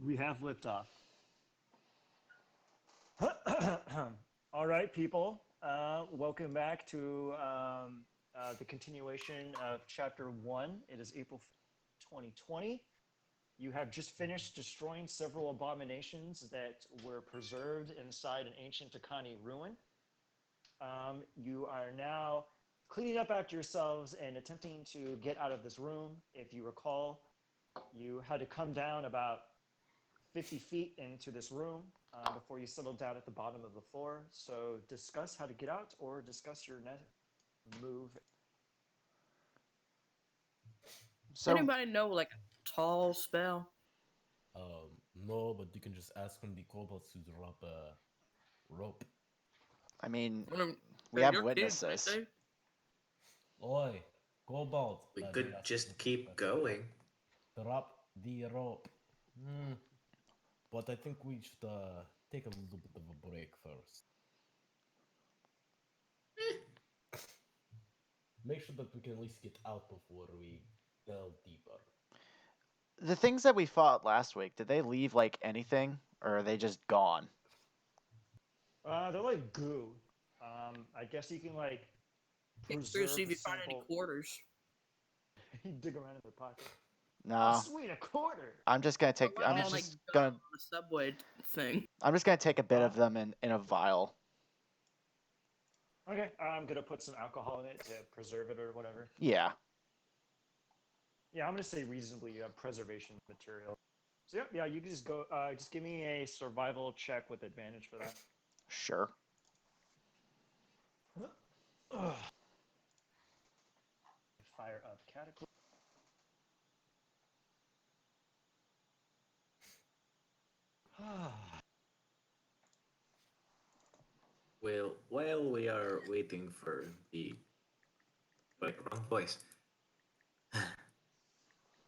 We have liftoff. All right, people. Welcome back to the continuation of Chapter 1. It is April 2020. You have just finished destroying several abominations that were preserved inside an ancient Takani ruin. You are now cleaning up after yourselves and attempting to get out of this room. If you recall, you had to come down about 50 feet into this room before you settled down at the bottom of the floor. So discuss how to get out or discuss your next move. Does So anybody know like a tall spell? No, but you can just ask one of the kobolds to drop a rope. I mean, One of- we they're have your kids, witnesses. ain't Oi, kobold! We They could ask just to keep going. drop the rope. But I think we should take a little bit of a break first. Make sure that we can at least get out before we delve deeper. The things that we fought last week, did they leave like anything, or are they just gone? They're like goo. I guess you can like they? preserve See if the you find any sample. quarters. You dig around in their pocket. Oh, No, sweet, a quarter. I'm just gonna take. Well, I I'm meant, just like, gonna. on the subway thing. I'm just gonna take a bit of them in a vial. Okay, I'm gonna put some alcohol in it to preserve it or whatever. Yeah. Yeah, I'm gonna say reasonably preservation material. So yep, yeah, you can just go. Just give me a survival check with advantage for that. Sure. Fire up Cataclysm. Well, while we are waiting for the wrong voice.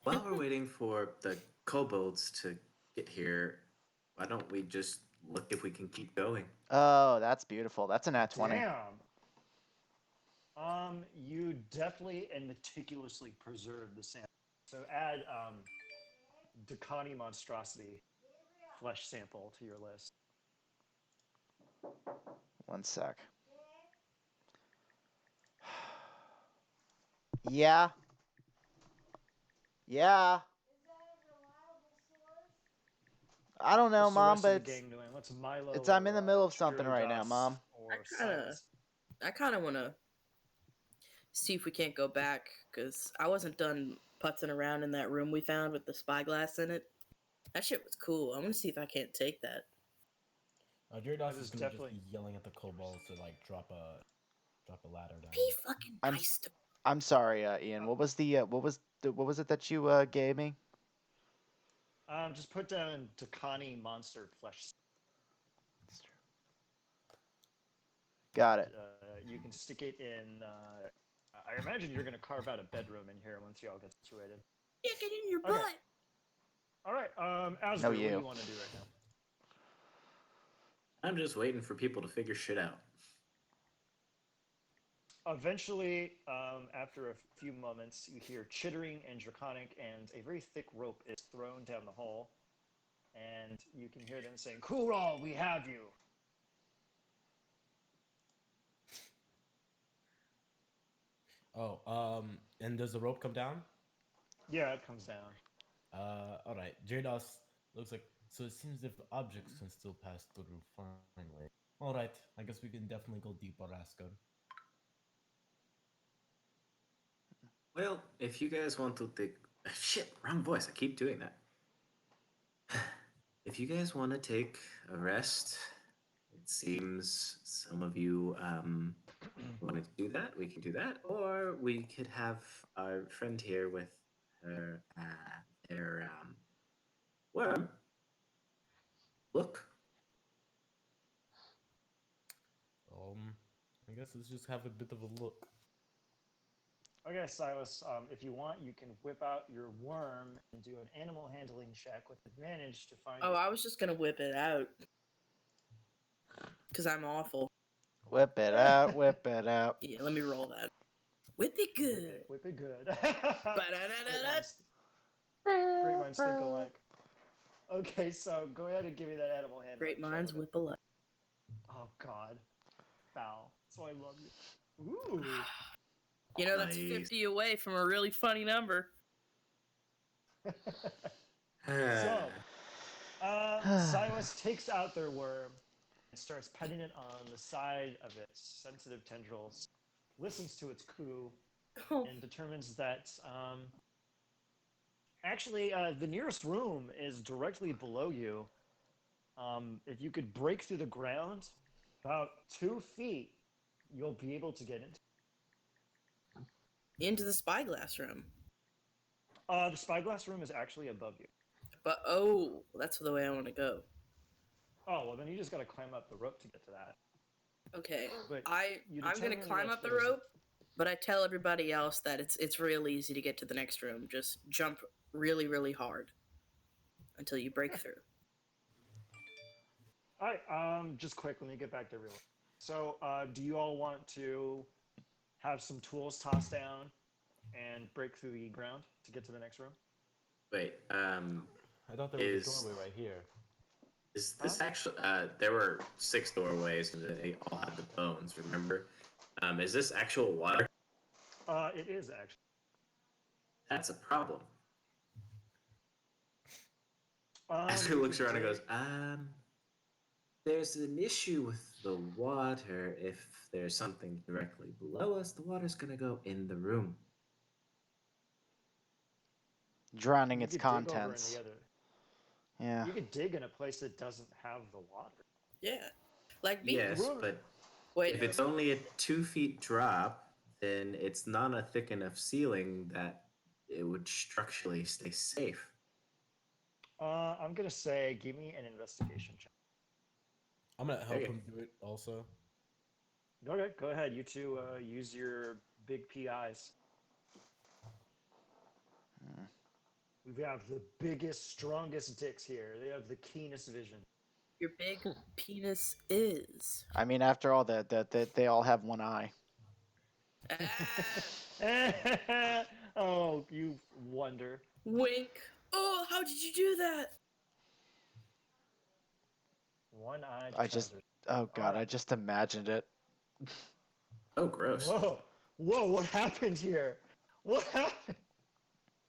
While we're waiting for the kobolds to get here, why don't we just look if we can keep going? Oh, that's beautiful. That's an at 20. Damn. You definitely and meticulously preserve the sample. So add Dakani monstrosity flesh sample to your list. One sec. Yeah. Yeah. I don't know, What's the Mom, rest of but the gang doing? What's Milo? I'm in or, the middle of something right now, Girdas Mom. Or Silas? I kind of want to see if we can't go back because I wasn't done putzing around in that room we found with the spyglass in it. That shit was cool. I want to see if I can't take that. Jared That is is gonna definitely- just be yelling at the kobolds to like drop a ladder down. Be fucking I'm nice to I'm sorry, Ian. What was it that you gave me? Just put down Dakani monster flesh. Got it. You can stick it in. I imagine you're gonna carve out a bedroom in here once you all get situated. stick it in your Okay. butt. All right, Asger, No, what do you. you want to do right now? I'm just waiting for people to figure shit out. Eventually, after a few moments, you hear chittering and draconic, and a very thick rope is thrown down the hall, and you can hear them saying, "Kural, we have you." Oh, and does the rope come down? Yeah, it comes down. Alright. Jados looks like so. It seems if objects can still pass through finally. Alright, I guess we can definitely go deeper, Asgard. Well, if you guys want to take shit, wrong voice. I keep doing that. If you guys want to take a rest, it seems some of you want to do that. We can do that, or we could have our friend here with her their worm. Look, I guess let's just have a bit of a look. Okay, Silas, if you want, you can whip out your worm and do an animal handling check with advantage to find. Oh, I was just gonna whip it out because I'm awful. Whip it out, whip it out. Yeah, let me roll that. Whip it good. Whip it good. Ba-da-da-da-da. Great minds think alike. Okay, so go ahead and give me that animal handling. Great check minds with it. whip alike. Oh God, foul. So I love you. Ooh. You know, that's Nice. 50 away from a really funny number. So, Silas takes out their worm and starts petting it on the side of its sensitive tendrils, listens to its coo, Oh, and determines that actually the nearest room is directly below you. If you could break through the ground about 2 feet, you'll be able to get into. into the spyglass room. The spyglass room is actually above you. But oh, that's the way I want to go. Oh well, then you just got to climb up the rope to get to that. Okay, But you I'm gonna determine climb that up the there's- rope, but I tell everybody else that it's real easy to get to the next room. Just jump really, really hard until you break through. All right. Just quick. Let me get back to real. So, do you all want to have some tools tossed down and break through the ground to get to the next room? Wait, I thought there was Is- a doorway right here. is this actually? There were 6 doorways, and they all had the bones. Remember? Is this actual water? It is actually. That's a problem. Um, Asher you looks could around and dig- goes, there's an issue with the water. If there's something directly below us, the water's gonna go in the room. Drowning you its could dig over in contents. the other. Yeah. You could dig in a place that doesn't have the water. Yeah, like me. Yes, room- but Wait, if it's only a 2 feet drop, then it's not a thick enough ceiling that it would structurally stay safe. I'm gonna say, give me an investigation check. I'm gonna help Okay. him do it also. Okay, go ahead. You two use your big PIs. We have the biggest, strongest dicks here. They have the keenest vision. your big penis is. I mean, after all, they all have one eye. Ah, Oh, you wonder. wink. Oh, how did you do that? One-eyed I just- trousers. Oh god, I Alright. just imagined it. Oh, gross. Whoa, whoa! What happened here? What happened?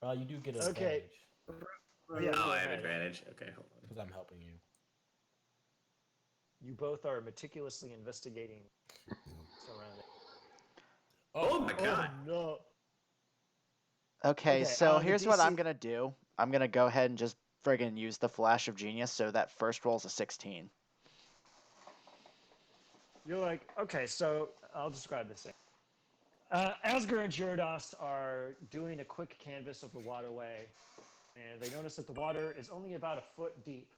You do get an Okay. advantage Yeah, Oh, go I have ahead. advantage. Okay, hold on. because I'm helping you. You both are meticulously investigating surroundings. Oh my god. Oh no! Okay, Okay, so the here's what I'm DC gonna do. I'm gonna go ahead and just friggin' use the flash of genius, so that first roll's a 16. You're like, okay, so I'll describe this thing. Asger and Gyarados are doing a quick canvas of the waterway, and they notice that the water is only about a foot deep,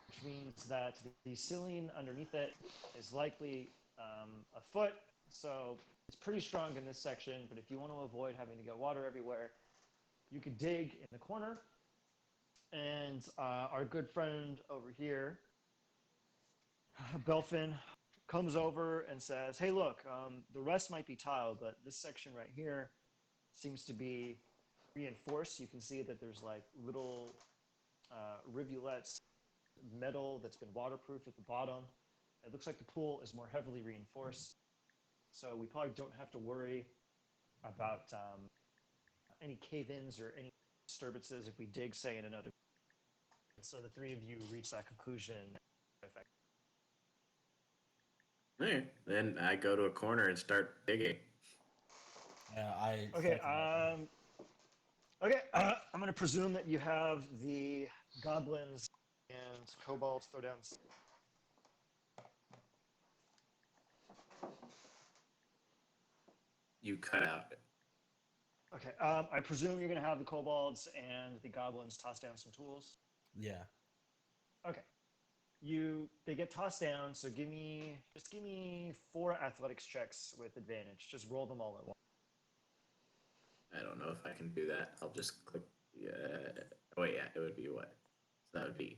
which means that the ceiling underneath it is likely a foot. So it's pretty strong in this section, but if you want to avoid having to get water everywhere, you could dig in the corner. And our good friend over here, Belfin, comes over and says, hey, look, the rest might be tiled, but this section right here seems to be reinforced. You can see that there's like little rivulets, metal that's been waterproofed at the bottom. It looks like the pool is more heavily reinforced. So we probably don't have to worry about any cave-ins or any disturbances if we dig, say, in another. So the three of you reach that conclusion. Alright, then I go to a corner and start digging. Yeah, I. Okay. second that. Okay. I'm going to presume that you have the goblins and kobolds throw down. You cut out. Okay. I presume you're going to have the kobolds and the goblins toss down some tools. Yeah. Okay. They get tossed down. So give me 4 athletics checks with advantage. Just roll them all at once. I don't know if I can do that. I'll just click. Oh, wait, yeah, it would be what? So that would be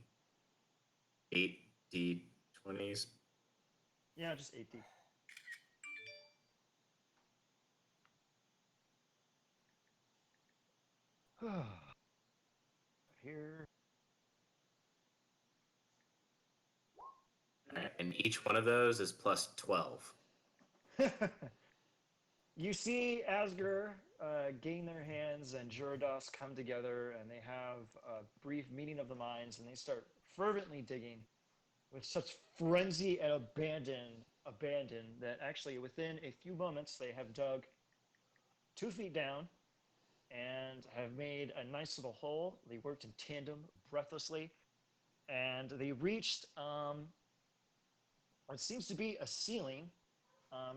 8d20s. Yeah, just 8D. Here. and each one of those is plus 12. You see Asger gain their hands and Jurados come together, and they have a brief meeting of the minds, and they start fervently digging with such frenzy and abandon that actually within a few moments they have dug 2 feet down and have made a nice little hole. They worked in tandem, breathlessly, and they reached what seems to be a ceiling.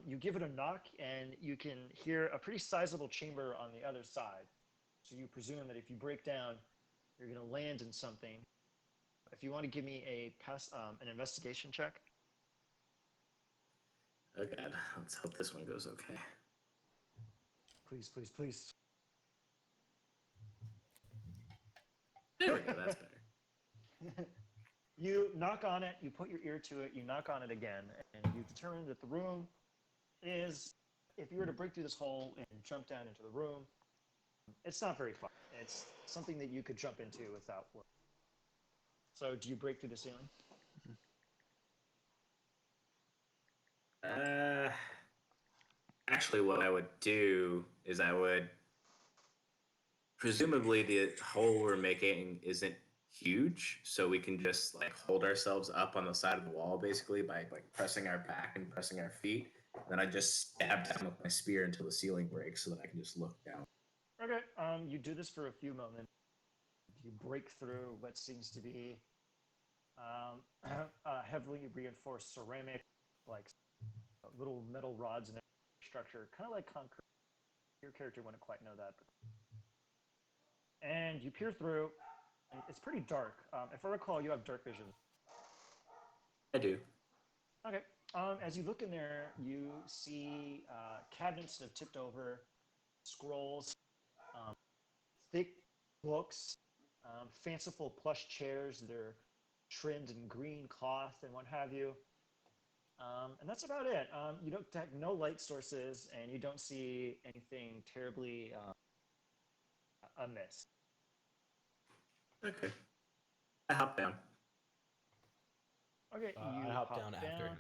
You give it a knock, and you can hear a pretty sizable chamber on the other side. So you presume that if you break down, you're going to land in something. If you want to give me an investigation check. Oh god, let's hope this one goes okay. Please, please, please. There we go, that's better. You knock on it, you put your ear to it, you knock on it again, and you determine that the room is, if you were to break through this hole and jump down into the room, it's not very far. It's something that you could jump into without work. So do you break through the ceiling? Actually, what I would do is I would presumably the hole we're making isn't huge, so we can just like hold ourselves up on the side of the wall basically by like pressing our back and pressing our feet. Then I just stab down with my spear until the ceiling breaks so that I can just look down. Okay, you do this for a few moments. You break through what seems to be heavily reinforced ceramic, like little metal rods and structure, kind of like concrete. Your character wouldn't quite know that. And you peer through, and it's pretty dark. If I recall, you have dark vision. I do. Okay. As you look in there, you see cabinets that have tipped over, scrolls, thick books, fanciful plush chairs that are trimmed in green cloth and what have you. And that's about it. You don't have no light sources, and you don't see anything terribly amiss. Okay. I hop down. Okay, you I hop down after him.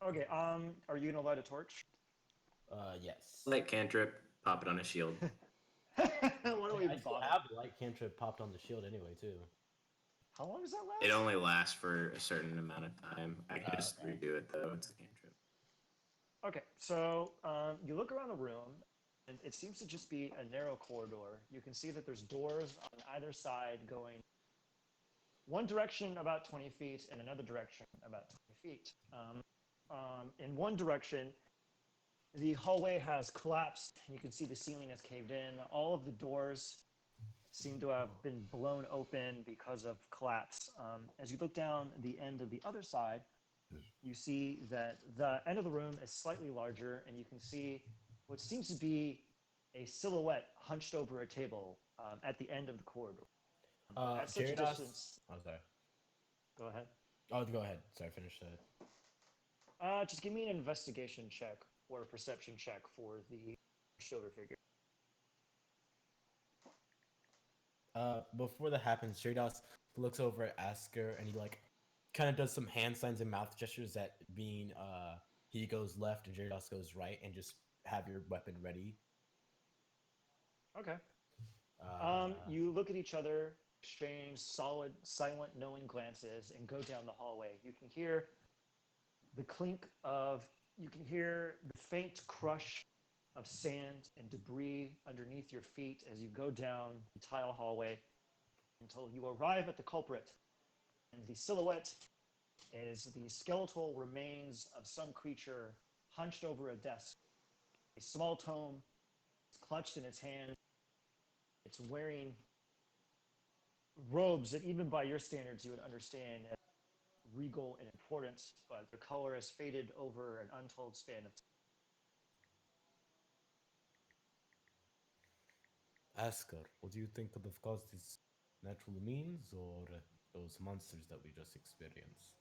Okay, are you gonna light a torch? Yes. Light cantrip, pop it on a shield. What do we I still bother? have the light cantrip popped on the shield anyway too. How long does that last? It only lasts for a certain amount of time. I can just Okay. redo it though. It's a cantrip. Okay, so you look around the room, and it seems to just be a narrow corridor. You can see that there's doors on either side going one direction about 20 feet and another direction about 20 feet. In one direction, the hallway has collapsed, and you can see the ceiling has caved in. All of the doors seem to have been blown open because of collapse. As you look down the end of the other side, you see that the end of the room is slightly larger, and you can see what seems to be a silhouette hunched over a table at the end of the corridor. At such a Gyarados? distance. Oh, sorry. Go ahead. Oh, go ahead. Sorry, finish that. Just give me an investigation check or a perception check for the shoulder figure. Before that happens, Gyarados looks over at Asker and he like kind of does some hand signs and mouth gestures that being he goes left and Gyarados goes right, and just have your weapon ready. Okay. You look at each other, exchange solid, silent, knowing glances, and go down the hallway. You can hear the clink of, you can hear the faint crush of sand and debris underneath your feet as you go down the tile hallway until you arrive at the culprit. And the silhouette is the skeletal remains of some creature hunched over a desk. A small tome is clutched in its hand. It's wearing robes that even by your standards you would understand as regal in importance, but their color has faded over an untold span of time. Asker, what do you think could have caused these natural means or those monsters that we just experienced?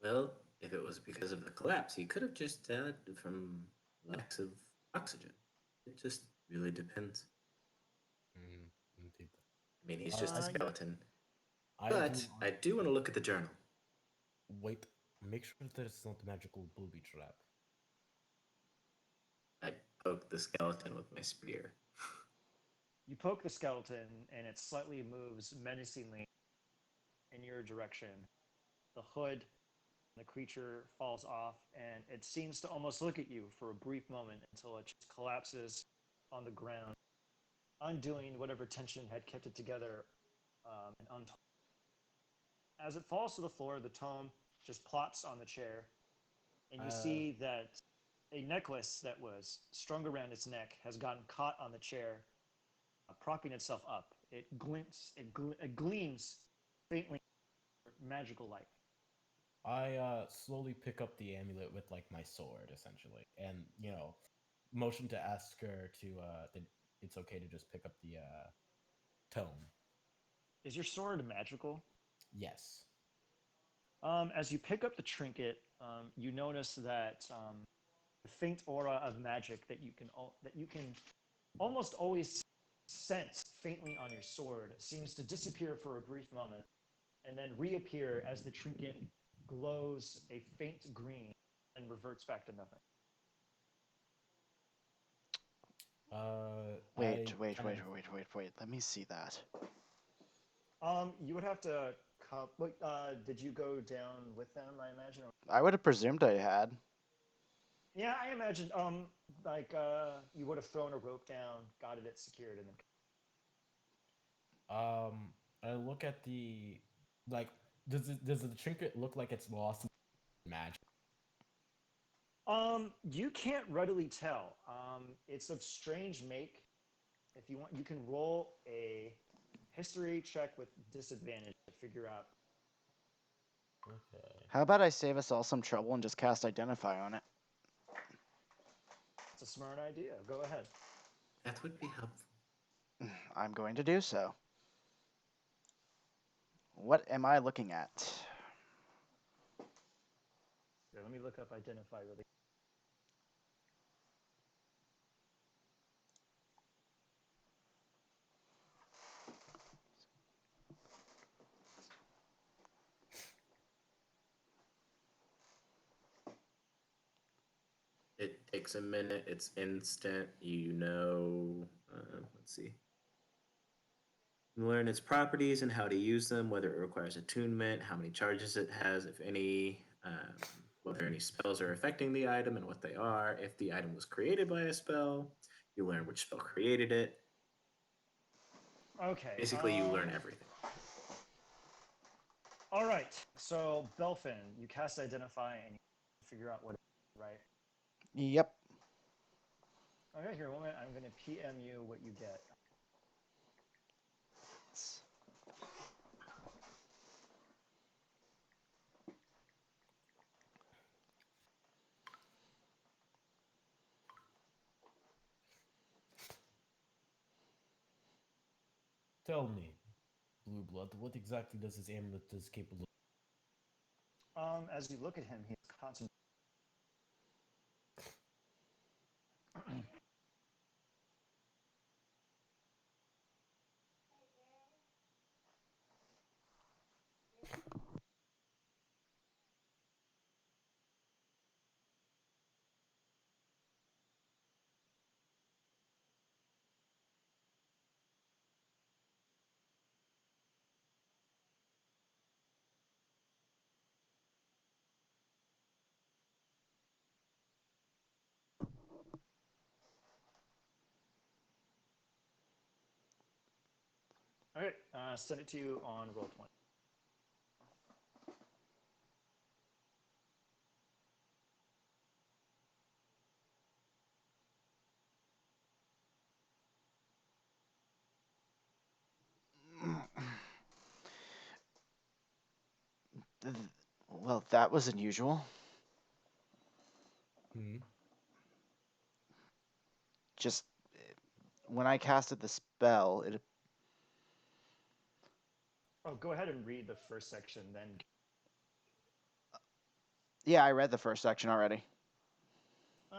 Well, if it was because of the collapse, he could have just died from lack of oxygen. It just really depends. Indeed. I mean, he's just a skeleton. I But do I do want to look at the journal. wait. Make sure that it's not the magical booby trap. I poke the skeleton with my spear. You poke the skeleton, and it slightly moves menacingly in your direction. The hood, the creature falls off, and it seems to almost look at you for a brief moment until it just collapses on the ground, undoing whatever tension had kept it together and untold. As it falls to the floor, the tome just plops on the chair, and you see that a necklace that was strung around its neck has gotten caught on the chair, propping itself up. It glints, it gleams faintly magical light. I slowly pick up the amulet with like my sword, essentially, and motion to ask her to that it's okay to just pick up the tome. Is your sword magical? Yes. As you pick up the trinket, you notice that the faint aura of magic that you can almost always sense faintly on your sword seems to disappear for a brief moment and then reappear as the trinket glows a faint green and reverts back to nothing. Wait. Kinda, Let me see that. You would have to. Wait, did you go down with them? I imagine. I would have presumed I had. Yeah, I imagine. You would have thrown a rope down, got it secured, and then. I look at the like. Does the trinket look like it's lost magic? You can't readily tell. It's of strange make. If you want, you can roll a history check with disadvantage to figure out. Okay. How about I save us all some trouble and just cast Identify on it? It's a smart idea. Go ahead. That would be helpful. I'm going to do so. What am I looking at? Here, let me look up identify really. It takes a minute. It's instant. Let's see. You learn its properties and how to use them, whether it requires attunement, how many charges it has, if any, whether any spells are affecting the item and what they are. If the item was created by a spell, you learn which spell created it. Okay. Basically, you learn everything. All right. So Belfin, you cast identify and you figure out what it is, right? Yep. Okay, here a moment. I'm going to PM you what you get. Tell me, Blue Blood, what exactly does this amulet is capable As you look at him, he's concentrating. All right, send it to you on roll 20. Well, that was unusual. Hmm? Just when I casted the spell, it Oh, go ahead and read the first section, then. yeah, I read the first section already.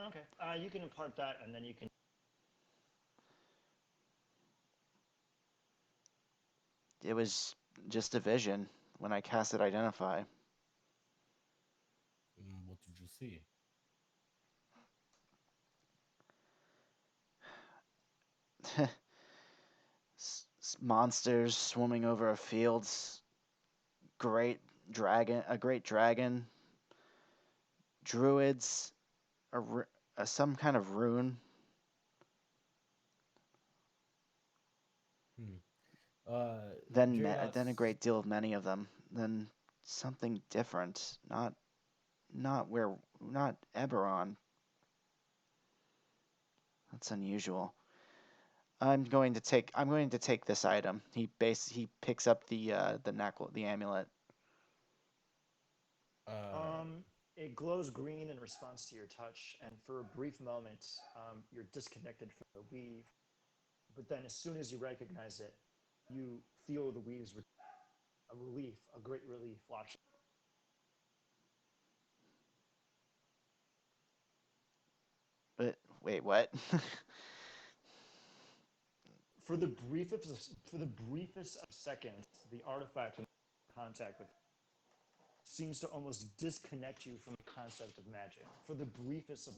Okay, you can impart that, and then you can. It was just a vision when I cast it identify. What did you see? Monsters swarming over a fields. A great dragon. Druids. Some kind of rune. Then a Jada's great deal of many of them. Then something different. Not Eberron. That's unusual. I'm going to take this item. He picks up the amulet. It glows green in response to your touch, and for a brief moment, you're disconnected from the weave. But then, as soon as you recognize it, you feel the weaves with a relief, a great relief. Watch. But wait, what? For the briefest of seconds, the artifact in contact with seems to almost disconnect you from the concept of magic. For the briefest of,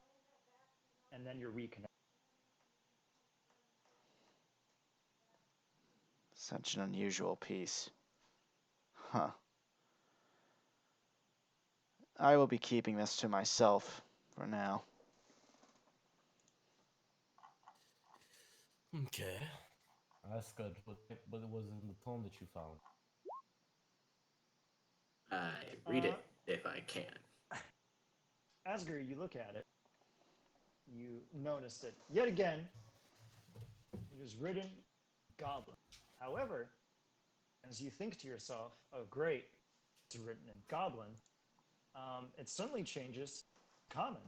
and then you're reconnected. Such an unusual piece. Huh. I will be keeping this to myself for now. okay. That's good. But it was in the tome that you found. I read it if I can. Asger, you look at it. You notice that yet again, it is written goblin. However, as you think to yourself, "Oh, great, it's written in goblin," it suddenly changes common.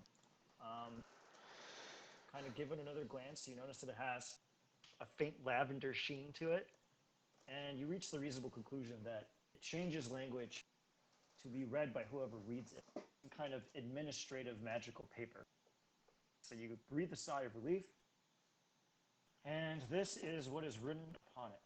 Kind of give it another glance, you notice that it has a faint lavender sheen to it, and you reach the reasonable conclusion that it changes language to be read by whoever reads it, some kind of administrative magical paper. So you breathe a sigh of relief, and this is what is written upon it.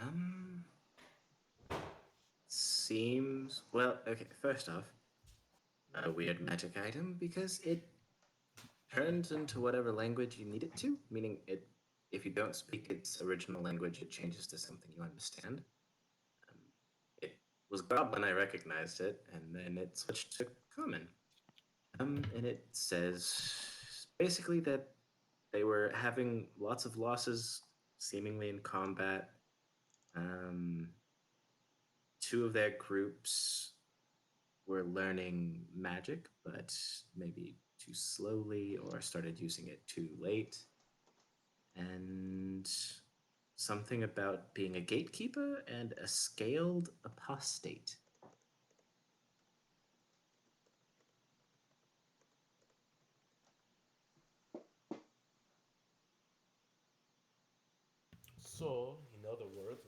Um, seems well. Okay, first off, a weird magic item because it turns into whatever language you need it to. Meaning, it if you don't speak its original language, it changes to something you understand. It was Goblin, I recognized it, and then it switched to Common. And it says basically that they were having lots of losses, seemingly in combat. Um, two of their groups were learning magic, but maybe too slowly or started using it too late. And something about being a gatekeeper and a scaled apostate. So, in other words,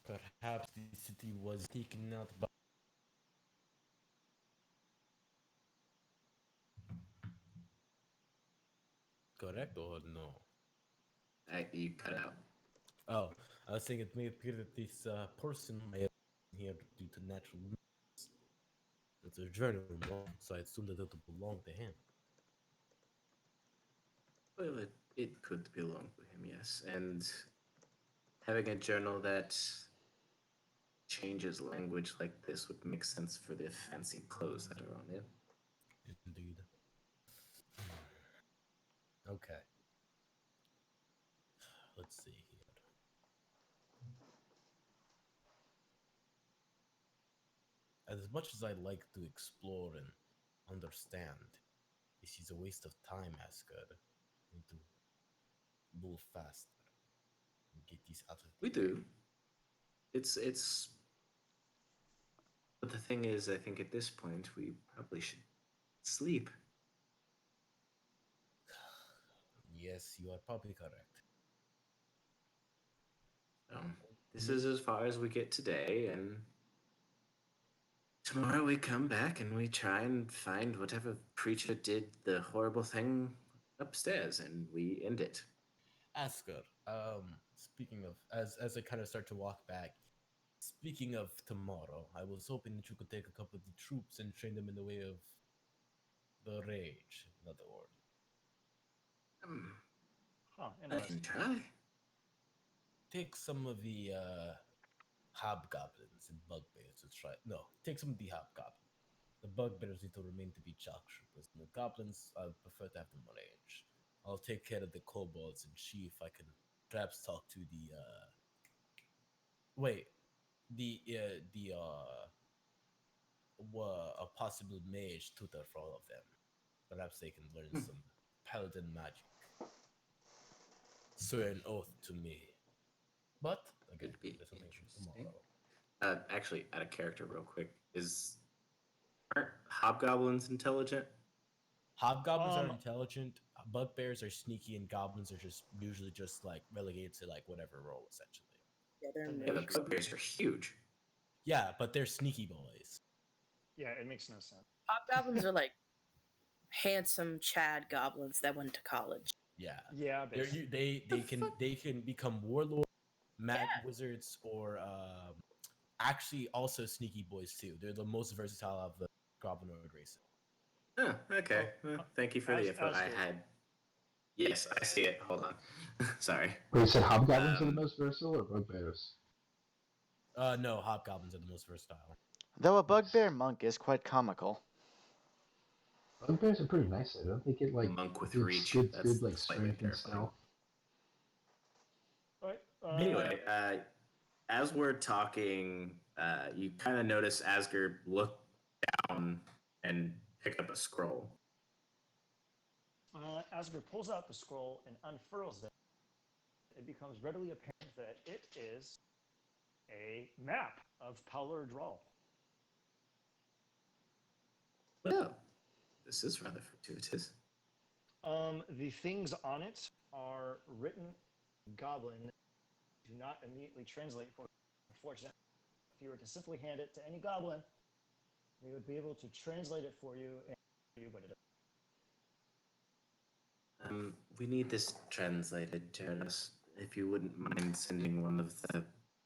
perhaps the city was taken out by. Correct or no? You cut out. Oh, I was saying it may appear that this person may have been here due to natural means. It's a journey, so I assume that it belonged to him. Well, it could belong to him, yes. And having a journal that changes language like this would make sense for the fancy clothes that are on it. Indeed. Okay. Let's see here. As much as I like to explore and understand, this is a waste of time, Asgard. We need to move faster and get these out of the We do. It's but the thing is, I think at this point we probably should sleep. Yes, you are probably correct. So this is as far as we get today, and tomorrow we come back and we try and find whatever creature did the horrible thing upstairs, and we end it. Asker, speaking of, as I kind of start to walk back, speaking of tomorrow, I was hoping that you could take a couple of the troops and train them in the way of the rage, in other words. Huh, I can interesting. try. Take some of the hobgoblins and bugbears to try. No, take some of the hobgoblins. The bugbears need to remain to be chalk troopers, and the goblins, I prefer to have them range. I'll take care of the kobolds and see if I can perhaps talk to the wait, the a possible mage tutor for all of them. Perhaps they can learn some paladin magic. Swear an oath to me. But again, Could be there's something for interesting. tomorrow. Actually, out of character, real quick, aren't hobgoblins intelligent? Hobgoblins are Um, intelligent, bugbears are sneaky, and goblins are just usually just like relegated to like whatever role essentially. Yeah, they're And Yeah, the mage. bugbears are huge. Yeah, but they're sneaky boys. yeah, it makes no sense. Hobgoblins are like handsome Chad goblins that went to college. Yeah, Yeah, they're basically. they can become warlords, wizards, or actually also sneaky boys too. They're the most versatile of the goblinoid races. Oh, okay. Oh, Well, thank you for the info. I Asker. had. Yes, I see it. Hold on. Sorry. Wait, you said hobgoblins are the Um, most versatile or bugbears? No, hobgoblins are the most versatile. Though a bugbear monk is quite comical. Bugbears are pretty nice. I don't think it like monk with good, reach. good, That's good like slightly strength and terrifying. stealth. All right. Anyway, as we're talking, you kind of notice Asger look down and pick up a scroll. Asger pulls out the scroll and unfurls it. It becomes readily apparent that it is a map of Paluur Draal. Well, this is rather fortuitous. The things on it are written in Goblin. Do not immediately translate for you. Unfortunately, if you were to simply hand it to any Goblin, they would be able to translate it for you and tell you what it is. We need this translated, Jairus. If you wouldn't mind sending one of the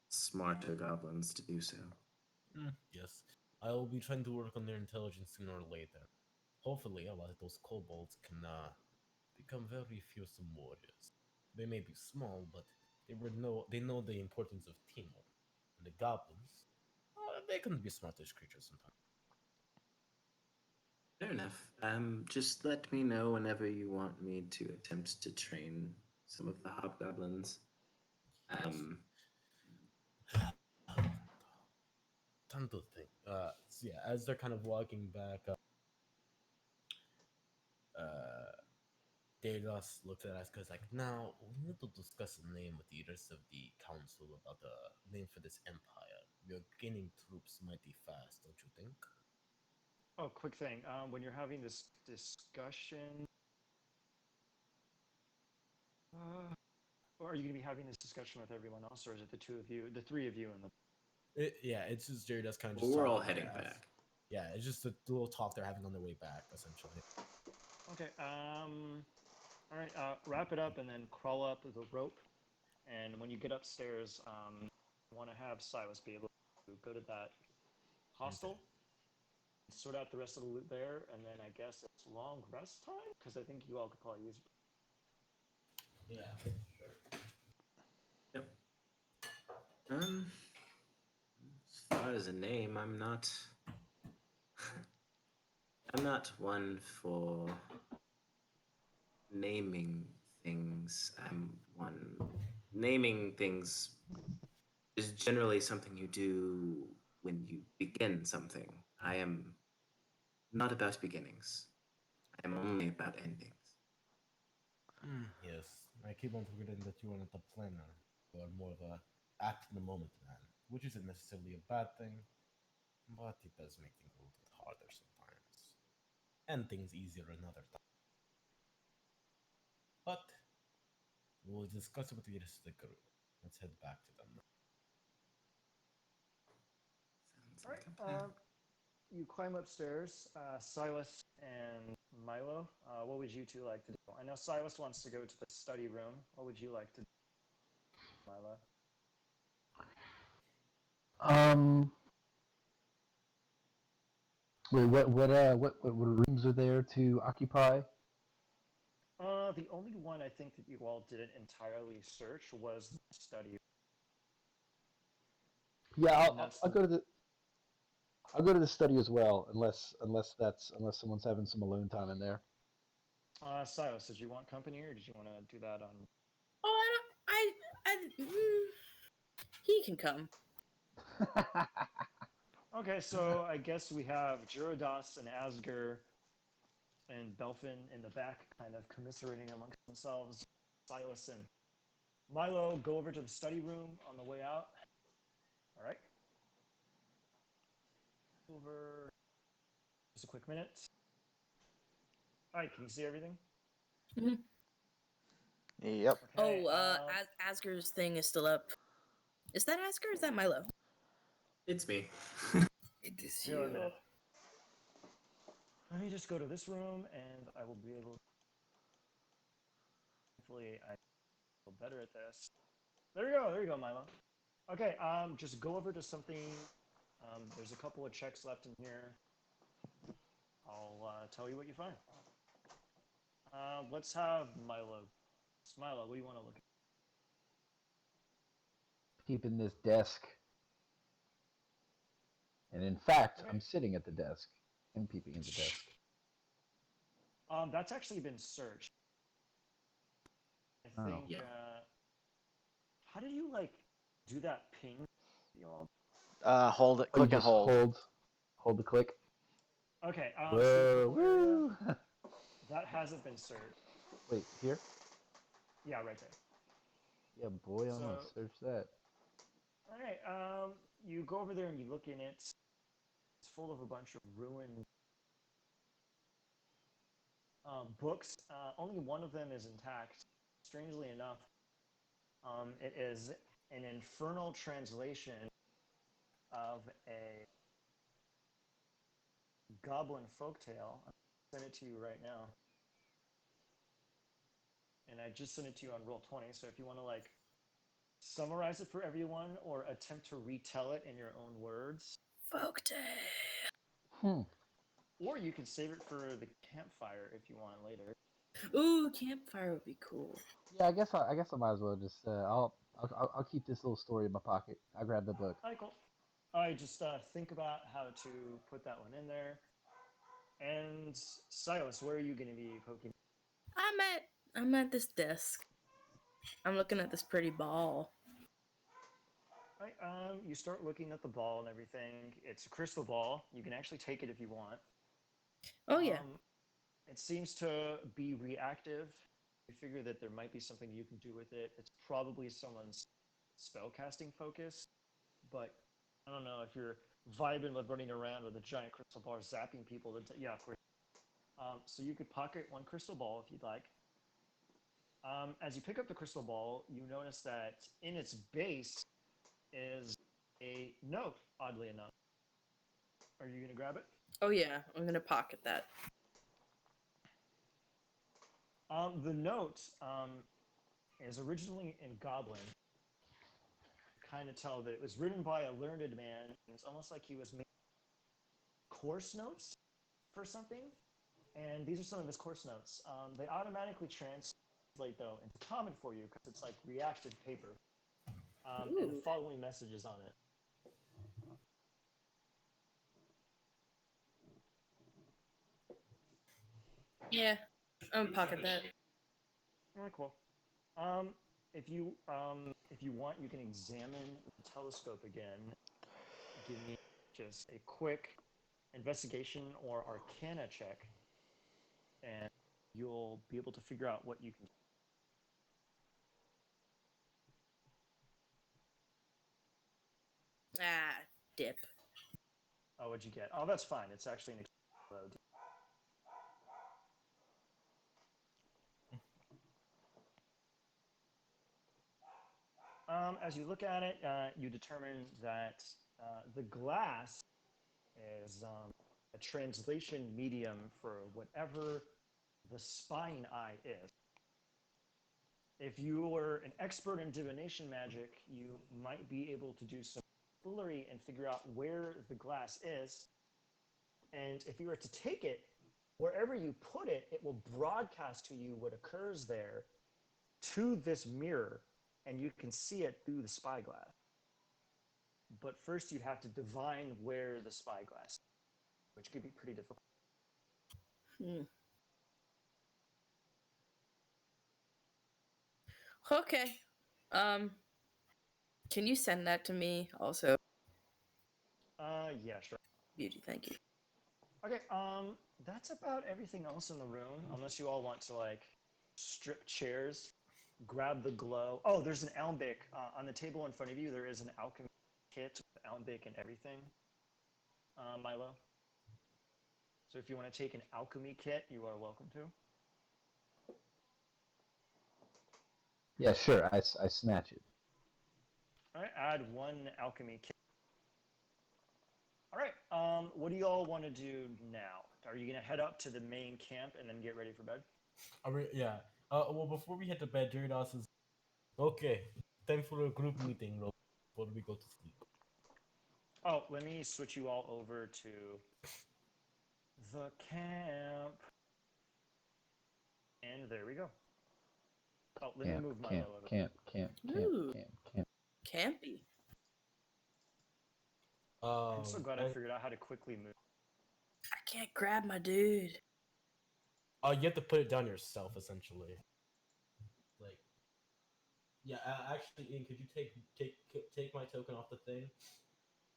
smarter goblins to do so. Yes, I will be trying to work on their intelligence sooner or later. Hopefully, a lot of those kobolds can become very fearsome warriors. They may be small, but they know the importance of teamwork. And the goblins, they can be smartish creatures sometimes. Fair enough. Just let me know whenever you want me to attempt to train some of the hobgoblins. Time to think. So yeah, as they're kind of walking back, they just looked at us because like, now we need to discuss the name with the rest of the council about the name for this empire. We are gaining troops mighty fast, don't you think? Oh, quick thing. When you're having this discussion, or are you going to be having this discussion with everyone else, or is it the two of you, the three of you, in the? Yeah, it's just Jerry does kind of. Well, just we're all talking heading as- back. Yeah, it's just the little talk they're having on their way back, essentially. Okay. All right. Wrap it up and then crawl up the rope. And when you get upstairs, I want to have Silas be able to go to that hostel, sort out the rest of the loot there, and then I guess it's long rest time because I think you all could probably use. Yeah, sure. Yep. As far as a name, I'm not. I'm not one for naming things. I'm one. Naming things is generally something you do when you begin something. I am not about beginnings. I am only about endings. Yes, I keep on forgetting that you are not a planner. You are more of a act in the moment man, which isn't necessarily a bad thing, but it does make things a little bit harder sometimes, and things easier another time. But we'll discuss it with the rest of the group. Let's head back to them now. That's All my right. compare. You climb upstairs. Silas and Milo, what would you two like to do? I know Silas wants to go to the study room. What would you like to do, Milo? Wait, what rooms are there to occupy? The only one I think that you all didn't entirely search was the study. Yeah, And that's I'll the go to the I'll go to the study as well, unless someone's having some alone time in there. Silas, did you want company or did you want to do that on? Oh, he can come. Okay, so I guess we have Gyrodos and Asger and Belfin in the back, kind of commiserating amongst themselves. Silas and Milo go over to the study room on the way out. All right. Over. Just a quick minute. All right, can you see everything? Yep. Okay. Asger's thing is still up. Is that Asger or is that Milo? It's me. It is Here in a minute. Let me just go to this room and I will be able. Hopefully, I feel better at this. There you go, Milo. Okay, just go over to something. There's a couple of checks left in here. I'll tell you what you find. Let's have Milo. Milo, what do you want to look at? Keeping this desk, and in fact, Okay. I'm sitting at the desk and peeping at the desk. That's actually been searched. I Oh. think. Yeah. How did you do that ping? You all. Hold it. Oh, you Click and just hold. hold the click. Okay. Whoa, So woo! that hasn't been searched. Wait, here? Yeah, right there. Yeah, boy, I'm gonna So- search that. All right. You go over there and you look in it. It's full of a bunch of ruined books. Only one of them is intact. Strangely enough, it is an infernal translation of a goblin folktale. I'll send it to you right now. And I just sent it to you on Roll20. So if you want to summarize it for everyone or attempt to retell it in your own words, Folktale. or you can save it for the campfire if you want later. Ooh, campfire would be cool. Yeah, I guess I might as well just I'll keep this little story in my pocket. I'll grab the book. All right, cool. All right, just think about how to put that one in there. And Silas, where are you going to be poking? I'm at this desk. I'm looking at this pretty ball. All right, you start looking at the ball and everything. It's a crystal ball. You can actually take it if you want. Oh yeah. It seems to be reactive. You figure that there might be something you can do with it. It's probably someone's spellcasting focus, but I don't know if you're vibing with running around with a giant crystal ball zapping people. Yeah, of course. So you could pocket one crystal ball if you'd like. As you pick up the crystal ball, you notice that in its base is a note, oddly enough. Are you going to grab it? Oh yeah. I'm gonna pocket that. The note is originally in Goblin. Kind of tell that it was written by a learned man. And it's almost like he was making course notes for something. And these are some of his course notes. They automatically translate, though, into common for you because it's like reactive paper. And the following messages on it. Yeah. I'm gonna pocket that. All right, cool. If you want, you can examine the telescope again. Give me just a quick investigation or arcana check, and you'll be able to figure out what you can. Ah, dip. Oh, what'd you get? Oh, that's fine. It's actually an explode. As you look at it, you determine that the glass is a translation medium for whatever the spine eye is. If you were an expert in divination magic, you might be able to do some foolery and figure out where the glass is. And if you were to take it, wherever you put it, it will broadcast to you what occurs there to this mirror, and you can see it through the spyglass. But first, you'd have to divine where the spyglass is, which could be pretty difficult. Hmm. Okay. Can you send that to me also? Yeah, sure. Beauty, thank you. Okay, that's about everything else in the room, unless you all want to like strip chairs, grab the glow. Oh, there's an alembic on the table in front of you. There is an alchemy kit with alembic and everything, Milo. So if you want to take an alchemy kit, you are welcome to. Yeah, sure. I snatch it. All right, add one alchemy kit. All right, what do you all want to do now? Are you gonna head up to the main camp and then get ready for bed? Yeah. Well, before we head to bed, Jared says, "Okay, time for a group meeting before we go to sleep." Oh, let me switch you all over to the camp. And there we go. Oh, let me move Milo over. Ooh. Camp. Campy. I'm so glad I and- figured out how to quickly move. I can't grab my dude. you have to put it down yourself, essentially. Like, yeah. Actually, Ian, could you take my token off the thing?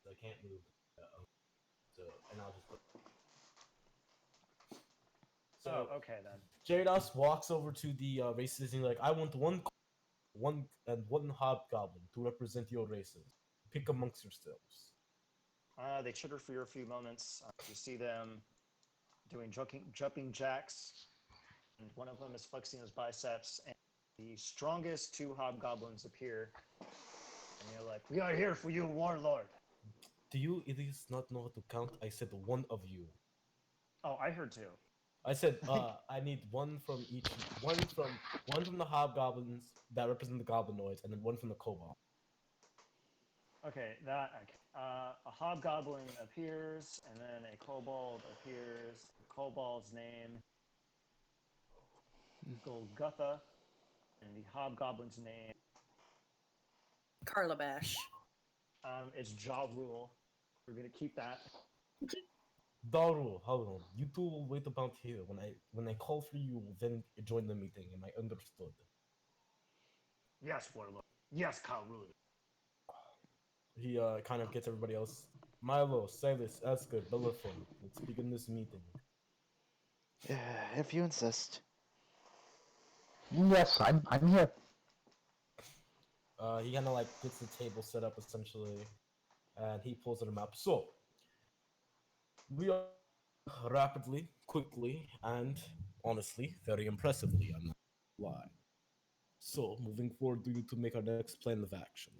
I can't move. So, and I'll just put. So, Oh, okay then. Jarados walks over to the races and he's like, "I want one hobgoblin to represent your races. Pick amongst yourselves." They chitter for you a few moments. You see them doing jumping jacks, and one of them is flexing his biceps. And the strongest two hobgoblins appear, and they're like, "We are here for you, warlord." Do you idiots not know how to count? I said one of you. Oh, I heard too. I said I need one from each. One from the hobgoblins that represent the goblinoids, and then one from the kobold. Okay, a hobgoblin appears, and then a kobold appears. The kobold's name Golgotha, and the hobgoblin's name Carlabash. is Jaw Rule. We're gonna keep that. Daru, hold on. You two will wait about here. When I call for you, will then join the meeting. Am I understood? Yes, warlord. Yes, Kalrul. He kind of gets everybody else. Milo, Silas, Esker, Bellerophon. Let's begin this meeting. If you insist. Yes, I'm here. He kind of like gets the table set up essentially, and he pulls out a map. So we are rapidly, quickly, and honestly, very impressively. I'm not gonna lie. So moving forward, we need to make our next plan of action.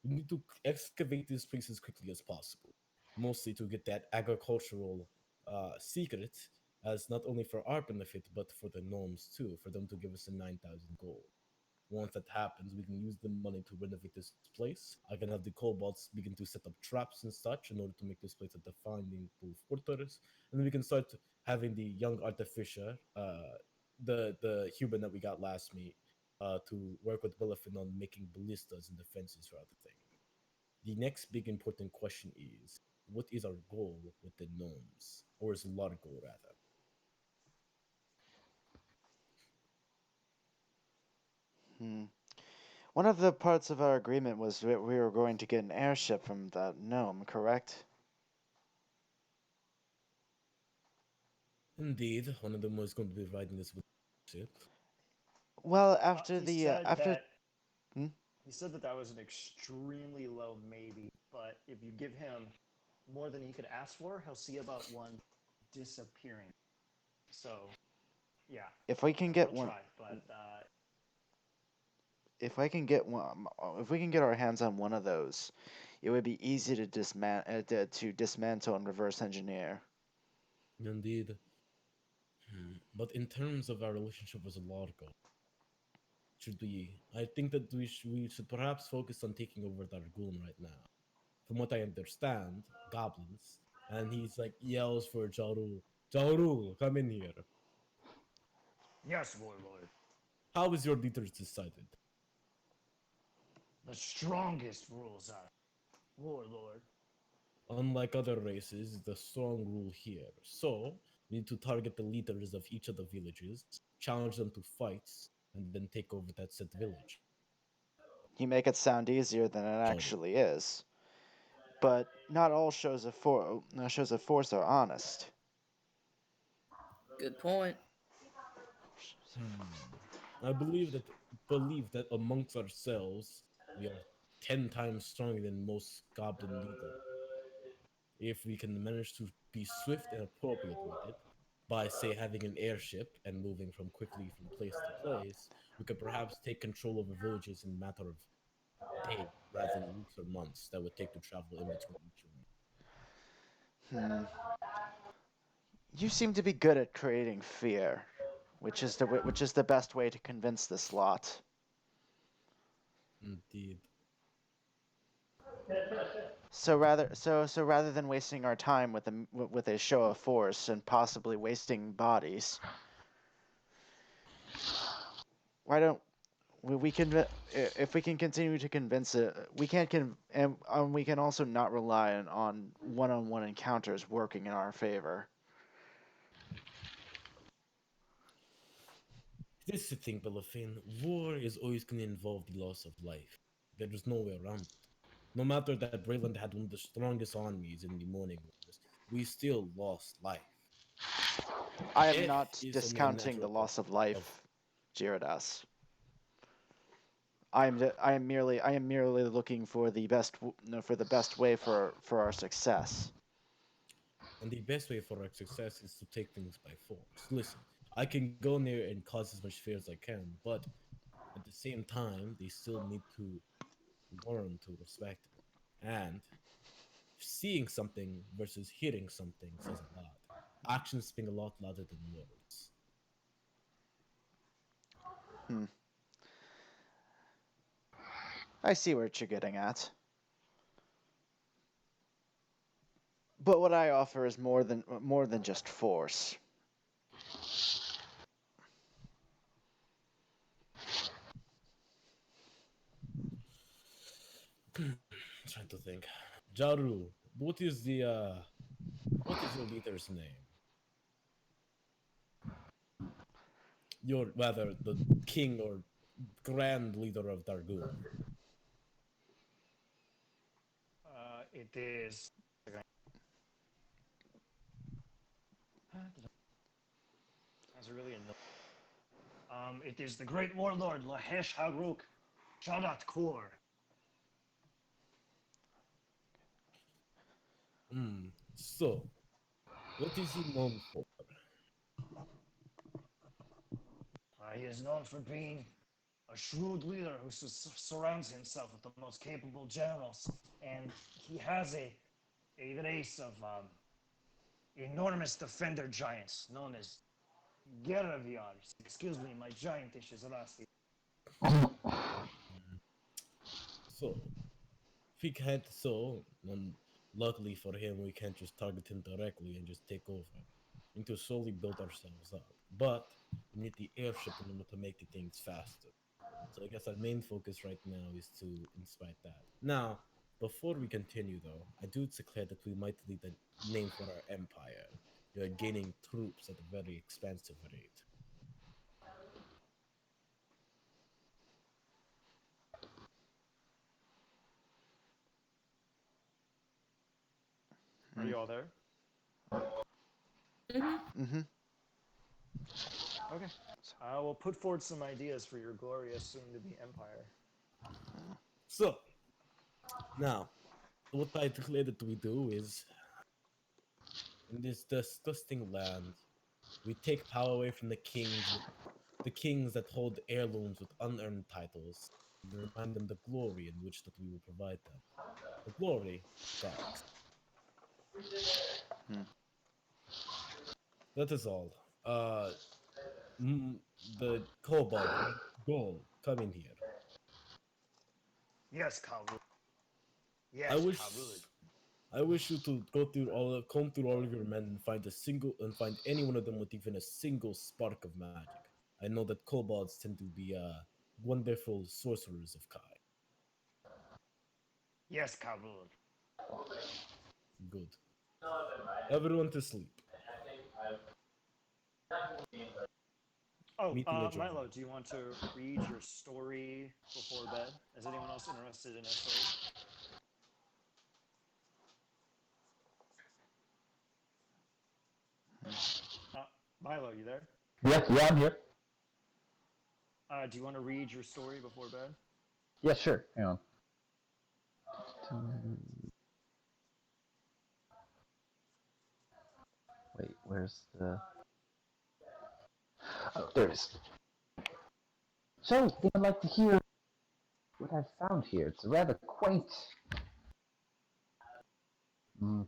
We need to excavate this place as quickly as possible, mostly to get that agricultural secret, as not only for our benefit but for the gnomes too, for them to give us a 9,000 gold. Once that happens, we can use the money to renovate this place. I can have the kobolds begin to set up traps and such in order to make this place a defining fortress, and then we can start having the young artificer, the human that we got last meet, to work with Bellerophon on making ballistas and defenses throughout the thing. The next big important question is, what is our goal with the gnomes? Or is Largo, rather? Hmm. One of the parts of our agreement was that we were going to get an airship from that gnome, correct? Indeed, one of them was going to be riding this with ship. Well, after He the said after that Hmm? he said that was an extremely low maybe, but if you give him more than he could ask for, he'll see about one disappearing. So, yeah, if we can get he'll one, try, but if I can get one, if we can get our hands on one of those, it would be easy to dismantle and reverse engineer. Indeed. But in terms of our relationship with Largo, should we? I think that we should perhaps focus on taking over Dargun right now. From what I understand, goblins, and he's like yells for Jaru. Jaru, come in here. Yes, warlord. How is your leaders decided? The strongest rules are warlord. Unlike other races, the strong rule here. So, we need to target the leaders of each of the villages, challenge them to fights, and then take over that said village. You make it sound easier than it Jaru. actually is. But not all shows of force are honest. Good point. I believe that amongst ourselves, we are 10 times stronger than most goblin leaders. If we can manage to be swift and appropriate with it, by say having an airship and moving from quickly from place to place, we could perhaps take control over villages in a matter of days rather than weeks or months that would take to travel in between each one. Hmm. You seem to be good at creating fear, which is the best way to convince this lot. Indeed. So rather than wasting our time with a show of force and possibly wasting bodies, why don't we can if we can continue to convince it, we can't and we can also not rely on one-on-one encounters working in our favor. This is the thing, Belafin. War is always going to involve the loss of life. There is no way around it. No matter that Brayland had one of the strongest armies in the Morning Wars, we still lost life. I am Death not is only a discounting the natural loss of consequence of. life, Girardas. I am merely looking for the best way for our success. And the best way for our success is to take things by force. Listen, I can go in there and cause as much fear as I can, but at the same time, they still need to learn to respect it. And seeing something versus hearing something says a lot. Actions speak a lot louder than words. Hmm. I see what you're getting at. But what I offer is more than just force. Trying to think. Jaru, what is your leader's name? Your rather the king or grand leader of Dargun. It is. That's really annoying. It is the great warlord Lahesh Haruk Shadat Kur. So, what is he known for? He is known for being a shrewd leader who surrounds himself with the most capable generals, and he has a race of enormous defender giants known as Geraviars. Excuse me, my giantish is rusty. So, if we can't, luckily for him, we can't just target him directly and just take over. We need to slowly build ourselves up. But we need the airship in order to make the things faster. So I guess our main focus right now is to inspire that. Now, before we continue though, I do declare that we might need a name for our empire. We are gaining troops at a very expensive rate. Are you all there? Mm-hmm. Okay. I will put forward some ideas for your glorious soon-to-be empire. So, now, what I declare that we do is, in this disgusting land, we take power away from the kings that hold heirlooms with unearned titles, remind them the glory in which that we will provide them. The glory, gods. Hmm. That is all. The kobold, Goal, come in here. Yes, Kavud. I Yes, wish, Kavud. I wish you to comb through all of your men and find any one of them with even a single spark of magic. I know that kobolds tend to be wonderful sorcerers of Kai. Yes, Kavud. Good. Everyone to sleep. Oh, Meeting adjourned. Milo, do you want to read your story before bed? Is anyone else interested in a story? Milo, you there? Yeah, I'm here. Do you want to read your story before bed? Yeah, sure. Hang on. Wait, where's the... Oh, there it is. So, I'd like to hear what I've found here. It's a rather quaint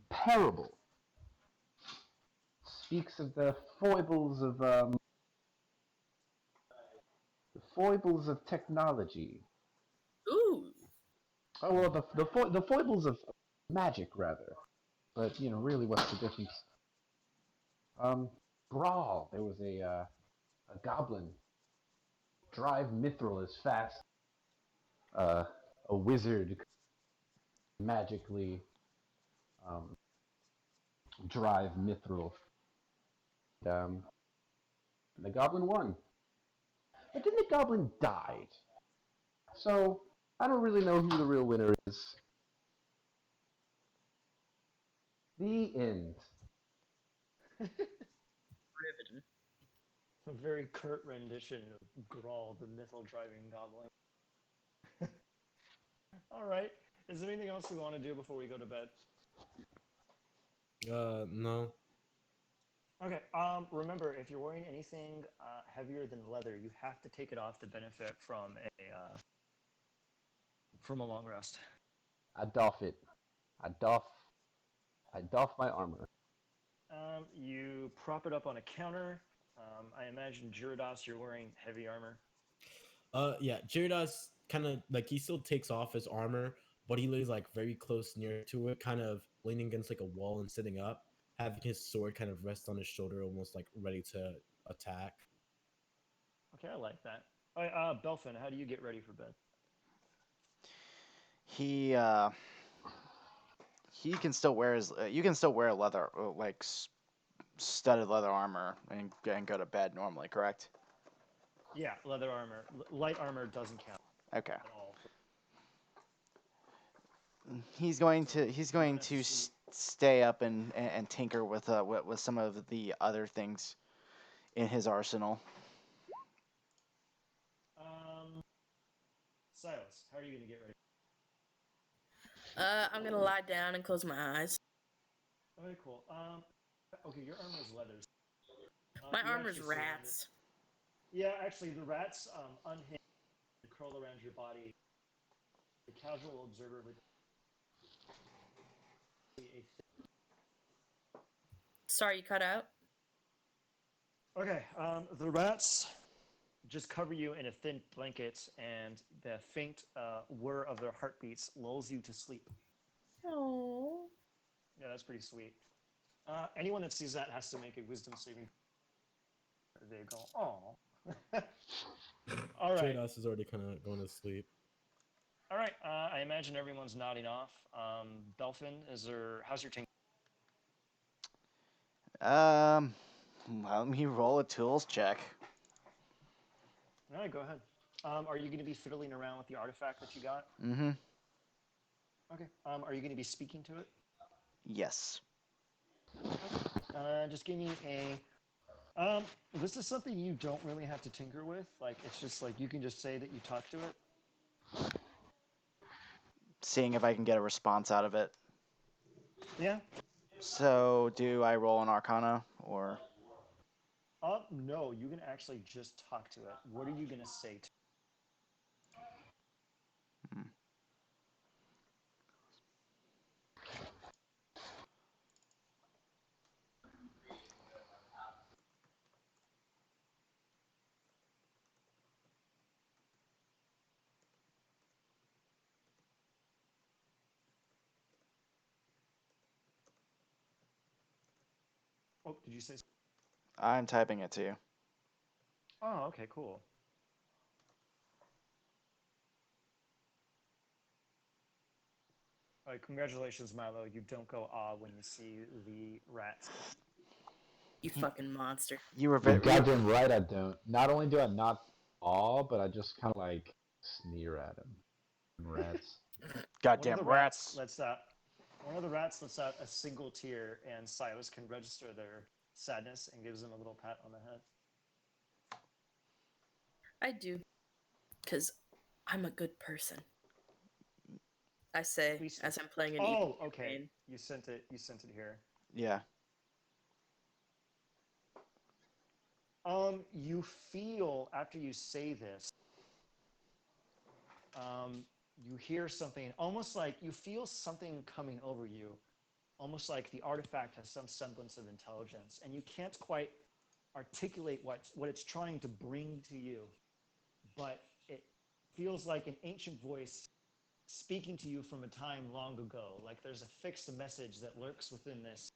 parable. Speaks of the foibles of technology. Ooh. Oh well, the foibles of magic rather. But really, what's the difference? Draal. There was a goblin. Drive mithril as fast. A wizard magically drive mithril. The goblin won. But then the goblin died. So I don't really know who the real winner is. The end. Riveting. A very curt rendition of Grawl, the mithril driving goblin. All right. Is there anything else we want to do before we go to bed? No. Okay. Remember, if you're wearing anything heavier than leather, you have to take it off to benefit from a long rest. I doff it. I doff my armor. You prop it up on a counter. I imagine Gyarados, you're wearing heavy armor. Yeah, Gyarados kind of like he still takes off his armor, but he lays like very close near to it, kind of leaning against like a wall and sitting up, having his sword kind of rest on his shoulder, almost like ready to attack. Okay, I like that. All right, Belfin, how do you get ready for bed? He can still wear his. You can still wear leather, studded leather armor, and go to bed normally, correct? Yeah, leather armor. Light armor doesn't count Okay. at all. He's going to sleep. stay up and tinker with some of the other things in his arsenal. Silas, how are you going to get ready? I'm gonna lie down and close my eyes. Okay, cool. Okay, your armor is leather. My you armor's actually surround it. rats. Yeah, actually, the rats unhinge and curl around your body. The casual observer would see a Sorry, you cut out. Okay, the rats just cover you in a thin blanket, and the faint whir of their heartbeats lulls you to sleep. Oh. Yeah, that's pretty sweet. Anyone that sees that has to make a wisdom saving. They go, oh. All right. Gyarados is already kind of going to sleep. All right. I imagine everyone's nodding off. Belfin, how's your tank? Let me roll a tools check. All right, go ahead. Are you going to be fiddling around with the artifact that you got? Mm-hmm. Okay. Are you going to be speaking to it? Yes. Just give me a. This is something you don't really have to tinker with. Like, it's just like you can just say that you talk to it. Seeing if I can get a response out of it. Yeah. So, do I roll an Arcana or? No, you can actually just talk to it. What are you going to say to Oh, did you say? I'm typing it to you. Oh, okay, cool. All right, congratulations, Milo. You don't go when you see the rats. You fucking monster. You were You're very. goddamn right I don't. Not only do I not awe, but I just kind of like sneer at him. Rats. Goddamn rats. One of the rats lets out a single tear, and Silas can register their sadness and gives them a little pat on the head. I do. Because I'm a good person. I say, Please. as I'm playing an Oh, evil okay. campaign. You sent it. You sent it here. Yeah. You feel after you say this, you hear something, almost like you feel something coming over you, almost like the artifact has some semblance of intelligence, and you can't quite articulate what it's trying to bring to you, but it feels like an ancient voice speaking to you from a time long ago. Like there's a fixed message that lurks within this,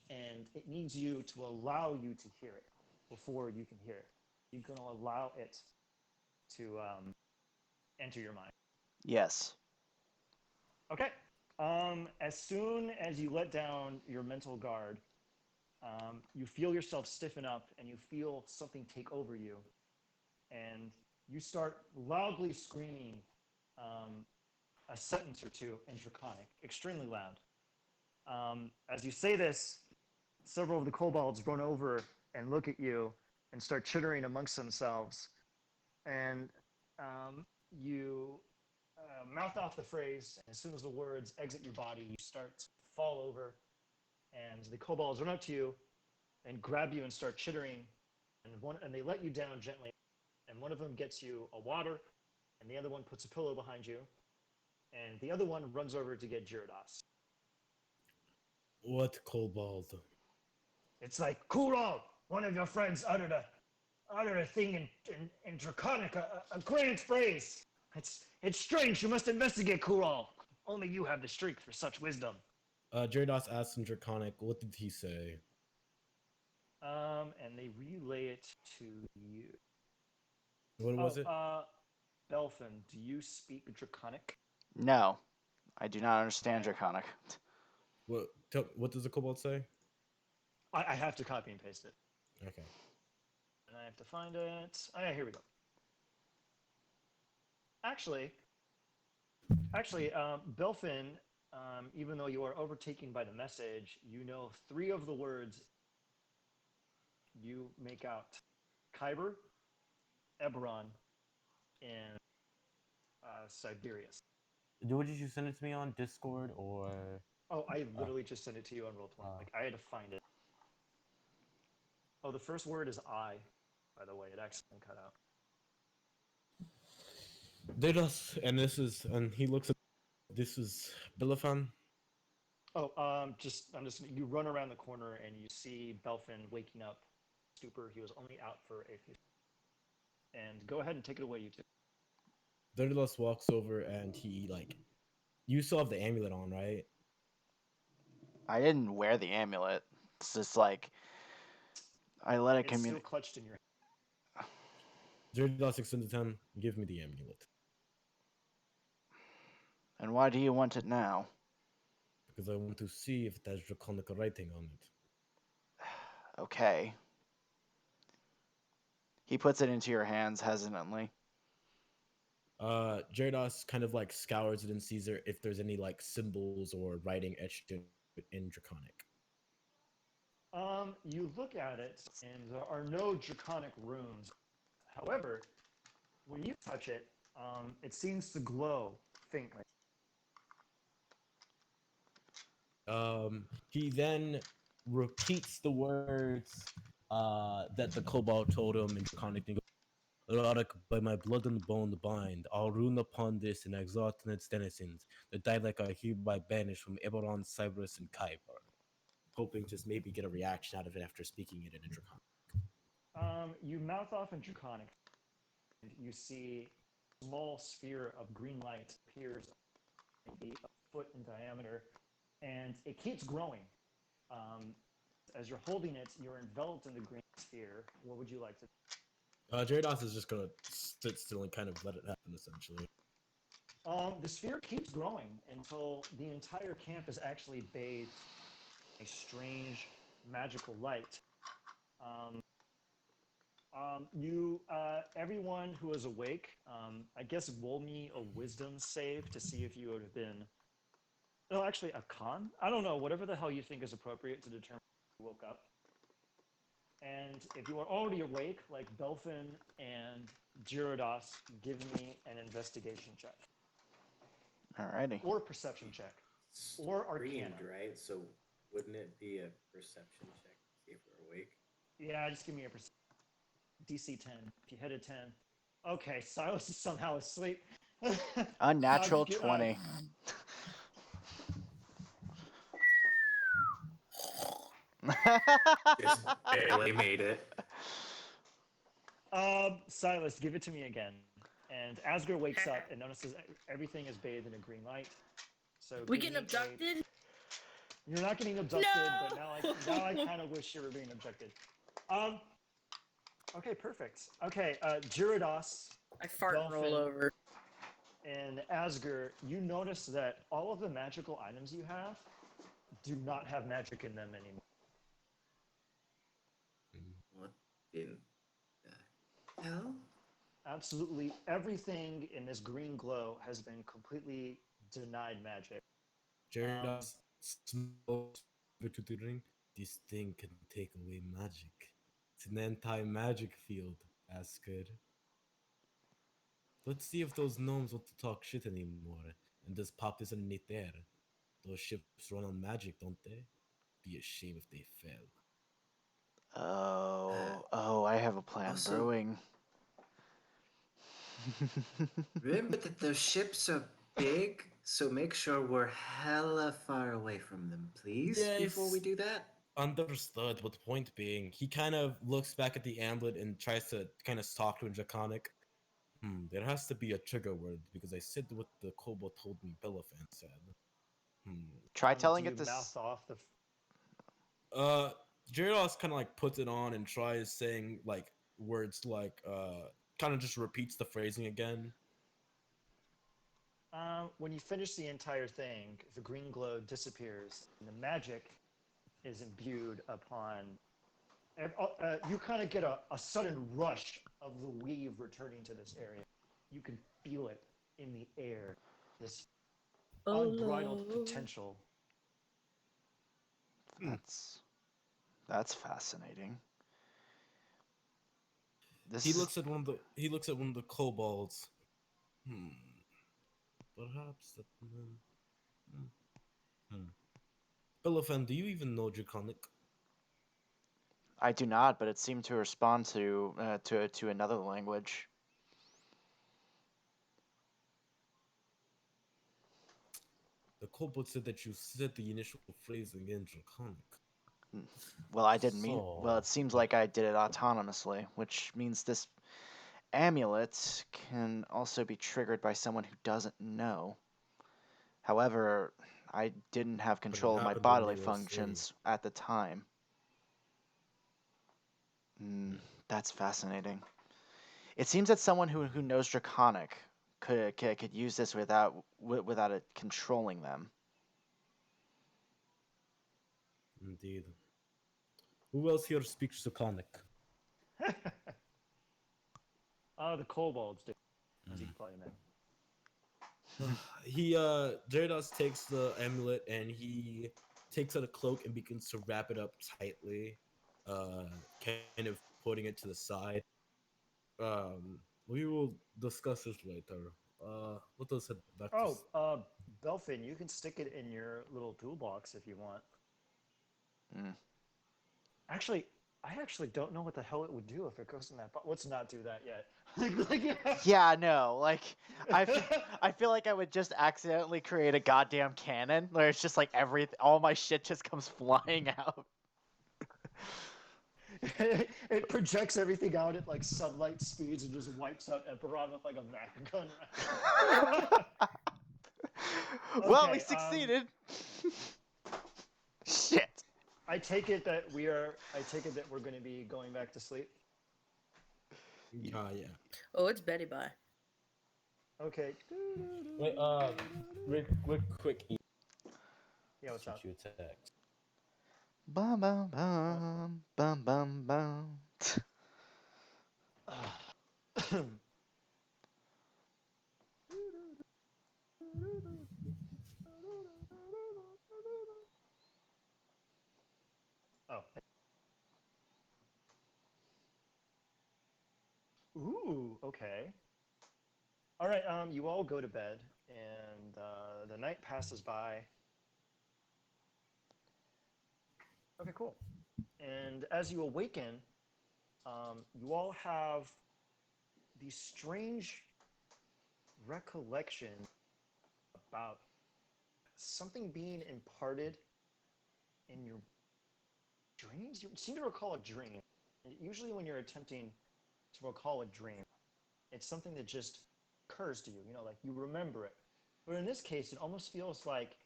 and it needs you to allow you to hear it before you can hear it. You're going to allow it to enter your mind. Yes. Okay. As soon as you let down your mental guard, you feel yourself stiffen up and you feel something take over you. And you start loudly screaming a sentence or two in Draconic, extremely loud. As you say this, several of the kobolds run over and look at you and start chittering amongst themselves. And you mouth off the phrase, and as soon as the words exit your body, you start to fall over, and the kobolds run up to you and grab you and start chittering, and they let you down gently, and one of them gets you a water, and the other one puts a pillow behind you, and the other one runs over to get Gyarados. What kobold? It's like, Kuro, one of your friends uttered a thing in Draconic, a grand phrase. It's strange. You must investigate, Kuro. Only you have the strength for such wisdom. Gyarados asked in Draconic, what did he say? And they relay it to you. What was it? Belfin, do you speak Draconic? No. I do not understand Okay. Draconic. What does the kobold say? I have to copy and paste it. Okay. And I have to find it. Oh, yeah, here we go. Actually, Belfin, even though you are overtaken by the message, you know 3 of the words. You make out Kyber, Eberron, and Siberius. Did you send it to me on Discord or? Oh, I literally just sent it to you on Roll20. Like, I had to find it. Oh, the first word is I, by the way. It accidentally cut out. And he looks at. This is Bilifan. Oh, you run around the corner and you see Belfin waking up. Stupor. He was only out for a few. And go ahead and take it away, you two. Daedalus walks over and he you still have the amulet on, right? I didn't wear the amulet. It's just like I let it It's still communicate. clutched in your hand. Daedalus extended him. Give me the amulet. And why do you want it now? Because I want to see if there's draconic writing on it. Okay. He puts it into your hands hesitantly. Gyarados kind of scours it and sees if there's any symbols or writing etched in draconic. You look at it, and there are no draconic runes. However, when you touch it, it seems to glow faintly. He then repeats the words that the kobold told him in draconic. Erotic, by my blood and bone bind, I'll rune upon this and exalt in its denizens. The Dialect are hereby banished from Eberron, Cyprus, and Khyber. Hoping to maybe get a reaction out of it after speaking it in a draconic. You mouth off in draconic, and you see a small sphere of green light appears maybe a foot in diameter, and it keeps growing. As you're holding it, you're enveloped in the green sphere. What would you like to do? Jarados is just gonna sit still and kind of let it happen, essentially. The sphere keeps growing until the entire camp is actually bathed in a strange magical light. Um, everyone who is awake, I guess roll me a wisdom save to see if you would have been. No, actually, a con? I don't know. Whatever the hell you think is appropriate to determine if you woke up. And if you are already awake, like Belfin and Gyarados, give me an investigation check. Alrighty. Or perception check. Or Screamed, arcana. right? So wouldn't it be a perception check to see if we're awake? Yeah, just give me a perception. DC 10. If you hit a 10. Okay, Silas is somehow asleep. Unnatural Just 20. Just barely made it. Silas, give it to me again. And Asger wakes up and notices everything is bathed in a green light. So We give getting me abducted? You're not getting abducted, No! but now I kind of wish you were being abducted. Okay, perfect. Okay, Gyarados I fart and roll Dolphin. over. and Asger, you notice that all of the magical items you have do not have magic in them anymore. What in the hell? Absolutely everything in this green glow has been completely denied magic. Jarados smells to the ring. This thing can take away magic. It's an anti-magic field, Asker. Let's see if those gnomes want to talk shit anymore and just pop this underneath there. Those ships run on magic, don't they? Be a shame if they fail. Oh, I have a plan Also- brewing. Remember that those ships are big, so make sure we're hella far away from them, please, before we Yes. do that. Understood, but point being, he kind of looks back at the amulet and tries to kind of talk to in Draconic. There has to be a trigger word because I said what the kobold told me Belafan said. Try telling do it you to. mouth off the Gyarados kind of like puts it on and tries saying like words like kind of just repeats the phrasing again. When you finish the entire thing, the green glow disappears, and the magic is imbued upon. You kind of get a sudden rush of the weave returning to this area. You can feel it in the air. This unbridled potential. That's fascinating. He looks at one of the kobolds. Perhaps that. Belafan, do you even know Draconic? I do not, but it seemed to respond to another language. The kobold said that you said the initial phrasing in Draconic. Well, I didn't mean. Well, it seems like I did it autonomously, which means this amulet can also be triggered by someone who doesn't know. However, I didn't have control of my happened when bodily you were functions at the time. That's fascinating. It seems that someone who knows Draconic could use this without it controlling them. Indeed. Who else here speaks Draconic? The kobolds do. As you probably know. Gyarados takes the amulet and he takes out a cloak and begins to wrap it up tightly, kind of putting it to the side. We will discuss this later. Let us head back to... Belfin, you can stick it in your little toolbox if you want. Actually, I actually don't know what the hell it would do if it goes in that box. Let's not do that yet. Yeah, no, like I feel like I would just accidentally create a goddamn cannon where it's just like all my shit just comes flying out. It projects everything out at like sunlight speeds and just wipes out Eperon with like a Mac gun. Well, we Okay, succeeded. Shit. I take it that we're going to be going back to sleep. Yeah. Oh, it's Betty Bye. Okay. Wait, quick. Yeah, what's up? Shoot you a text. Bum bum bum bum bum bum. Oh. Ooh, okay. All right, you all go to bed, and the night passes by. Okay, cool. And as you awaken, you all have these strange recollections about something being imparted in your dreams. You seem to recall a dream. Usually, when you're attempting to recall a dream, it's something that just occurs to you. You know, like you remember it. But in this case, it almost feels like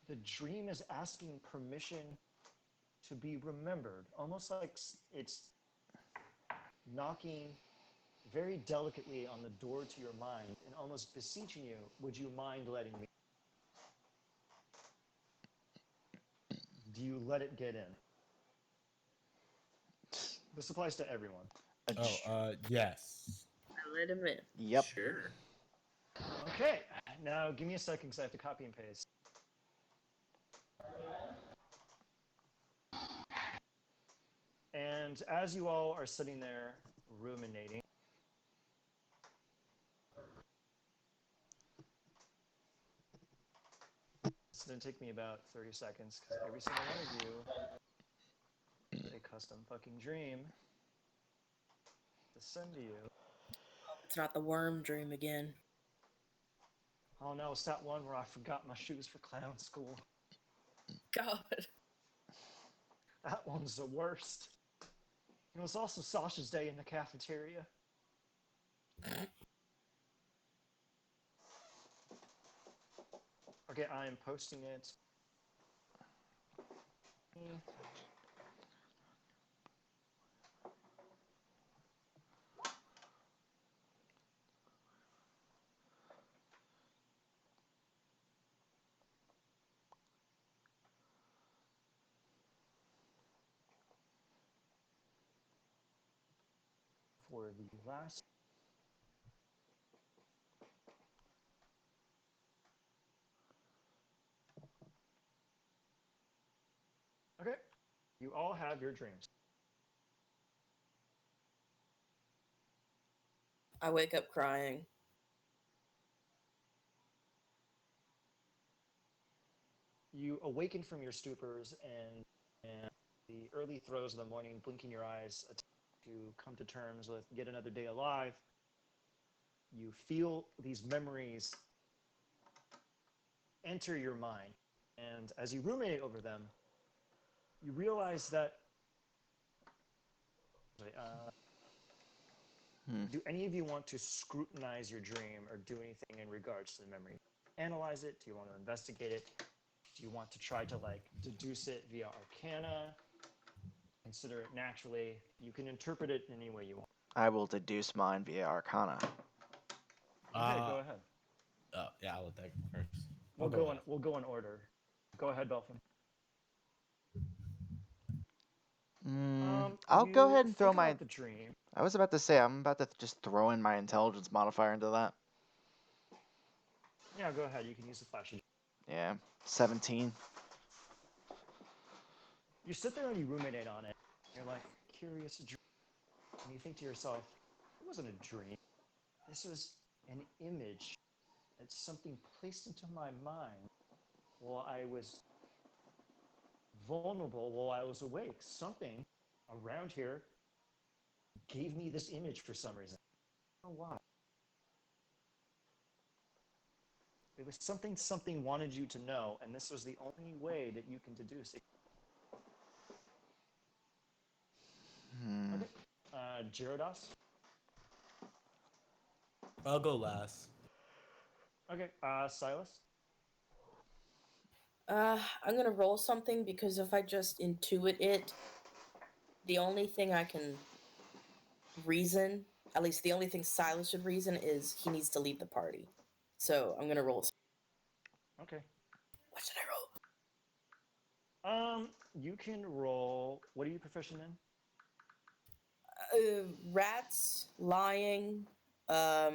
the dream is asking permission to be remembered, almost like it's knocking very delicately on the door to your mind and almost beseeching you, would you mind letting me? Do you let it get in? This applies to everyone. Yes. I let him in. Yep. Sure. Okay, now give me a second because I have to copy and paste. And as you all are sitting there ruminating, it's going to take me about 30 seconds because every single one of you is a custom fucking dream to send to you. It's not the worm dream again. Oh no, it's that one where I forgot my shoes for clown school. God. That one's the worst. It was also Sasha's day in the cafeteria. Okay, I am posting it. For the last. Okay, you all have your dreams. I wake up crying. You awaken from your stupors and the early throes of the morning, blinking your eyes to come to terms with yet another day alive. You feel these memories enter your mind. And as you ruminate over them, you realize that. Do any of you want to scrutinize your dream or do anything in regards to the memory? Analyze it? Do you want to investigate it? Do you want to try to like deduce it via arcana? Consider it naturally. You can interpret it in any way you want. I will deduce mine via Arcana. Okay, go ahead. Yeah, I'll let that go first. We'll go in order. Go ahead, Belfin. I'll go You ahead and throw think my. about the dream. I was about to say I'm about to just throw in my intelligence modifier into that. Yeah, go ahead. You can use the flashy. Yeah, 17. You sit there and you ruminate on it. You're like, curious dream. And you think to yourself, it wasn't a dream. This was an image. It's something placed into my mind while I was vulnerable, while I was awake. Something around here gave me this image for some reason. I don't know why. It was something wanted you to know, and this was the only way that you can deduce it. Okay. Gyarados? I'll go last. Okay. Silas? I'm gonna roll something because if I just intuit it, the only thing I can reason, at least the only thing Silas should reason, is he needs to leave the party. So I'm gonna roll. Okay. What should I roll? You can roll. What are you proficient in? Rats, lying, No,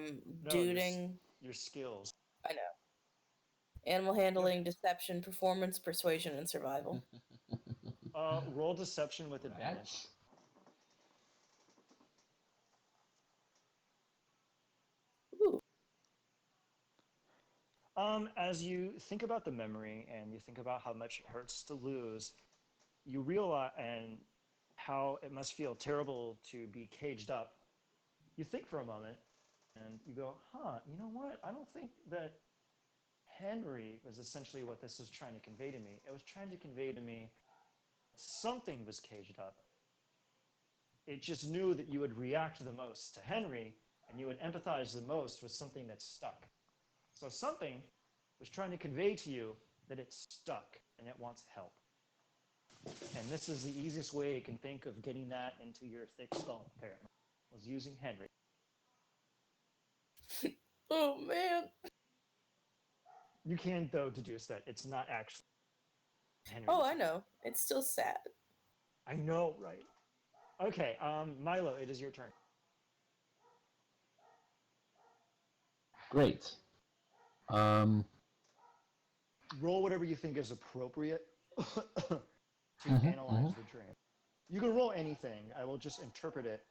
duding. your skills. I know. Animal handling, deception, performance, persuasion, and survival. Roll deception with advantage. Ooh. As you think about the memory and you think about how much it hurts to lose, you realize and how it must feel terrible to be caged up. You think for a moment and you go, you know what? I don't think that Henry was essentially what this was trying to convey to me. It was trying to convey to me something was caged up. It just knew that you would react the most to Henry and you would empathize the most with something that's stuck. So something was trying to convey to you that it's stuck and it wants help. And this is the easiest way it can think of getting that into your thick skull, apparently, was using Henry. Oh man. You can, though, deduce that it's not actually Henry. Oh, I know. It's still sad. I know, right? Okay, Milo, it is your turn. Great. Roll whatever you think is appropriate to analyze the dream. You can roll anything. I will just interpret it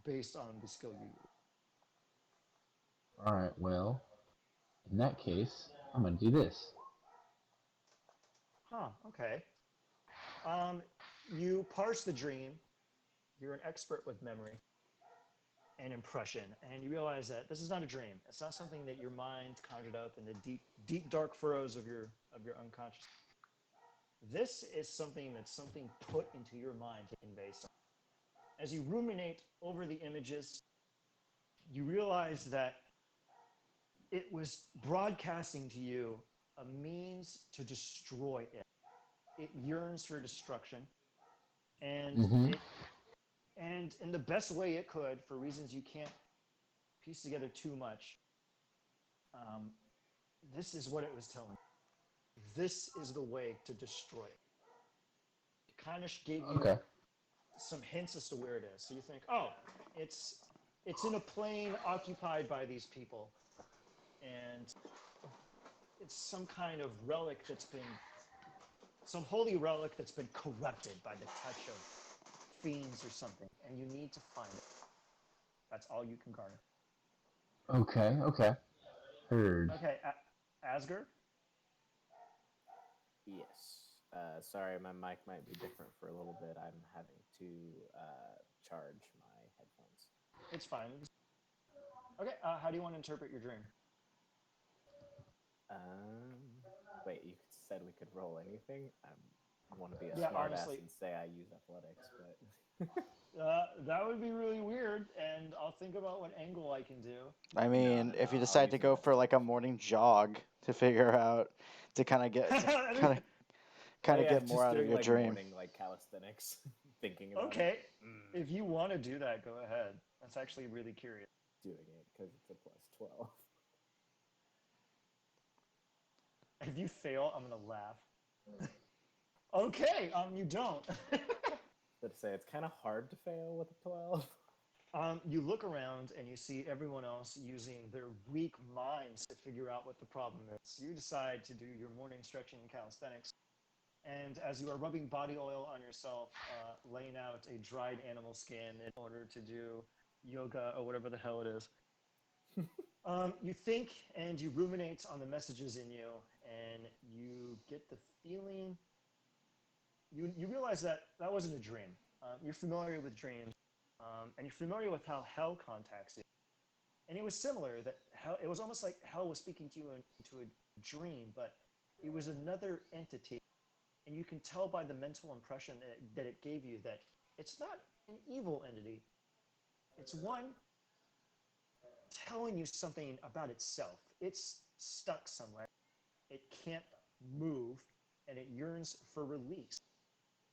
based on the skill you use. All right. Well, in that case, I'm gonna do this. Okay. You parse the dream. You're an expert with memory and impression, and you realize that this is not a dream. It's not something that your mind conjured up in the deep, dark furrows of your unconscious. This is something put into your mind to convey something. As you ruminate over the images, you realize that it was broadcasting to you a means to destroy it. It yearns for destruction, and and in the best way it could, for reasons you can't piece together too much. This is what it was telling you. This is the way to destroy it. It kind of gave you some hints as to where it is. So you think, it's in a plane occupied by these people, and it's some kind of relic some holy relic that's been corrupted by the touch of fiends or something, and you need to find it. That's all you can garner. Okay. Heard. Okay, Asger? Yes. Sorry, my mic might be different for a little bit. I'm having to charge my headphones. It's fine. Okay, how do you want to interpret your dream? Wait, you said we could roll anything? I want to be a smartass and say I use athletics, but... that would be really weird, and I'll think about what angle I can do. I mean, if you decide to go for like a morning jog to figure out to kind of get get more out of your dream. Morning, like calisthenics, thinking about it. Okay, if you want to do that, go ahead. That's actually really curious. Doing it because it's a plus 12. If you fail, I'm gonna laugh. Okay, you don't. Let's say it's kind of hard to fail with a 12. You look around and you see everyone else using their weak minds to figure out what the problem is. You decide to do your morning stretching and calisthenics. And as you are rubbing body oil on yourself, laying out a dried animal skin in order to do yoga or whatever the hell it is, you think and you ruminate on the messages in you, and you get the feeling, you realize that wasn't a dream. You're familiar with dreams, and you're familiar with how hell contacts you. And it was similar, that hell, it was almost like hell was speaking to you into a dream, but it was another entity. And you can tell by the mental impression that it gave you that it's not an evil entity. It's one telling you something about itself. It's stuck somewhere. It can't move. and it yearns for release.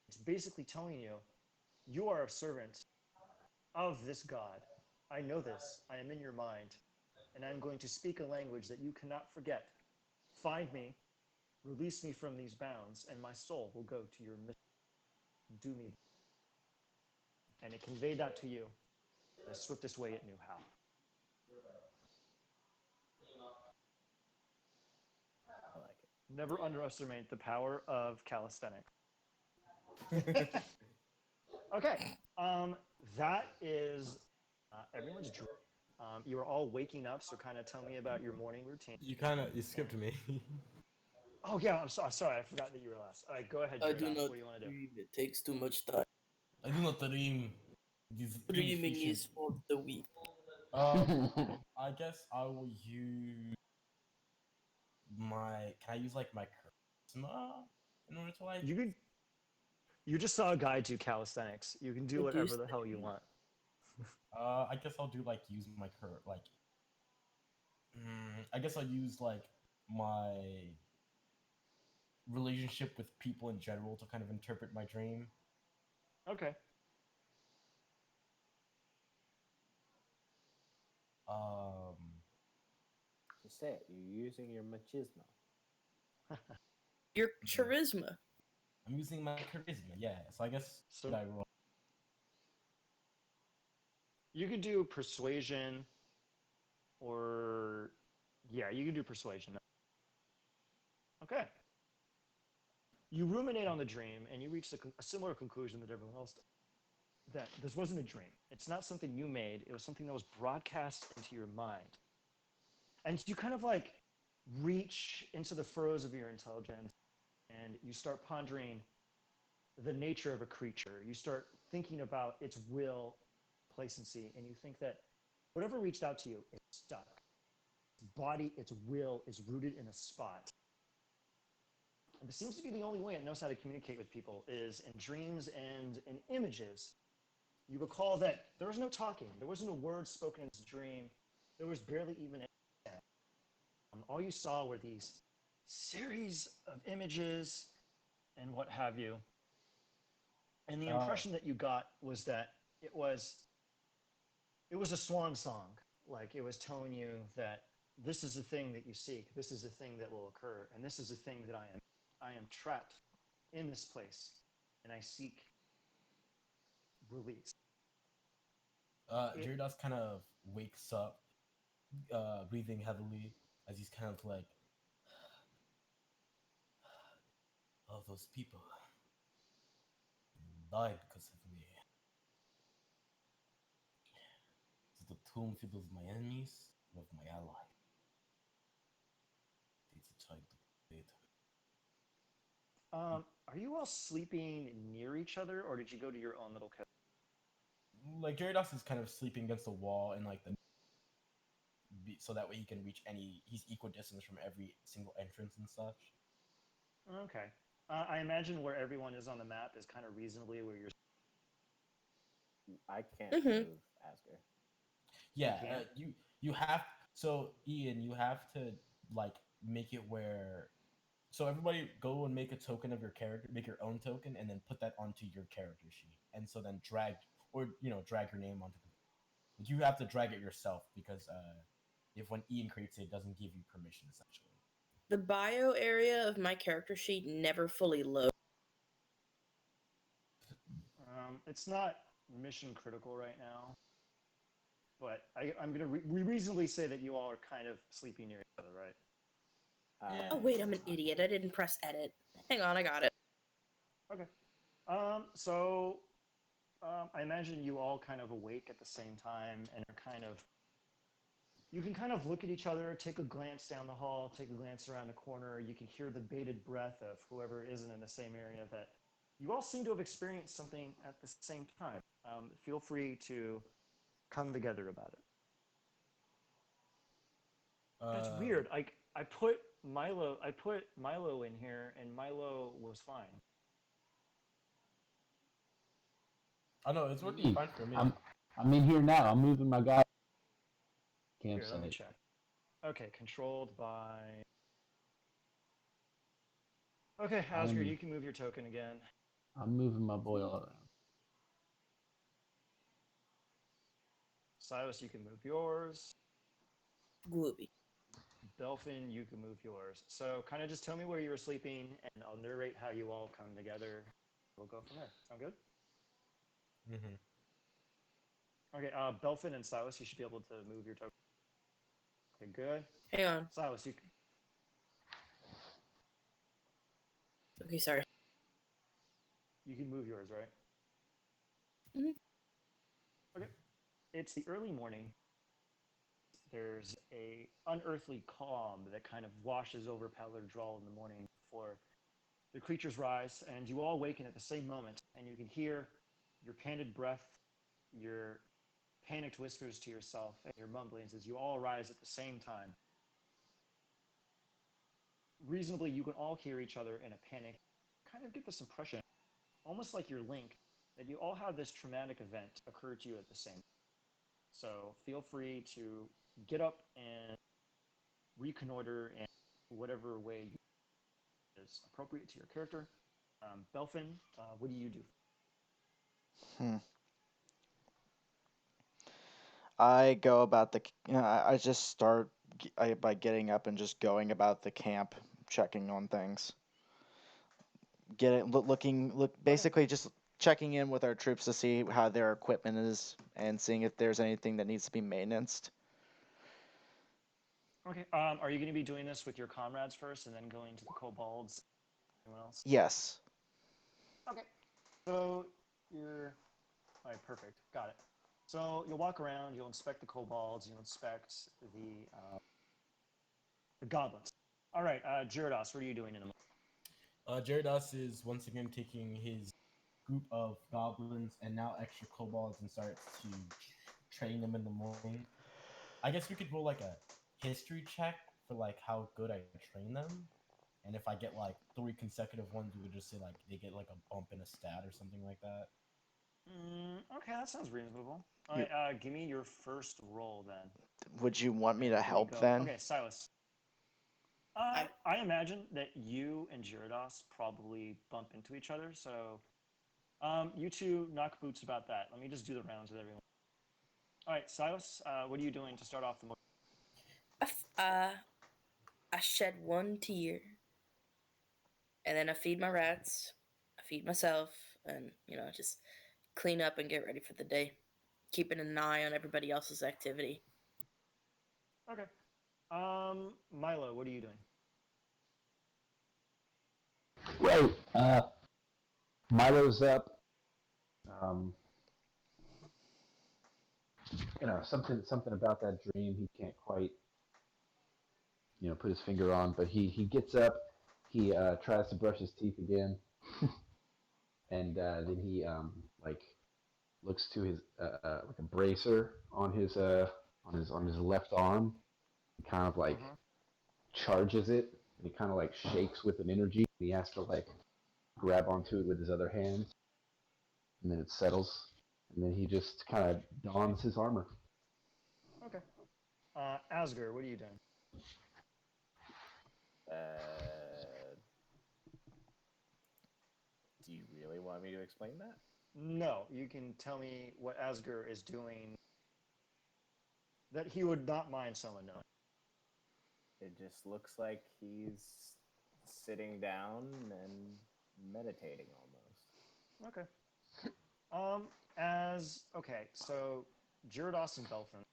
It's basically telling you, you are a servant of this god. I know this. I am in your mind, and I'm going to speak a language that you cannot forget. Find me, release me from these bounds, and my soul will go to your mission. Do me. And it conveyed that to you the swiftest way it knew how. I like it. Never underestimate the power of calisthenics. Okay, that is everyone's dream. You are all waking up, so kind of tell me about your morning routine. You skipped me. Oh yeah, I'm sorry, I forgot that you were last. All right, go ahead, I Jiradas. do not What do you want to do? dream. It takes too much time. I do not dream. These Dreaming inefficient- is for the weak. I guess I will use my. Can I use like my charisma in order to like? You just saw a guy do calisthenics. You can do whatever the hell you want. I guess I'll do like use my I guess I'll use like my relationship with people in general to kind of interpret my dream. Okay. Just say it. You're using your machismo. Your charisma. I'm using my charisma, yeah. So I guess So- should I roll? You can do persuasion, or yeah, you can do persuasion. Okay. You ruminate on the dream, and you reach a similar conclusion that everyone else did. That this wasn't a dream. It's not something you made. It was something that was broadcast into your mind. And you kind of like reach into the furrows of your intelligence, and you start pondering the nature of a creature. You start thinking about its will, placency, and you think that whatever reached out to you is stuck. Its body, its will is rooted in a spot. And it seems to be the only way it knows how to communicate with people is in dreams and in images. You recall that there was no talking. There wasn't a word spoken in this dream. There was barely even a all you saw were these series of images and what have you. And the impression that you got was that it was a swan song. Like it was telling you that this is the thing that you seek. This is the thing that will occur. And this is the thing that I am trapped in this place. And I seek release. Gyarados kind of wakes up, breathing heavily as he's kind of like, all those people died because of me. Is the tomb filled with my enemies or of my allies? It's a child to complete. Are you all sleeping near each other, or did you go to your own little cabin? Like Gyarados is kind of sleeping against the wall and like so that way he can reach he's equidistant from every single entrance and such. Okay. I imagine where everyone is on the map is kind of reasonably where you're. I can't Mhm. move, Asger. Yeah, can't? you have so Ian, you have to like make it where so everybody go and make a token of your character, make your own token, and then put that onto your character sheet, and so then drag drag your name onto the. But you have to drag it yourself because if when Ian creates it, it doesn't give you permission essentially. The bio area of my character sheet never fully loads. It's not mission critical right now, but I'm going to reasonably say that you all are kind of sleeping near each other, right? Oh wait, I'm an idiot. I didn't press edit. Hang on, I got it. Okay. I imagine you all kind of awake at the same time and are kind of. You can kind of look at each other, take a glance down the hall, take a glance around the corner. You can hear the bated breath of whoever isn't in the same area that you all seem to have experienced something at the same time. Feel free to come together about it. That's weird. I put Milo in here, and Milo was fine. Oh no, it's working fine for me. I'm in here now. I'm moving my guy. Here, let me Campsite. check. Okay, controlled by. Okay, Asger, you can move your token again. I'm moving my boy all around. Silas, you can move yours. Glooby. Belfin, you can move yours. So kind of just tell me where you were sleeping, and I'll narrate how you all come together. We'll go from there. Sound good? Mm-hmm. Okay, Belfin and Silas, you should be able to move your token. Okay, good. Hang on. Silas, you can... Okay, sorry. You can move yours, right? Mhm. Okay. It's the early morning. There's a unearthly calm that kind of washes over Paluur Draal in the morning before the creatures rise, and you all awaken at the same moment, and you can hear your panted breath, your panicked whispers to yourself, and your mumblings as you all rise at the same time. Reasonably, you can all hear each other in a panic. Kind of get this impression, almost like your link, that you all have this traumatic event occur to you at the same time. So feel free to get up and reconnoiter in whatever way is appropriate to your character. Belfin, what do you do? I go about the. I just start by getting up and just going about the camp, checking on things. Basically just checking in with our troops to see how their equipment is and seeing if there's anything that needs to be maintained. Okay. Are you going to be doing this with your comrades first and then going to the kobolds? Anyone else? Yes. Okay. So you're... All right, perfect. Got it. So you'll walk around, you'll inspect the kobolds, you'll inspect the goblins. All right, Gyarados, what are you doing in the morning? Gyarados is once again taking his group of goblins and now extra kobolds and starts to train them in the morning. I guess we could roll like a history check for like how good I train them. And if I get like 3 consecutive ones, we would just say like they get like a bump in a stat or something like that. Okay, that sounds reasonable. All right, give me your first roll then. Would you want me to help then? Okay, Silas. I imagine that you and Gyarados probably bump into each other, so you two knock boots about that. Let me just do the rounds with everyone. All right, Silas, what are you doing to start off the morning? I shed 1 tear, and then I feed my rats, I feed myself, and just clean up and get ready for the day, keeping an eye on everybody else's activity. Okay. Milo, what are you doing? Right. Milo's up. Something about that dream he can't quite, put his finger on. But he gets up. He tries to brush his teeth again, and then he looks to his like a bracer on his left arm, and kind of charges it. And he kind of shakes with an energy. He has to grab onto it with his other hand, and then it settles. And then he just kind of dons his armor. Okay. Asger, what are you doing? Do you really want me to explain that? No, you can tell me what Asger is doing that he would not mind someone knowing. It just looks like he's sitting down and meditating almost. Okay. So Gyarados and Belfin.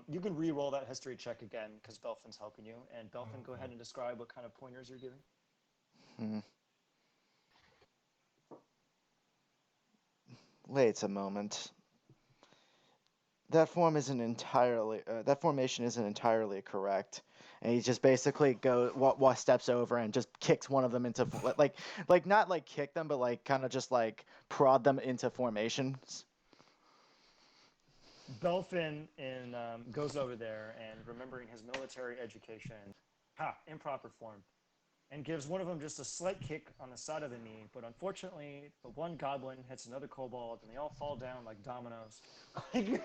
You can re-roll that history check again because Belfin's helping you. And Belfin, go ahead and describe what kind of pointers you're giving. Wait a moment. That formation isn't entirely correct. And he just basically steps over and just kicks one of them into not like kick them, but like kind of just like prod them into formations. Belfin goes over there and remembering his military education, improper form, and gives one of them just a slight kick on the side of the knee. But unfortunately, the one goblin hits another kobold, and they all fall down like dominoes. And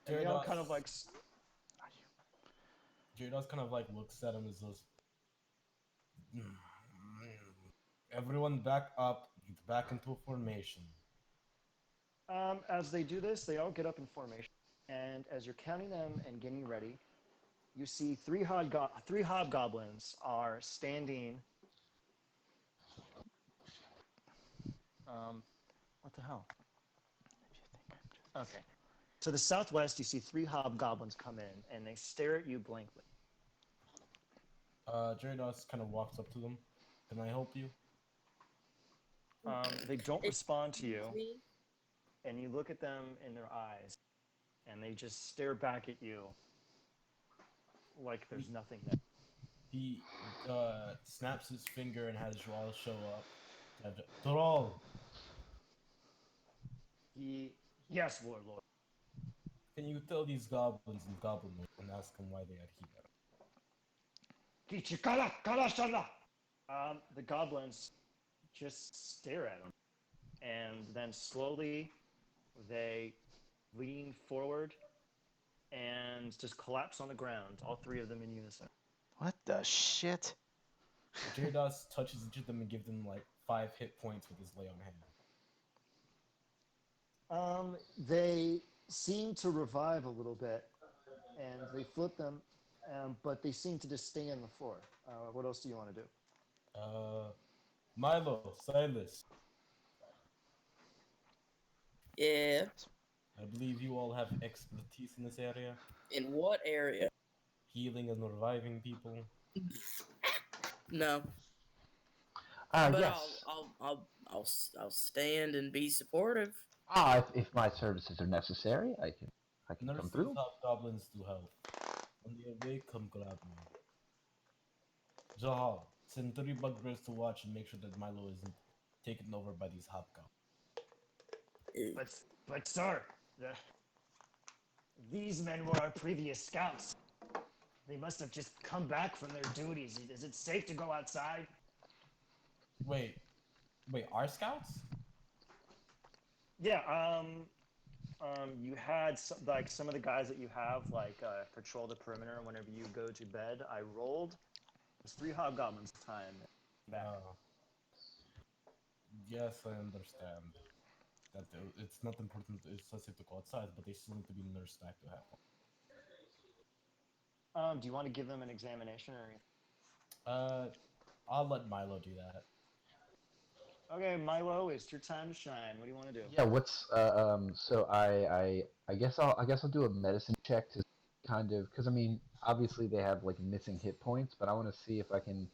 they all kind of like... Gyarados kind of like looks at him as those. Everyone back up. Get back into formation. As they do this, they all get up in formation, and as you're counting them and getting ready, you see three hobgoblins are standing. What the hell? Okay. To the southwest, you see three hobgoblins come in, and they stare at you blankly. Jeridos kind of walks up to them. Can I help you? They don't respond to you, Me? and you look at them in their eyes, and they just stare back at you like there's nothing there. He snaps his finger and has Draal show up. Draal, Yes, Warlord. can you tell these goblins in Goblin and ask them why they are here? The goblins just stare at him, and then slowly they lean forward and just collapse on the ground, all three of them in unison. What the shit? Jeridos touches each of them and gives them like 5 hit points with his lay on hand. They seem to revive a little bit, and they flip them, but they seem to just stay on the floor. What else do you want to do? Milo, Silas, Yeah. I believe you all have expertise in this area. In what area? Healing and reviving people. No. But Yes. I'll stand and be supportive. If my services are necessary, I can come Nurses through. have goblins to help. On the way, come grab me. Jahal, send 3 bugbears to watch and make sure that Milo isn't taken over by these hobgoblins. But sir, these men were our previous scouts. They must have just come back from their duties. Is it safe to go outside? Wait, our scouts? Yeah. You had some of the guys that you have patrol the perimeter whenever you go to bed. I rolled. It's 3 hobgoblins time. Back. Yes, I understand. That it's not important. It's not safe to go outside, but they still need to be nursed back to health. Do you want to give them an examination or anything? I'll let Milo do that. Okay, Milo, it's your time to shine. What do you want to do? Yeah. What's So I guess I'll do a medicine check to kind of, because I mean obviously they have like missing hit points, but I want to see if I can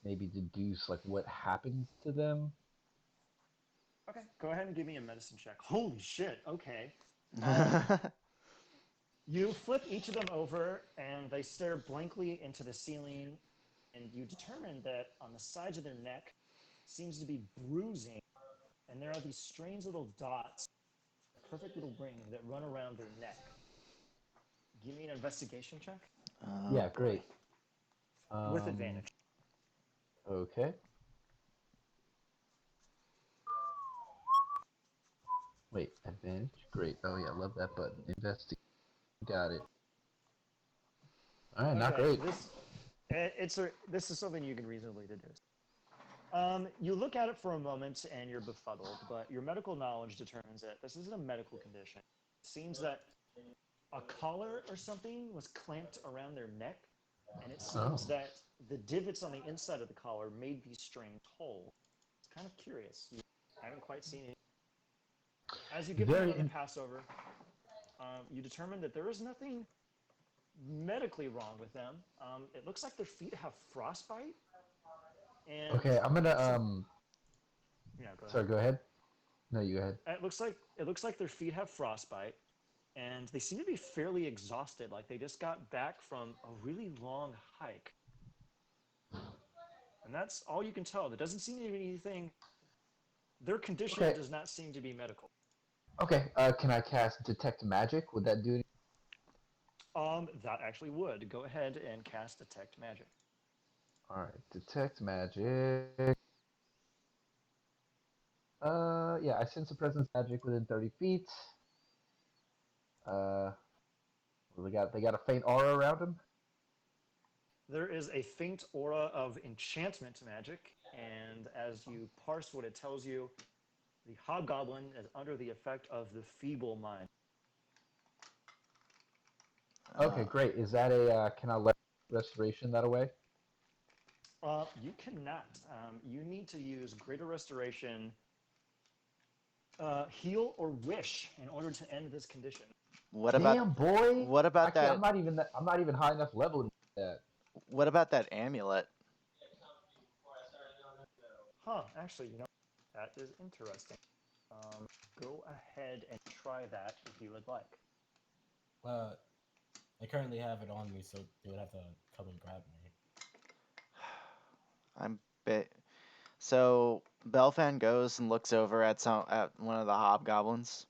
maybe deduce like what happens to them. Okay, go ahead and give me a medicine check. Holy shit! Okay. You flip each of them over, and they stare blankly into the ceiling, and you determine that on the sides of their neck seems to be bruising, and there are these strange little dots, a perfect little ring that run around their neck. Give me an investigation check. Yeah, great. With advantage. Okay. Wait, advantage? Great. Oh yeah, love that button. Investigate. Got it. All right, not great. This is something you can reasonably deduce. You look at it for a moment and you're befuddled, but your medical knowledge determines that this isn't a medical condition. It seems that a collar or something was clamped around their neck, and it seems that the divots on the inside of the collar made these strange holes. It's kind of curious. I haven't quite seen it. As you give them another Passover, you determine that there is nothing medically wrong with them. It looks like their feet have frostbite. And Okay, I'm gonna Yeah, go ahead. Sorry, go ahead. No, you go ahead. It looks like their feet have frostbite, and they seem to be fairly exhausted. Like they just got back from a really long hike. And that's all you can tell. There doesn't seem to be anything. Their condition does not seem to be medical. Okay, can I cast Detect Magic? Would that do anything? That actually would. Go ahead and cast Detect Magic. Alright, Detect Magic. Yeah, I sense a presence magic within 30 feet. They got a faint aura around him? There is a faint aura of enchantment magic, and as you parse what it tells you, the hobgoblin is under the effect of the feeble mind. Okay, great. Is that a can I let restoration that away? You cannot. You need to use Greater Restoration, Heal, or Wish in order to end this condition. What Damn, about boy! what about Actually, that? I'm not even high enough level to do that. What about that amulet? Huh, actually, that is interesting. Go ahead and try that if you would like. I currently have it on me, so they would have to come and grab me. I'm bit. So Belfan goes and looks over at one of the hobgoblins.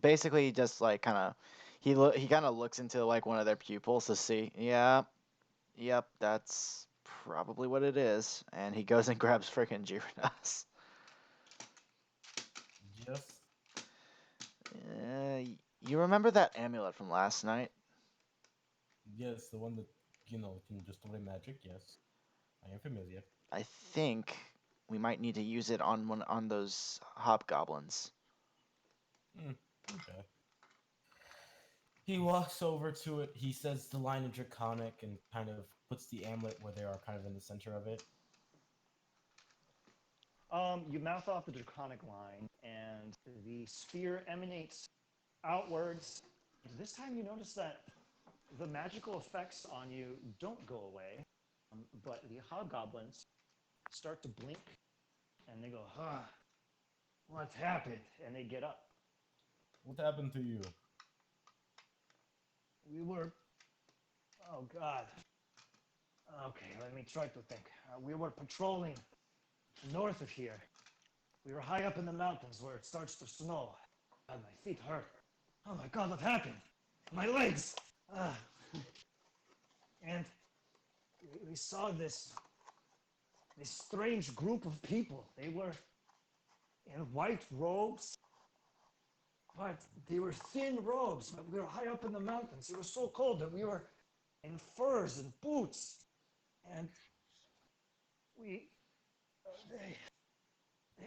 Basically, just like kind of, he kind of looks into like one of their pupils to see. Yeah, yep, that's probably what it is. And he goes and grabs freaking Giranas. Yes. You remember that amulet from last night? Yes, the one that can just play magic. Yes, I am familiar. I think we might need to use it on those hobgoblins. Okay. He walks over to it. He says the line in Draconic and kind of puts the amulet where they are, kind of in the center of it. You mouth off the Draconic line, and the sphere emanates outwards. And this time you notice that the magical effects on you don't go away, but the hobgoblins start to blink, and they go, huh, what's happened? And they get up. What happened to you? We were, oh God. Okay, let me try to think. We were patrolling north of here. We were high up in the mountains where it starts to snow. God, my feet hurt. Oh my God, what happened? My legs! And we saw this strange group of people. They were in white robes, but they were thin robes. But we were high up in the mountains. It was so cold that we were in furs and boots. And they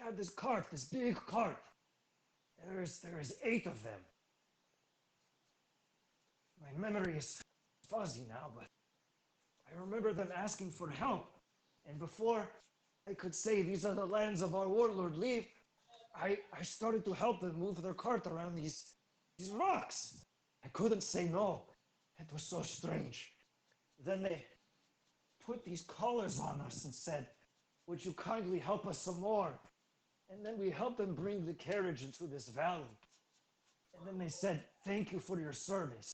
had this cart, this big cart. There's 8 of them. My memory is fuzzy now, but I remember them asking for help. And before I could say, these are the lands of our warlord, leave, I started to help them move their cart around these rocks. I couldn't say no. It was so strange. Then they put these collars on us and said, would you kindly help us some more? And then we helped them bring the carriage into this valley. And then they said, thank you for your service.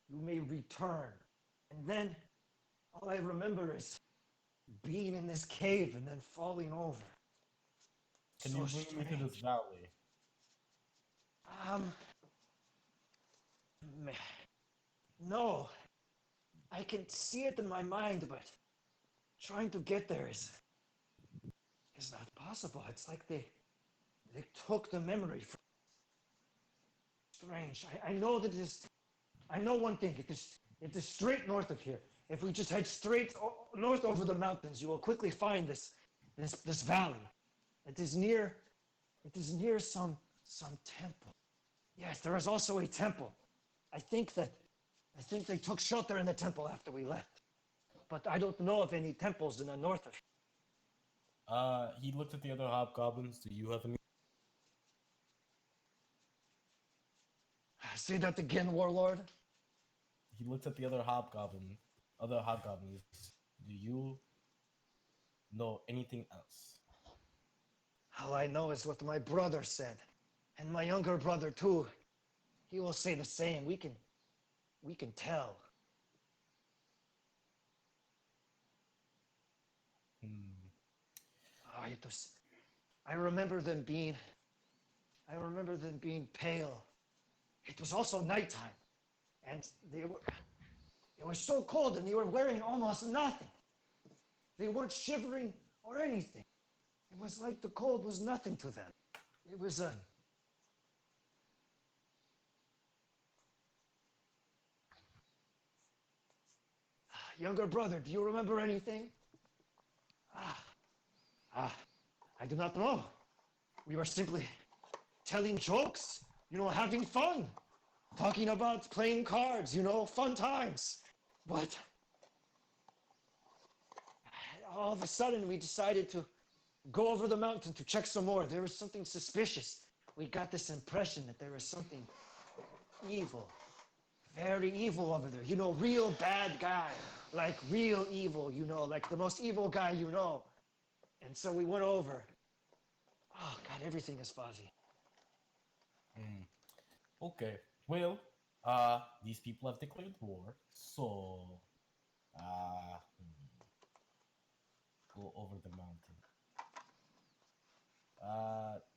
You may return. And then all I remember is being in this cave and then falling over. Can you bring me to this valley? No. I can see it in my mind, but trying to get there is not possible. It's like they took the memory from. Strange. I know that I know one thing. It is straight north of here. If we just head straight north over the mountains, you will quickly find this valley. It is near some temple. Yes, there is also a temple. I think they took shelter in the temple after we left. But I don't know of any temples in the north of here. He looked at the other hobgoblins. Do you have any? Say that again, warlord. He looked at the other hobgoblins. Do you know anything else? All I know is what my brother said, and my younger brother too. He will say the same. We can tell. Oh, I remember them being pale. It was also nighttime, and it was so cold, and they were wearing almost nothing. They weren't shivering or anything. It was like the cold was nothing to them. It was younger brother, do you remember anything? I do not know. We were simply telling jokes, having fun, talking about playing cards, fun times. But all of a sudden, we decided to go over the mountain to check some more. There was something suspicious. We got this impression that there was something evil, very evil over there. Real bad guy, like real evil, like the most evil guy you know. And so we went over. Oh, God, everything is fuzzy. Okay. Well, these people have declared war, so go over the mountain.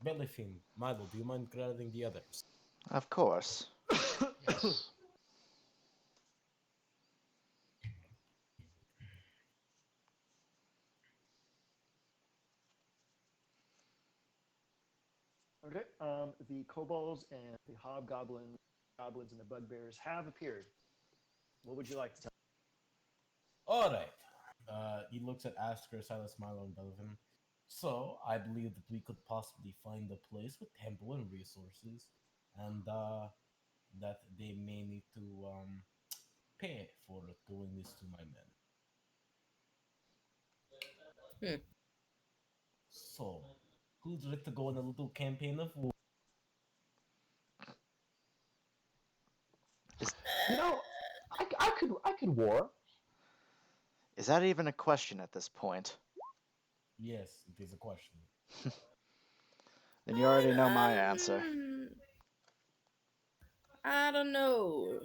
Bellyfin, Milo, do you mind grabbing the others? Of course. Yes. Okay. The kobolds and the hobgoblins, goblins and the bugbears have appeared. What would you like to tell? All right. He looks at Asker, Silas, Milo, and Belvin. So, I believe that we could possibly find a place with temple and resources, and that they may need to pay for doing this to my men. Hmm. So, who'd like to go on a little campaign of war? I could war. Is that even a question at this point? Yes, it is a question. Then you already know my answer. I don't know.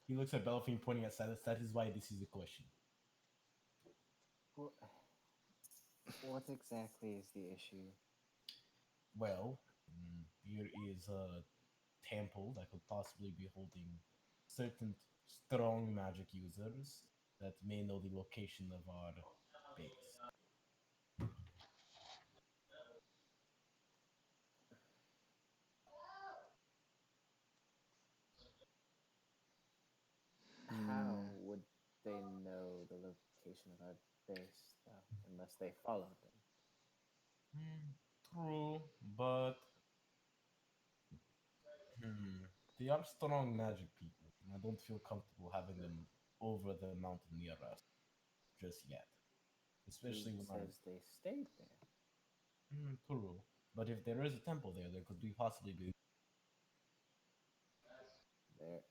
He looks at Belfin pointing at Silas. That is why this is a question. What exactly is the issue? Well, here is a temple that could possibly be holding certain strong magic users that may know the location of our base. How would they know the location of our base, though, unless they followed them? True, but they are strong magic people, and I don't feel comfortable having them over the mountain near us just yet. Especially Who when says they stayed there? True, but if there is a temple there, there could be possibly be.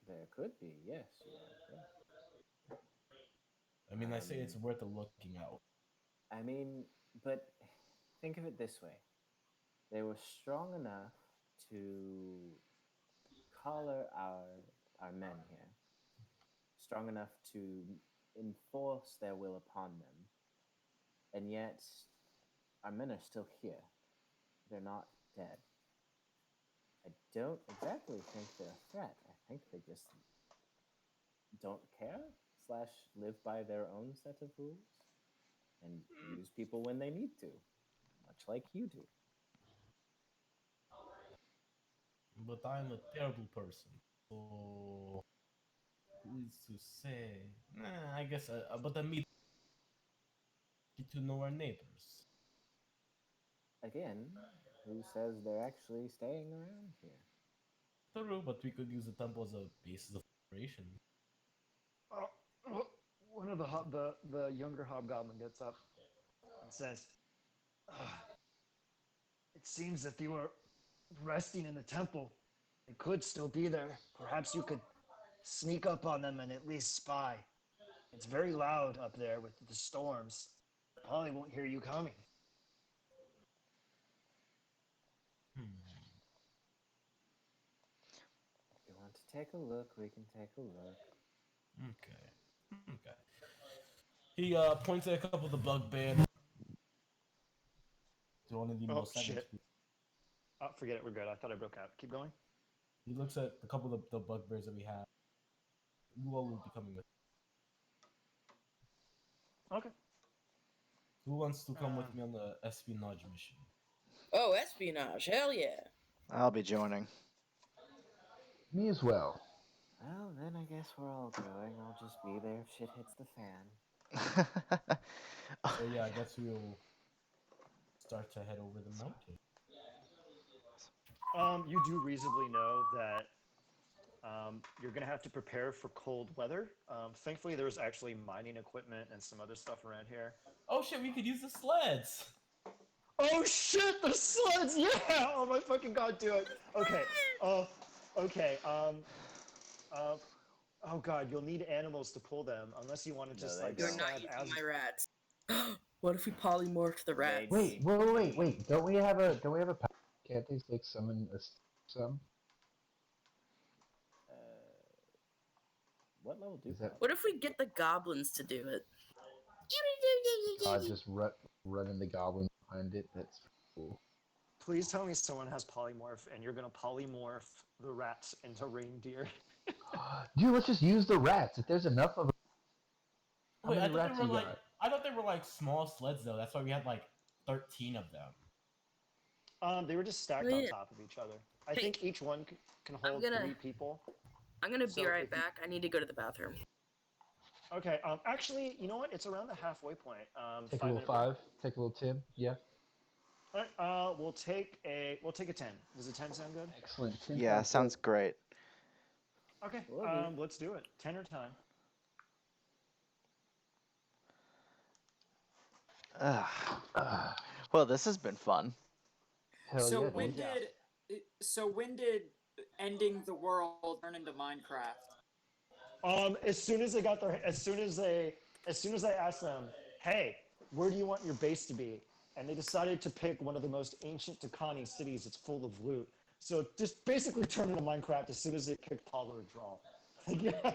There could be, yes, you are correct. I mean, I say it's worth a looking out. I mean, but think of it this way. They were strong enough to collar our men here. Strong enough to enforce their will upon them. And yet our men are still here. They're not dead. I don't exactly think they're a threat. I think they just don't care / live by their own set of rules and use people when they need to, much like you do. But I'm a terrible person, so who is to say? I guess. But I mean, get to know our neighbors. Again, who says they're actually staying around here? True, but we could use the temple as a basis of operation. One of the younger hobgoblin gets up and says, "It seems that they were resting in the temple. They could still be there. Perhaps you could sneak up on them and at least spy. It's very loud up there with the storms. Probably won't hear you coming." If you want to take a look, we can take a look. Okay. He points at a couple of the bugbear. To one of the most shit. Oh, forget it. We're good. I thought I broke out. Keep going. He looks at a couple of the bugbears that we have. Who all will be coming with? Okay. Who wants to come with me on the espionage mission? Oh, espionage. Hell yeah. I'll be joining. Me as well. Well, then I guess we're all going. I'll just be there if shit hits the fan. So yeah, I guess we'll start to head over the mountain. You do reasonably know that you're going to have to prepare for cold weather. Thankfully, there's actually mining equipment and some other stuff around here. Oh shit, we could use the sleds! Oh shit, the sleds! Yeah! Oh my fucking god, do it! Okay, okay, oh god, you'll need animals to pull them, unless you want to No, just, they like, You're don't. not stab using as... my rats. What if we polymorphed the rats? Wait! Don't we have a power? Can't they like summon some? Uh, what level do Is that- What if we get the goblins to do it? Just running the goblin behind it? That's cool. Please tell me someone has polymorph, and you're gonna polymorph the rats into reindeer. Dude, let's just use the rats. If there's enough of them. How Wait, many rats you got? I thought they were like small sleds though. That's why we had like 13 of them. They were just stacked Oh, on yeah. top of each other. I Hey, think each one can hold gonna- 3 people. I'm gonna So be right if you- back. I need to go to the bathroom. Okay, actually, you know what? It's around the halfway point. Take a little 5-minute break. 5. Take a little 10. Yeah. All right, we'll take a 10. Does a 10 sound good? Excellent. 10 Yeah, sounds great. Okay, Will do. let's do it. 10 or time. Ugh. Well, this has been fun. Hell So yeah, when dude. did ending the world turn into Minecraft? As soon as I asked them, hey, where do you want your base to be? And they decided to pick one of the most ancient Takani cities. It's full of loot. So it just basically turned into Minecraft as soon as they picked Paluur Draal. Yeah.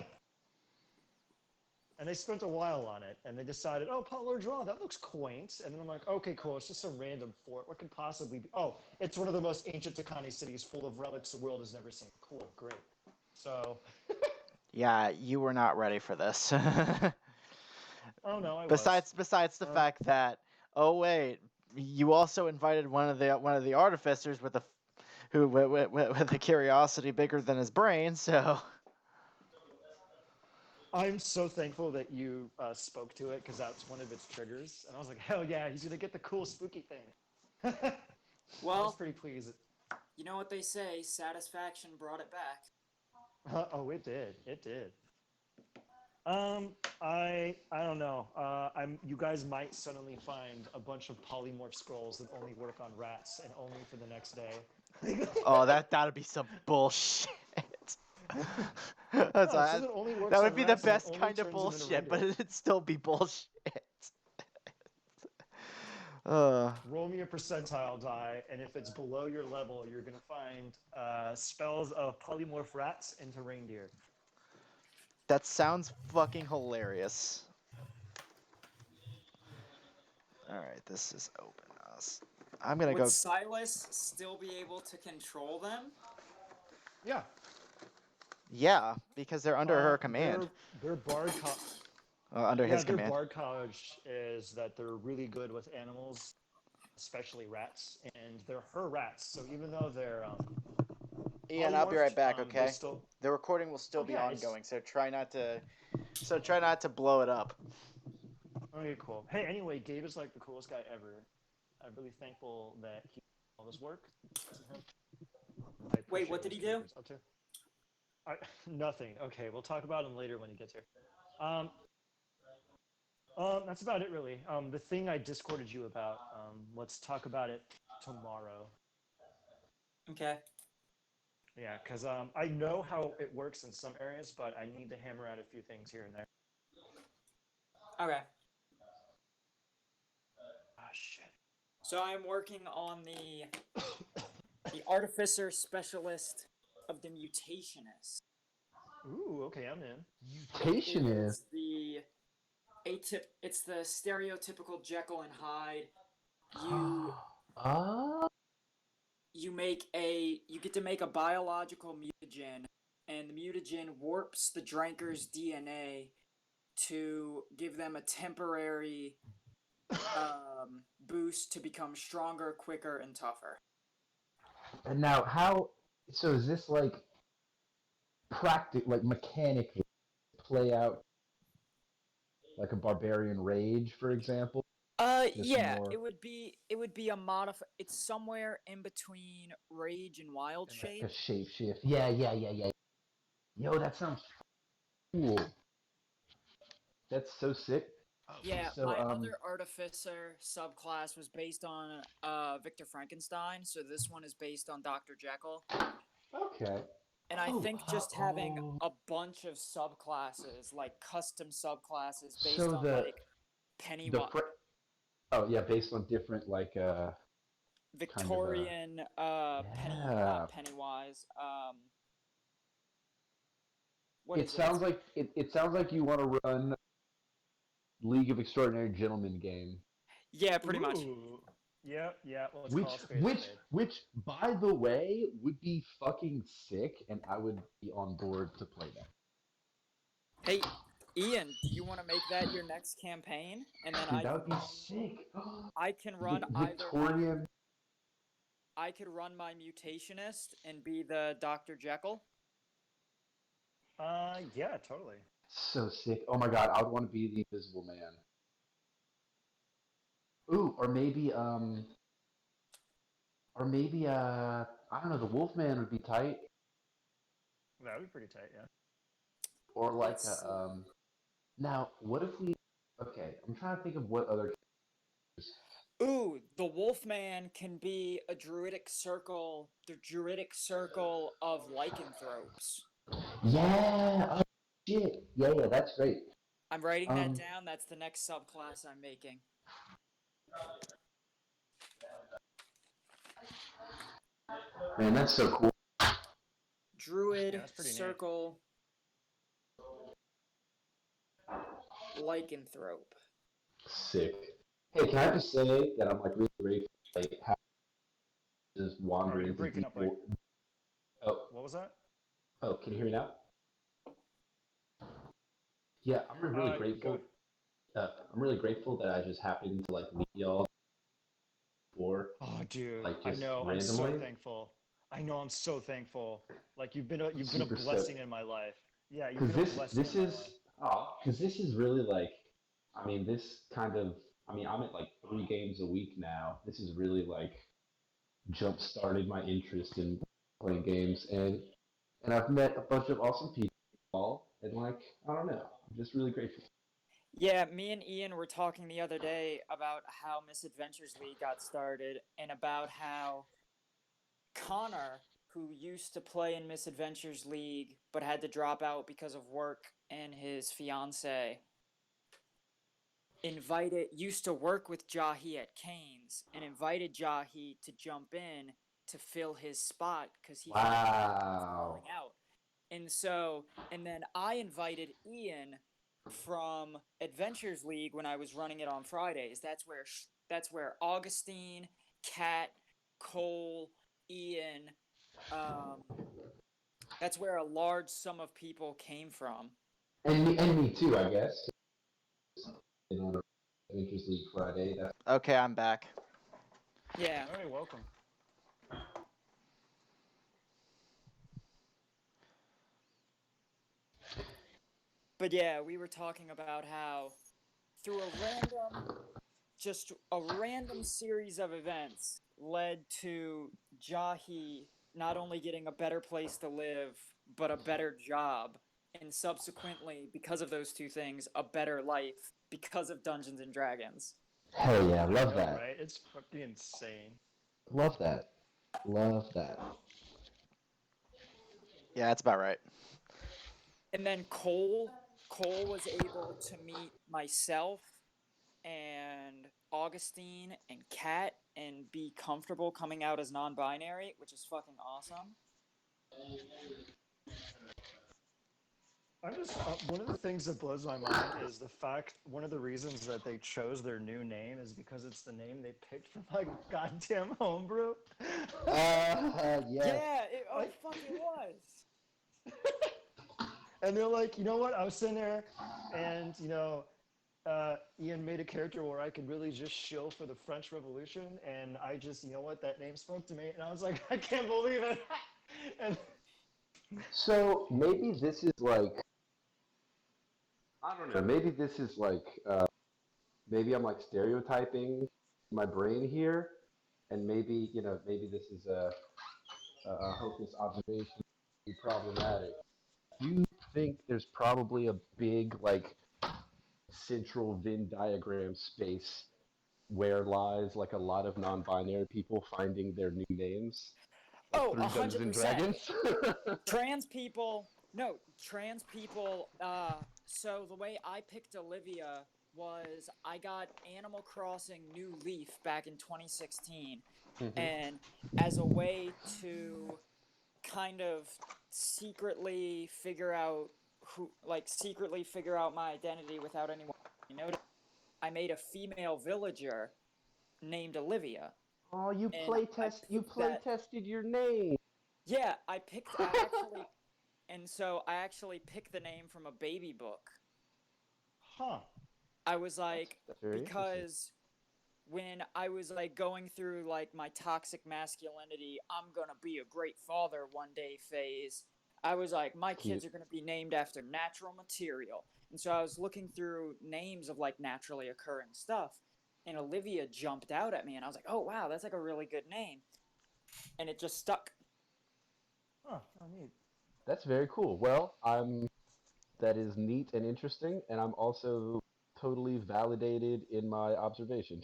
And they spent a while on it, and they decided, oh, Paluur Draal, that looks quaint. And then I'm like, okay, cool, it's just some random fort. What could possibly be? Oh, it's one of the most ancient Takani cities, full of relics the world has never seen. Cool, great. So... Yeah, you were not ready for this. Oh no, I besides the Um, fact that, oh wait, you also invited one of the artificers with a curiosity bigger than his brain. So I'm so thankful that you spoke to it because that's one of its triggers, and I was like, hell yeah, he's gonna get the cool spooky thing. I was Well, pretty pleased. you know what they say, satisfaction brought it back. Oh, it did. It did. I don't know. You guys might suddenly find a bunch of polymorph scrolls that only work on rats and only for the next day. oh, that'd be some bullshit. That's No, it all- says it only works that on would be the rats and it best only kind of turns them into bullshit, but reindeer. it'd still be bullshit. Roll me a percentile die, and if it's below your level, you're gonna find spells of polymorph rats into reindeer. That sounds fucking hilarious. All right, this is open. I'm gonna Would go. Silas still be able to control them? Yeah. Yeah, because they're under her command. Their bard Under his their command. bard college is that they're really good with animals, especially rats, and they're her rats. So even though they're Ian, I'll be right back. they're Okay. still... The recording will still be yeah, it's- ongoing, so try not to blow it up. Okay, cool. Hey, anyway, Gabe is like the coolest guy ever. I'm really thankful that he did all this work. I Wait, what appreciate did he his do? favors. Up to. Nothing. Okay, we'll talk about him later when he gets here. That's about it, really. The thing I discorded you about. Let's talk about it tomorrow. Okay. Yeah, because I know how it works in some areas, but I need to hammer out a few things here and there. Okay. Ah, shit. So I'm working on the artificer specialist of the mutationist. Ooh, okay, I'm in. Mutationist. It's the stereotypical Jekyll and Hyde. You get to make a biological mutagen, and the mutagen warps the drinker's DNA to give them a temporary boost to become stronger, quicker, and tougher. And now, how? So is this like? mechanically play out like a barbarian rage, for example? Just Yeah, more- it would be a it's somewhere in between rage and wild And, shape. Like a shapeshift. Yeah. Yo, that sounds cool. That's so sick. Yeah, So, my other artificer subclass was based on Victor Frankenstein, so this one is based on Dr. Jekyll. okay. And I Oh, think just having oh. a bunch of subclasses, like custom subclasses based So on like Pennywise, oh yeah, based on different Victorian yeah. not Pennywise. What It is sounds like it sounds like you want to run League of Extraordinary Gentlemen game. Yeah, pretty much. Ooh. Yeah. Well, let's call a spade a spade. Which, by the way, would be fucking sick, and I would be on board to play that. Hey, Ian, do you want to make that your next campaign? And then Dude, that would be sick. I can run Victorian. I could run my mutationist and be the Dr. Jekyll. Yeah, totally. So sick. Oh my god, I would want to be the Invisible Man. Ooh, or maybe I don't know, the Wolfman would be tight. That would be pretty tight, yeah. Or like Let's see. now, what if we okay, I'm trying to think of what other Ooh, the Wolfman can be the druidic circle of lycanthropes. Yeah, oh shit. Yeah, that's great. I'm writing that down. That's the next subclass I'm making. Man, that's so cool. Druid that's pretty neat. circle lycanthrope. Sick. Hey, can I just say that I'm like really grateful like how just wandering you're into breaking deep up, like- Oh, What was that? oh, can you hear me now? Yeah, I'm really grateful. I'm really grateful that I just happened to like meet y'all before. Oh, dude, Like, I just know. I'm so randomly? thankful. I know. I'm so thankful. Like you've been a Super blessing stoked. in my life. Yeah, you've Because been a blessing in my life. because this is really like, I mean, this kind of, I mean, I'm at like 3 games a week now. This is really like jump started my interest in playing games, and I've met a bunch of awesome people, and like, I don't know, I'm just really grateful. Yeah, me and Ian were talking the other day about how Misadventures League got started and about how Connor, who used to play in Misadventures League but had to drop out because of work and his fiance, used to work with Jahi at Kane's and invited Jahi to jump in to fill his spot because he felt like he was falling out. And then I invited Ian from Adventures League when I was running it on Fridays. That's where Augustine, Kat, Cole, Ian, that's where a large sum of people came from. And me too, I guess. On Adventures League Friday. Okay, I'm back. Yeah. All right, welcome. But yeah, we were talking about how through a random series of events led to Jahi not only getting a better place to live, but a better job. And subsequently, because of those two things, a better life because of Dungeons and Dragons. Hell yeah, love know, that. Right? It's fucking insane. Love that. Love that. Yeah, that's about right. And then Cole was able to meet myself and Augustine and Kat and be comfortable coming out as non-binary, which is fucking awesome. I'm just one of the things that blows my mind is the fact one of the reasons that they chose their new name is because it's the name they picked from my goddamn homebrew. Yes. Yeah, it fucking was. And they're like, you know what? I was sitting there, and Ian made a character where I could really just shill for the French Revolution, and I just, you know what? That name spoke to me, and I was like, I can't believe it. And So maybe this is like, I don't know. Maybe this is like, maybe I'm like stereotyping my brain here, and maybe maybe this is a hopeless observation, be problematic. Do you think there's probably a big like central Venn diagram space where lies like a lot of non-binary people finding their new names, like Oh, through Dungeons and 100%. Dragons? Trans people, no, trans people. So the way I picked Olivia was I got Animal Crossing New Leaf back in 2016, and as a way to kind of secretly figure out secretly figure out my identity without anyone noticing, I made a female villager named Olivia. Oh, you And I picked play that. tested your name. Yeah, I actually, and so I actually picked the name from a baby book. Huh. I was like, That's very interesting. because when I was like going through like my toxic masculinity, I'm gonna be a great father one day phase, I was like, my Cute. kids are gonna be named after natural material. And so I was looking through names of like naturally occurring stuff, and Olivia jumped out at me, and I was like, oh wow, that's like a really good name. And it just stuck. Huh. Oh, neat. That's very cool. Well, that is neat and interesting, and I'm also totally validated in my observation.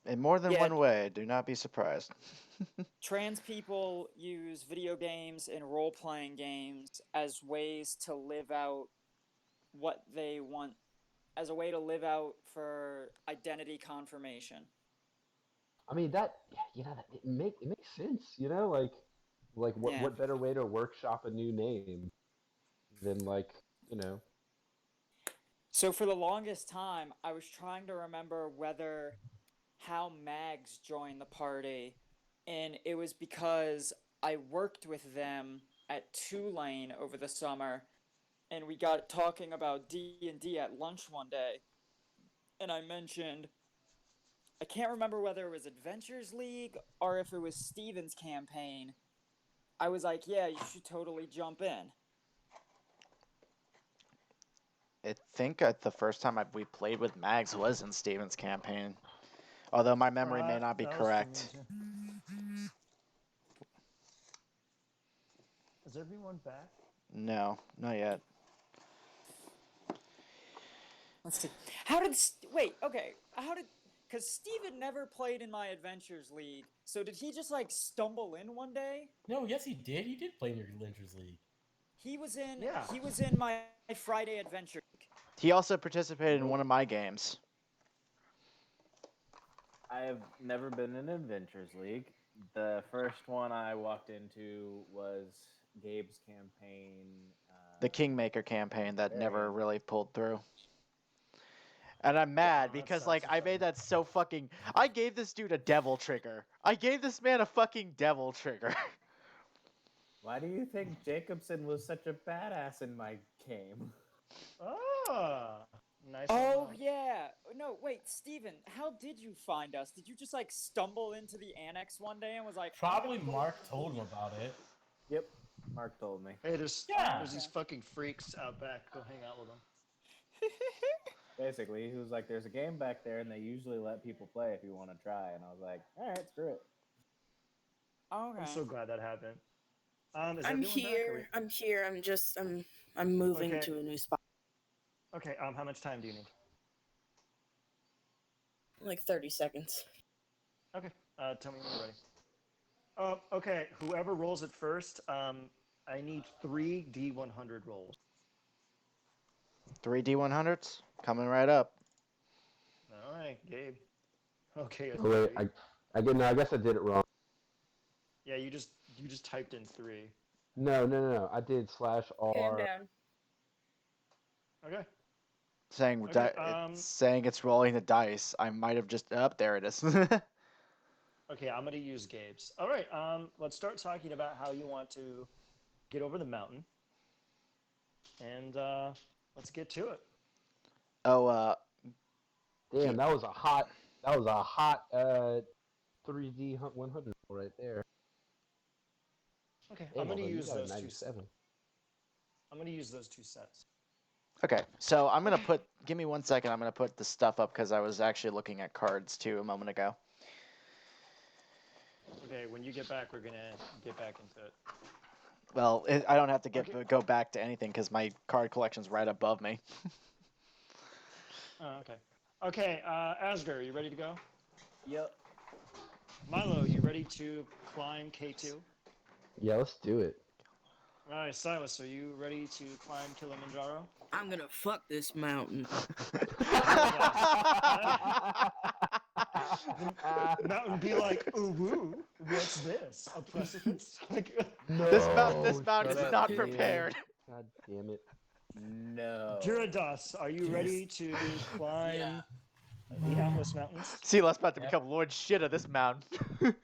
In more than Yeah, one way, do not be surprised. trans people use video games and role playing games as ways to live out what they want, as a way to live out for identity confirmation. I mean it makes sense, like Yeah. what better way to workshop a new name than like, you know. So for the longest time, I was trying to remember whether how Mags joined the party, and it was because I worked with them at Tulane over the summer, and we got talking about D&D at lunch one day, and I mentioned, I can't remember whether it was Adventures League or if it was Steven's campaign. I was like, yeah, you should totally jump in. I think the first time we played with Mags was in Steven's campaign. Although my memory may not be That was for me correct. too. Is everyone back? No, not yet. Let's see. How did wait? Okay, how did? Because Steven never played in my Adventures League, so did he just like stumble in one day? No, yes, he did. He did play in your Lynchers League. He was in. Yeah. He was in my Friday Adventure League. He also participated in one of my games. I have never been in Adventures League. The first one I walked into was Gabe's campaign. The Kingmaker campaign that never Variant. really pulled through. And I'm mad that because sucks. like I made that so fucking. I gave this dude a devil trigger. I gave this man a fucking devil trigger. Why do you think Jacobson was such a badass in my game? Ah, nice. Oh yeah. No, wait, Steven, how did you find us? Did you just like stumble into the annex one day and was like, I'm Probably gonna go- Mark told him about it. Yep, Mark told me. Hey, Yeah. there's these fucking freaks out back. Go hang out with them. Basically, he was like, "There's a game back there, and they usually let people play if you want to try." And I was like, "All right, screw it." Okay. I'm so glad that happened. Is I'm everyone back? here. I'm here. I'm moving Okay. to a new spot. Okay. How much time do you need? Like 30 seconds. Okay. Tell me when you're ready. Okay. Whoever rolls it first. I need 3 D100 rolls. 3 D100s coming right up. All right, Gabe. Okay. Oh, wait, I guess I did it wrong. Yeah, you just typed in 3. No. I did /R. Okay, I'm down. Okay. Saying Okay, it's saying it's rolling the dice. I might have just there it is. Okay, I'm gonna use Gabe's. All right. Let's start talking about how you want to get over the mountain, and let's get to it. Oh, Damn, that was a hot 3D 100 right there. Okay, Damn, I'm gonna although you use got a those two. 97. I'm gonna use those two sets. Okay, so I'm gonna put. Give me 1 second. I'm gonna put the stuff up because I was actually looking at cards too a moment ago. Okay, when you get back, we're gonna get back into it. Well, I don't have to Okay. go back to anything because my card collection's right above me. Oh, okay. Okay, Asger, you ready to go? Yep. Milo, you ready to climb K2? Yeah, let's do it. All right, Silas, are you ready to climb Kilimanjaro? I'm gonna fuck this mountain. The mountain be like, ooh, woo, what's this? A precipice? Like, No, this mountain shut is up, not man. prepared. God damn it. No. Gyarados, are you ready to climb the Atlas Mountains? Silas about to become Lord Shit of this mountain.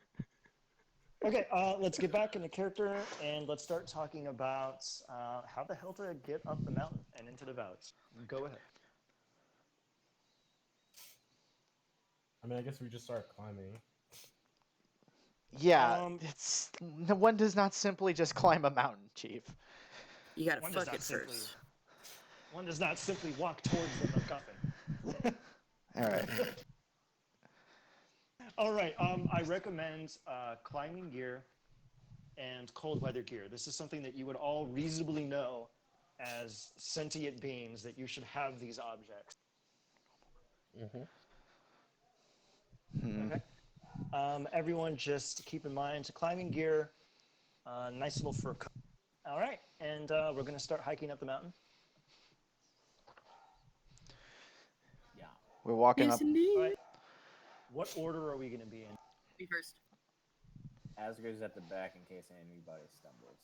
Okay, let's get back into character and let's start talking about how the hell to get up the mountain and into the valleys. Go ahead. I mean, I guess we just start climbing. Yeah, one does not simply just climb a mountain, Chief. You gotta One does fuck not it simply- first. One does not simply walk towards the MacGuffin. All right. All right. I recommend climbing gear and cold weather gear. This is something that you would all reasonably know as sentient beings that you should have these objects. Okay. Everyone, just keep in mind climbing gear, nice little fur coat. All right, and we're gonna start hiking up the mountain. Yeah. We're walking Yes, up. indeed. All right. What order are we gonna be in? Me first. Asger's at the back in case anybody stumbles.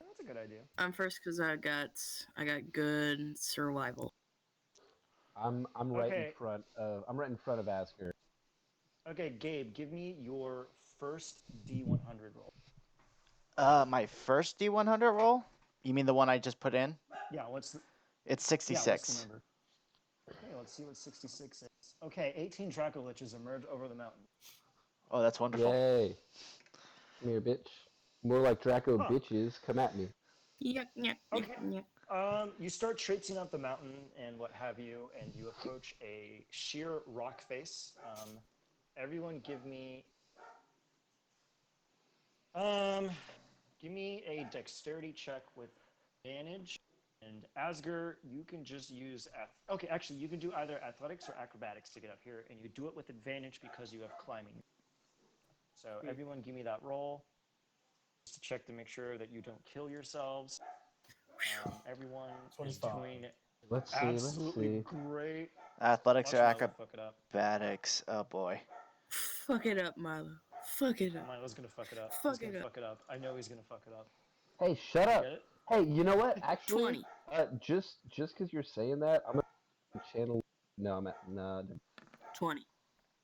That's a good idea. I'm first because I got good survival. I'm right in Okay. front of Asger. Okay, Gabe, give me your first D100 roll. My first D100 roll? You mean the one I just put in? Yeah, what's the? It's Yeah, what's the 66. number? Okay, let's see what 66 is. Okay, 18 Dracoliches emerge over the mountain. Oh, that's wonderful. Yay. Come here, bitch. More like Draco Huh. bitches. Come at me. Yuck, yuck, yuck, Okay. yuck. You start traipsing up the mountain and what have you, and you approach a sheer rock face. Everyone, give me a dexterity check with advantage. And Asger, you can just use okay. Actually, you can do either athletics or acrobatics to get up here, and you do it with advantage because you have climbing. So everyone, give me that roll just to check to make sure that you don't kill yourselves. Everyone is 25. doing Let's see. absolutely great. Athletics Watch or Milo fuck it up. acrobatics? Oh boy. Fuck it up, Milo. Fuck it up. Milo's gonna fuck it up. Fuck He's gonna it up. fuck it up. I know he's gonna fuck it up. Hey, shut up. Get it? Hey, you know what? Actually, 20. just because you're saying that, I'm gonna channel. No, no. 20.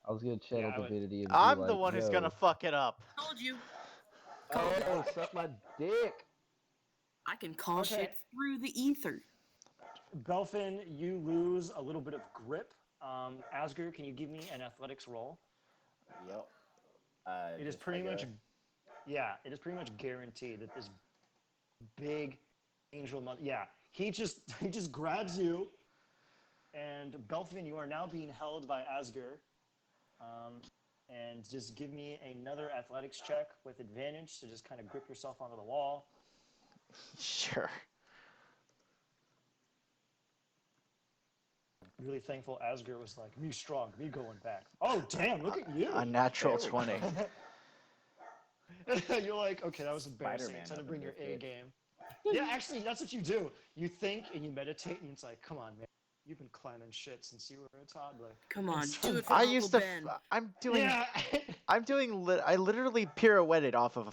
I was gonna channel Yeah, I would- divinity and I'm be the like, one who's yo. gonna fuck it up. Told you. Oh, suck my dick. I can call Okay. shit through the ether. Belfin, you lose a little bit of grip. Asger, can you give me an athletics roll? Yep. It is just pretty much, regular. yeah, it is pretty much guaranteed that this big angel, he just grabs you, and Belfin, you are now being held by Asger. And just give me another athletics check with advantage to just kind of grip yourself onto the wall. Sure. Really thankful Asger was like, me strong, me going back. Oh, damn, look at you. A natural There we 20. go. You're like, okay, that was embarrassing. Spider-Man Try to up bring in your this A bitch. game. Yeah, actually, that's what you do. You think and you meditate, and it's like, come on, man. You've been climbing shit since you were a toddler. Come on, And so do it for I Uncle used to. Ben. I'm doing. I literally pirouetted off of a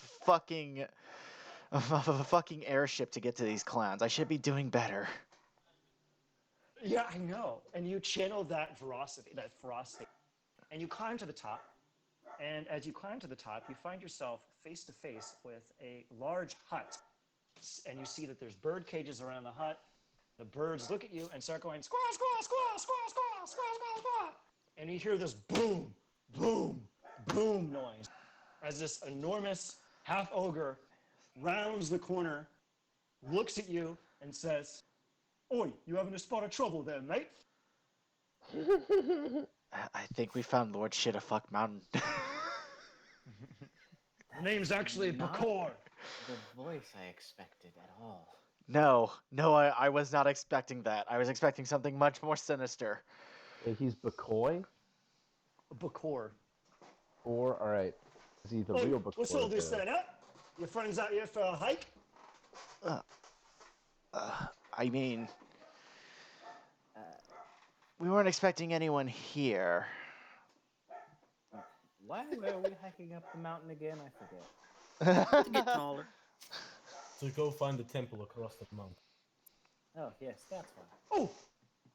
fucking airship to get to these clowns. I should be doing better. Yeah, I know. And you channel that ferocity, and you climb to the top. And as you climb to the top, you find yourself face to face with a large hut. And you see that there's bird cages around the hut. The birds look at you and start going, squaw, squaw, squaw, squaw, squaw, squaw, squaw, squaw. And you hear this boom, boom, boom noise as this enormous half ogre rounds the corner, looks at you, and says, "Oi, you having a spot of trouble there, mate?" I think we found Lord Shitterfuck Mountain. The name's actually Not Bakor. the voice I expected at all. No, I was not expecting that. I was expecting something much more sinister. Wait, he's Bakoy? Bakor. Or, alright. Is he the Oi, real Bakoy? what's all this the- then, huh? Your friends out here for a hike? I mean, Uh, we weren't expecting anyone here. why were we hiking up the mountain again? I forget. To get taller. To go find the temple across the mountain. Oh, yes, that's why. Oh,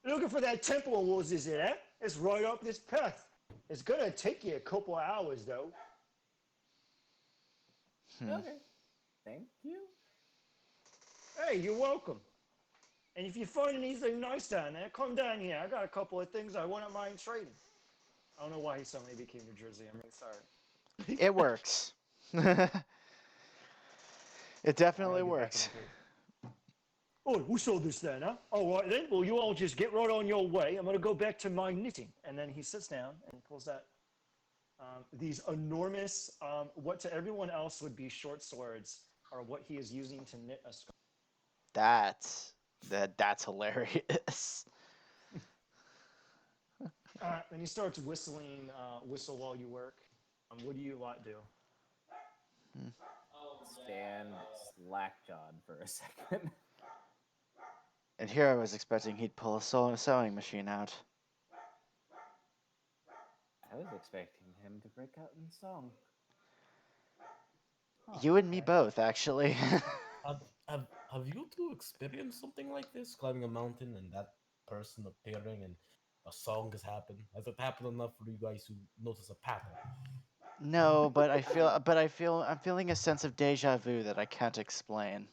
looking for that temple of yours, is it, eh? It's right up this path. It's gonna take you a couple of hours, though. Okay. Thank you. Hey, you're welcome. And if you find anything nice down there, come down here. I got a couple of things I wouldn't mind trading. I don't know why he suddenly became New Jersey. I'm really sorry. It works. It definitely works. Oh, who sold this then, huh? All right then. Well, you all just get right on your way. I'm gonna go back to my knitting. And then he sits down and pulls out these enormous, what to everyone else would be short swords, are what he is using to knit a scarf. That's hilarious. And he starts whistling, whistle while you work. What do you lot do? Stand slack-jawed for a second. And here I was expecting he'd pull a sewing machine out. I was expecting him to break out in song. Huh, You and me okay. both, actually. Have you two experienced something like this? Climbing a mountain and that person appearing and a song has happened? Has it happened enough for you guys to notice a pattern? No, but I'm feeling a sense of deja vu that I can't explain.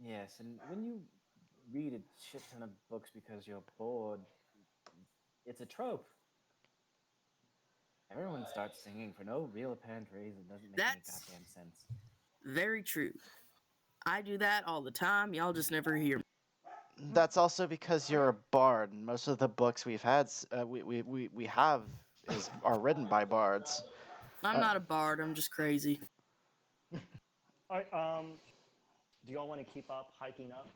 Yes, and when you read a shit ton of books because you're bored, it's a trope. Everyone starts singing for no real apparent reason. Doesn't make any That's- goddamn sense. Very true. I do that all the time. Y'all just never hear me. That's also because you're a bard, and most of the books we've had, we have, are written by bards. I'm not a bard. I'm just crazy. All right, do y'all want to keep up hiking up?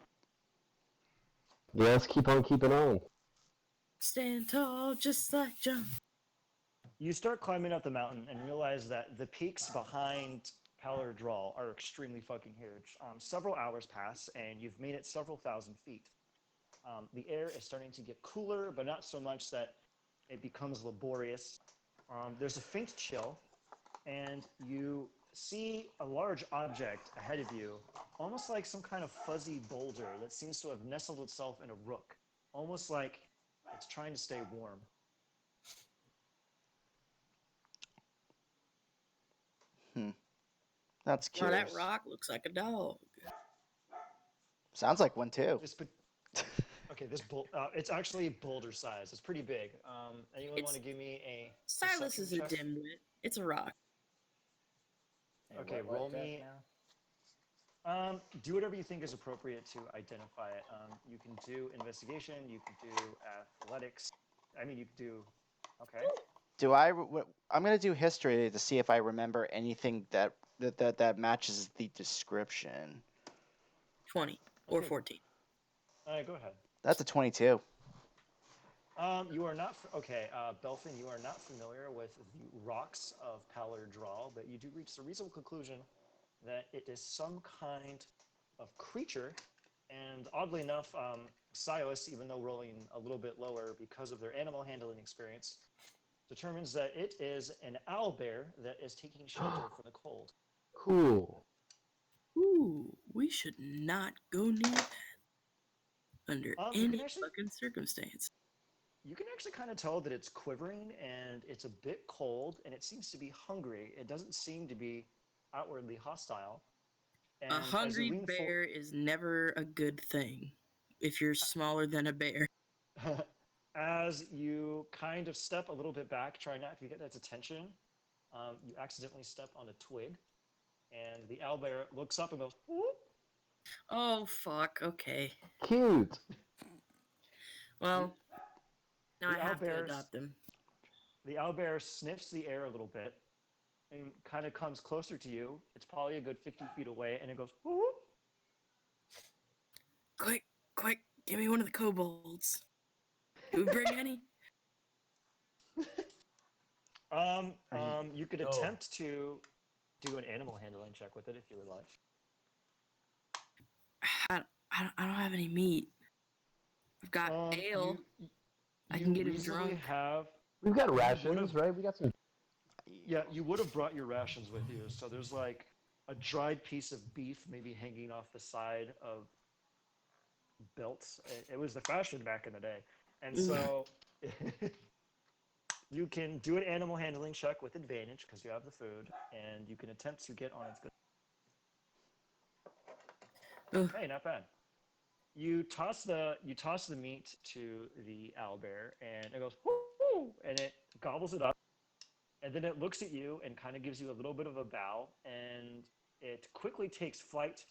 Yes, keep on keeping on. Stand tall, just like John. You start climbing up the mountain and realize that the peaks behind Paluur Draal are extremely fucking huge. Several hours pass, and you've made it several thousand feet. The air is starting to get cooler, but not so much that it becomes laborious. There's a faint chill, and you see a large object ahead of you, almost like some kind of fuzzy boulder that seems to have nestled itself in a rook, almost like it's trying to stay warm. That's Oh, curious. that rock looks like a dog. Sounds like one too. Okay, it's actually boulder size. It's pretty big. Anyone want to give me a Silas is a perception check? dimwit. It's a rock. Hey, Okay, what roll check me- now? Do whatever you think is appropriate to identify it. You can do investigation. You can do athletics. I mean, you can do. Okay. I'm gonna do history to see if I remember anything that matches the description. 20 or Okay. 14. All right, go ahead. That's a 22. You are not okay, Belfin. You are not familiar with the rocks of Paluur Draal, but you do reach the reasonable conclusion that it is some kind of creature. And oddly enough, Silas, even though rolling a little bit lower because of their animal handling experience, determines that it is an owlbear that is taking shelter from the cold. Cool. Ooh, we should not go near that under You any can actually- fucking circumstance. You can actually kind of tell that it's quivering and it's a bit cold and it seems to be hungry. It doesn't seem to be outwardly hostile. And A as you hungry lean bear is never a good thing if you're smaller than a bear. as you kind of step a little bit back, try not to get its attention, you accidentally step on a twig, and the owlbear looks up and goes, whoop. Oh fuck. Okay. Cute. Well, now The I have to owlbears- adopt him. The owlbear sniffs the air a little bit and kind of comes closer to you. It's probably a good 50 feet away, and it goes, whoop. Quick, give me one of the kobolds. Do we bring any? You could No. attempt to do an animal handling check with it if you would like. I don't have any meat. I've got ale. I can get him reasonably drunk. have We've got would've- rations, right? We got some. Yeah, you would have brought your rations with you. So there's like a dried piece of beef maybe hanging off the side of belts. It was the fashion back in the day. And so you can do an animal handling check with advantage because you have the food, and you can attempt to get on its good. Ugh. Hey, not bad. You toss the meat to the owlbear, and it goes whoo, and it gobbles it up, and then it looks at you and kind of gives you a little bit of a bow, and it quickly takes flight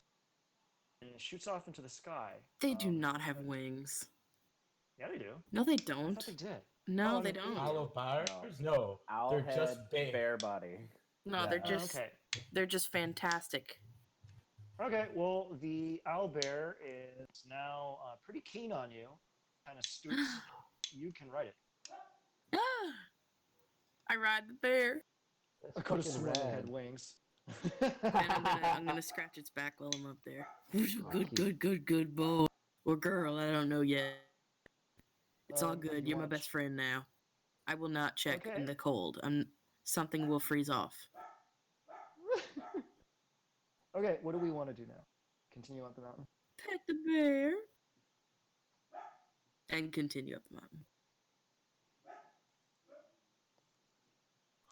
and shoots off into the sky. They do not have wings. Yeah, they do. No, they I don't. thought they did. No, Oh, they I mean, don't. Hollow bars? No, Owl they're head, just big. bear body. No, Yeah. Okay. they're just fantastic. Okay. Well, the owlbear is now pretty keen on you. Kind of stoops. You can ride it. I ride the bear, That's I could have fucking sworn it rad. had wings. and I'm gonna scratch its back while I'm up there. Good boy or girl. I don't know yet. It's all Do good. you You're my wanna best friend now. I will not check Okay. in the cold. Something will freeze off. Okay. What do we want to do now? Continue up the mountain. Pet the bear. And continue up the mountain.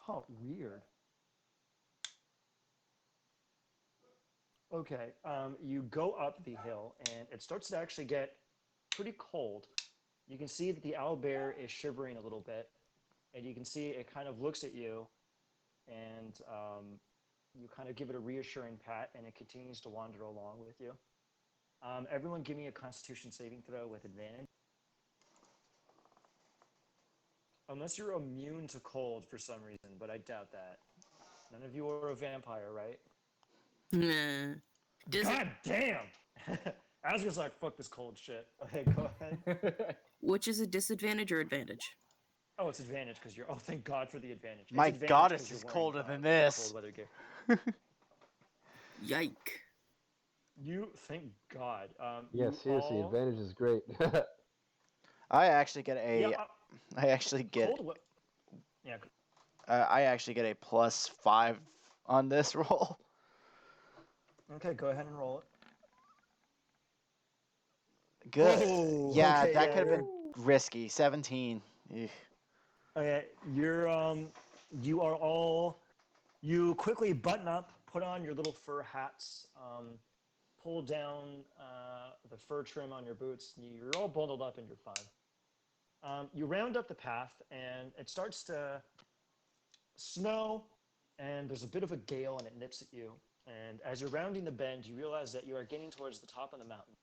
Oh, weird. Okay, you go up the hill, and it starts to actually get pretty cold. You can see that the owlbear is shivering a little bit, and you can see it kind of looks at you, and you kind of give it a reassuring pat, and it continues to wander along with you. Everyone give me a Constitution saving throw with advantage. Unless you're immune to cold for some reason, but I doubt that. None of you are a vampire, right? Nah. God damn! Asger's like, fuck this cold shit. Okay, go ahead. Which is a disadvantage or advantage? Oh, it's advantage because you're. Oh, thank God for the advantage. It's My advantage goddess 'cause you're is wearing, colder than cold this. weather gear. Yike. You thank God. Yeah, you seriously, all- advantage is great. I actually get a. Yeah, I actually get. cold. Yeah. I actually get a +5 on this roll. Okay, go ahead and roll it. Good. Oh, Yeah, okay, that yeah, could have been risky. 17. Eugh. Okay, you are all. You quickly button up, put on your little fur hats, pull down the fur trim on your boots. You're all bundled up and you're fine. You round up the path, and it starts to snow, and there's a bit of a gale, and it nips at you. And as you're rounding the bend, you realize that you are getting towards the top of the mountain.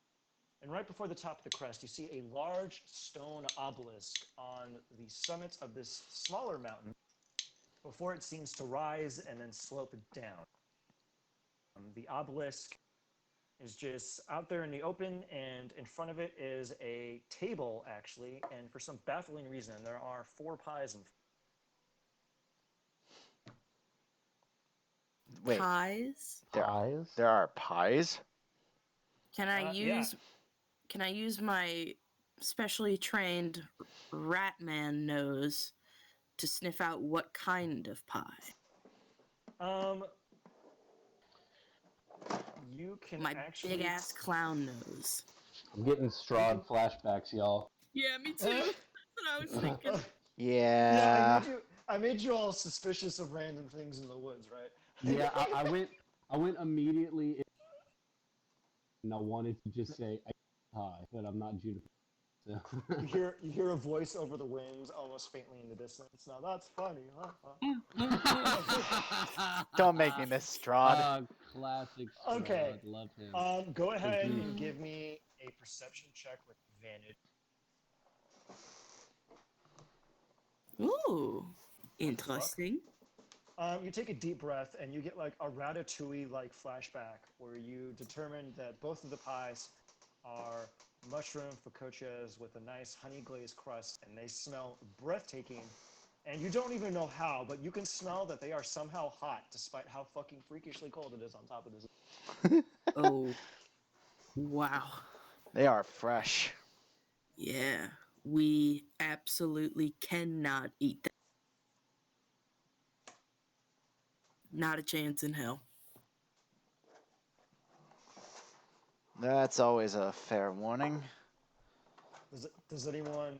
And right before the top of the crest, you see a large stone obelisk on the summit of this smaller mountain before it seems to rise and then slope down. The obelisk is just out there in the open, and in front of it is a table, actually, and for some baffling reason, there are 4 pies in. Wait, Pies? Pies? there are pies? Can I Yeah. use my specially trained Ratman nose to sniff out what kind of pie? You can My actually big ass clown nose. I'm getting strong flashbacks, y'all. Yeah, me too. That's what I was thinking. Yeah. I made you all suspicious of random things in the woods, right? Yeah, I went immediately, and I wanted to just say pie, but I'm not Juniper. So. You hear a voice over the wind, almost faintly in the distance. Now that's funny, huh? Don't make me miss Strahd. Classic Okay. Strahd. Love him. Go ahead Agreed. and give me a perception check with advantage. Ooh, interesting. You take a deep breath and you get like a Ratatouille like flashback where you determine that both of the pies are mushroom focaccias with a nice honey glazed crust, and they smell breathtaking. And you don't even know how, but you can smell that they are somehow hot despite how fucking freakishly cold it is on top of this. Oh, wow. They are fresh. Yeah, we absolutely cannot eat that. Not a chance in hell. That's always a fair warning. Does anyone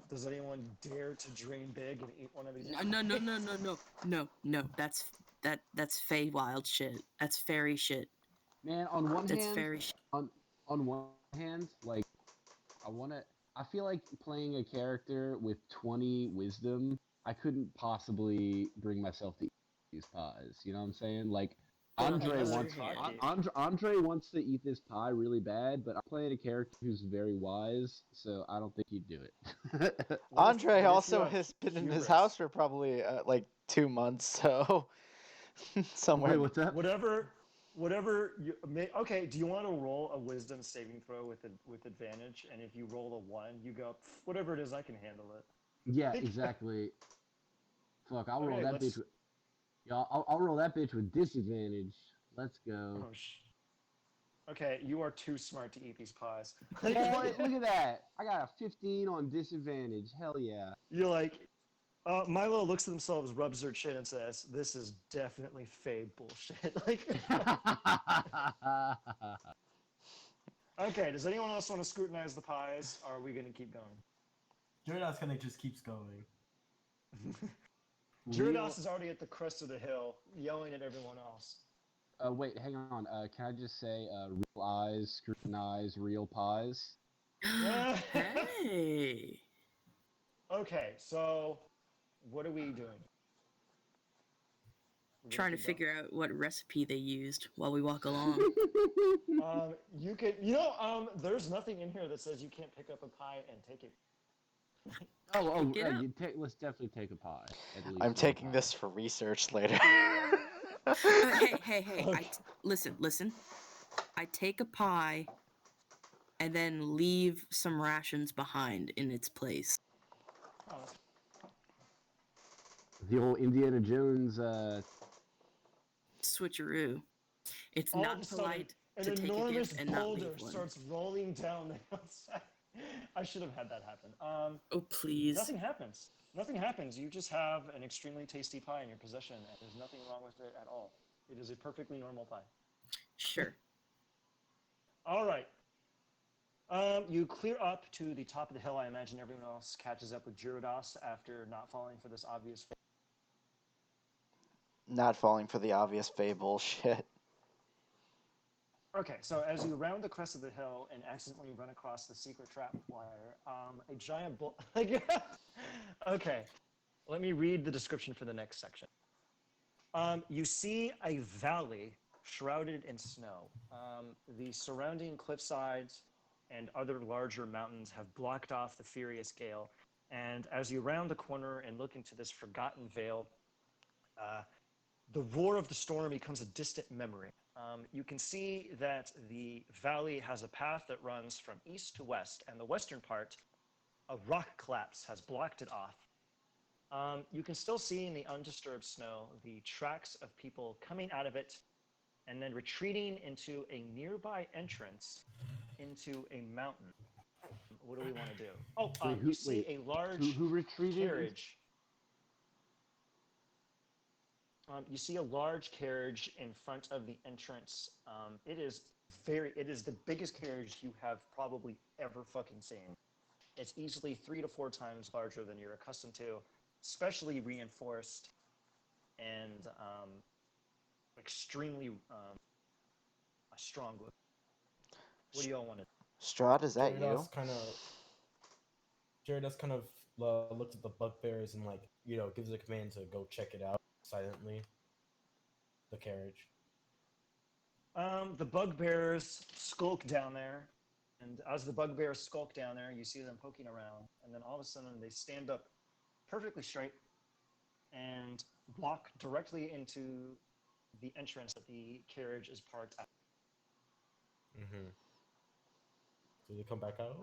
dare to dream big and eat one of these? No. That's Feywild shit. That's fairy shit. Man, on one That's hand, fairy shit. on one hand, like I feel like playing a character with 20 wisdom, I couldn't possibly bring myself to eat these pies. You know what I'm saying? Like Andre Unless wants you're cocky. Andre wants to eat this pie really bad, but I'm playing a character who's very wise, so I don't think he'd do it. Andre what if also you has been in his hubris? house for probably like 2 months, so somewhere. Wait, what's that? Whatever you may. Okay, do you want to roll a wisdom saving throw with advantage? And if you roll a 1, you go whatever it is, I can handle it. Yeah, exactly. Fuck, I'll roll Okay, that let's- bitch with. Yeah, I'll roll that bitch with disadvantage. Let's go. Okay, you are too smart to eat these pies. What? Look at that! I got a 15 on disadvantage. Hell yeah. You're like, Milo looks at themselves, rubs their chin, and says, "This is definitely fade bullshit." Like, okay, does anyone else want to scrutinize the pies? Or are we gonna keep going? Jordas kind of just keeps going. Gyarados is already at the crest of the hill, yelling at everyone else. Wait, hang on. Can I just say, real eyes scrutinize real pies? Hey. Okay, so what are we doing? Trying to figure out what recipe they used while we walk along. You can, there's nothing in here that says you can't pick up a pie and take it. Let's definitely take a pie. At least I'm one taking pie. this for research later. Hey. Listen. I take a pie and then leave some rations behind in its place. Oh, The old Indiana Jones. Switcheroo. It's all of not a sudden, polite an to take a enormous gift and not boulder leave one. starts rolling down the hillside. I should have had that happen. Oh, please. Nothing happens. Nothing happens. You just have an extremely tasty pie in your possession, and there's nothing wrong with it at all. It is a perfectly normal pie. Sure. All right. You clear up to the top of the hill. I imagine everyone else catches up with Gyarados after not falling for this obvious. Not falling for the obvious Fey bullshit. Okay, so as you round the crest of the hill and accidentally run across the secret trap wire, a giant bull. Okay, let me read the description for the next section. You see a valley shrouded in snow. The surrounding cliffsides and other larger mountains have blocked off the furious gale. And as you round the corner and look into this forgotten vale, the roar of the storm becomes a distant memory. You can see that the valley has a path that runs from east to west, and the western part, a rock collapse has blocked it off. You can still see in the undisturbed snow the tracks of people coming out of it and then retreating into a nearby entrance into a mountain. What do we want to do? Oh, you see a large who retreated? carriage. You see a large carriage in front of the entrance. It is the biggest carriage you have probably ever fucking seen. It's easily 3 to 4 times larger than you're accustomed to, especially reinforced and extremely strong. What do y'all want to? Strahd, is that you? Kind of. Jared kind of looks at the bugbears and like gives a command to go check it out silently. The carriage. The bugbears skulk down there, and as the bugbears skulk down there, you see them poking around, and then all of a sudden they stand up perfectly straight and walk directly into the entrance that the carriage is parked at. Mm-hmm. So they come back out.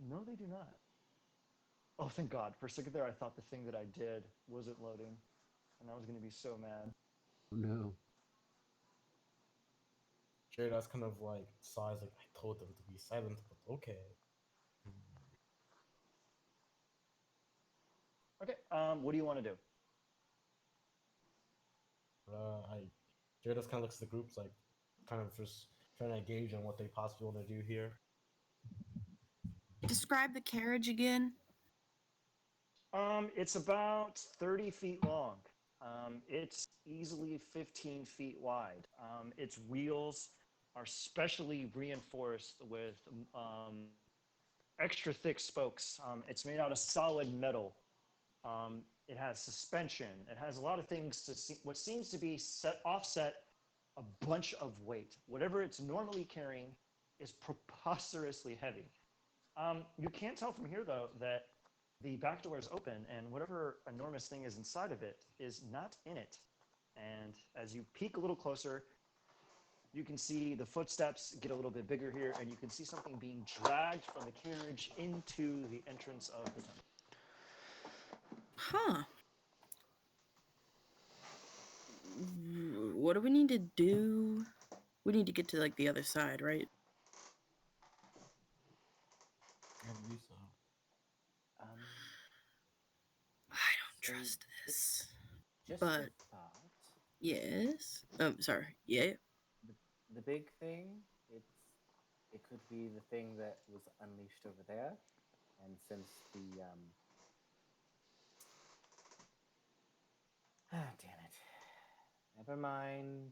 No, they do not. Oh, thank God. For a second there, I thought the thing that I did wasn't loading, and I was going to be so mad. No. Jared kind of like sighs, like, I told them to be silent, but okay. Okay, what do you want to do? Jared kind of looks at the groups, like, kind of just trying to gauge on what they possibly want to do here. Describe the carriage again. It's about 30 feet long. It's easily 15 feet wide. Its wheels are specially reinforced with extra thick spokes. It's made out of solid metal. It has suspension. It has a lot of things to see. What seems to be offset a bunch of weight. Whatever it's normally carrying is preposterously heavy. You can't tell from here, though, that the back door is open, and whatever enormous thing is inside of it is not in it. And as you peek a little closer, you can see the footsteps get a little bit bigger here, and you can see something being dragged from the carriage into the entrance of the tunnel. Huh. What do we need to do? We need to get to like the other side, right? I believe so. I don't So trust this. just But- a thought. Yes. Sorry. Yeah. The big thing, it could be the thing that was unleashed over there, and since the damn it, never mind.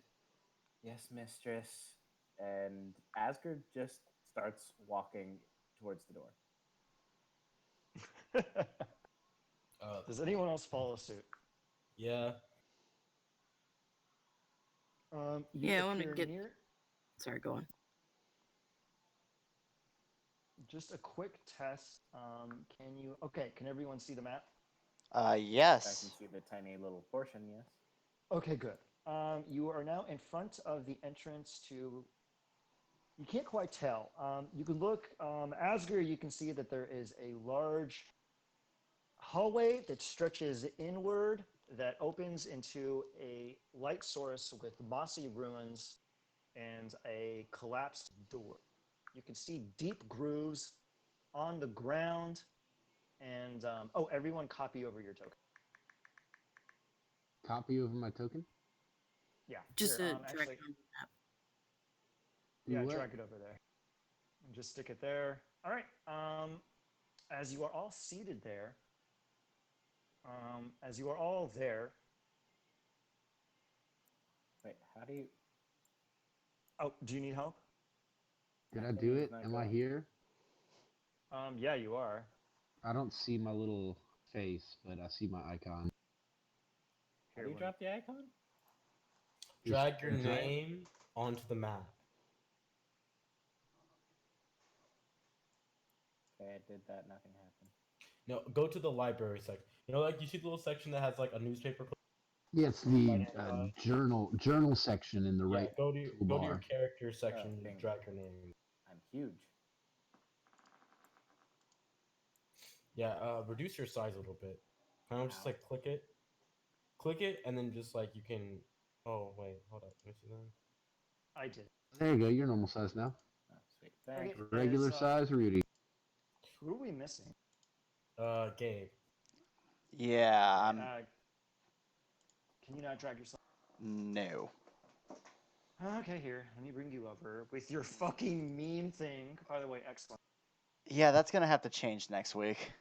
Yes, mistress. And Asgard just starts walking towards the door. Does anyone else follow suit? Yeah. You Yeah, I wanna appear get- near. Sorry, go on. Just a quick test. Can you? Okay, can everyone see the map? I Yes. can see the tiny little portion, yes. Okay, good. You are now in front of the entrance to. You can't quite tell. You can look. Asgard, you can see that there is a large hallway that stretches inward that opens into a light source with mossy ruins and a collapsed door. You can see deep grooves on the ground, and everyone copy over your token. Copy over my token? Yeah, Just here, a drag actually, it on the map. Do yeah, what? drag it over there, and just stick it there. All right. As you are all seated there, as you are all there. Wait, how do you? Oh, do you need help? Did My I thing do is it? not Am I going. here? Yeah, you are. I don't see my little face, but I see my icon. How Here, do you let me- drop the icon? Drag your Just- name onto the map. Okay, I did that. Nothing happened. No, go to the library section. Like you see the little section that has like a newspaper. Yeah, it's the Right-hand side. journal section in the Yeah, right go to your toolbar. character section and bingo. drag your name. I'm huge. Yeah, reduce your size a little bit. Kind of just Ow. like click it, and then just like you can. Oh wait, hold up. Let me see that. I did. There you go. You're normal size now. Oh, sweet. Thanks. Okay. Regular Is, size, Rudy. Who are we missing? Gabe. Yeah, I'm. Can you not drag yourself? No. Okay, here. Let me bring you over with your fucking meme thing. By the way, excellent. Yeah, that's gonna have to change next week.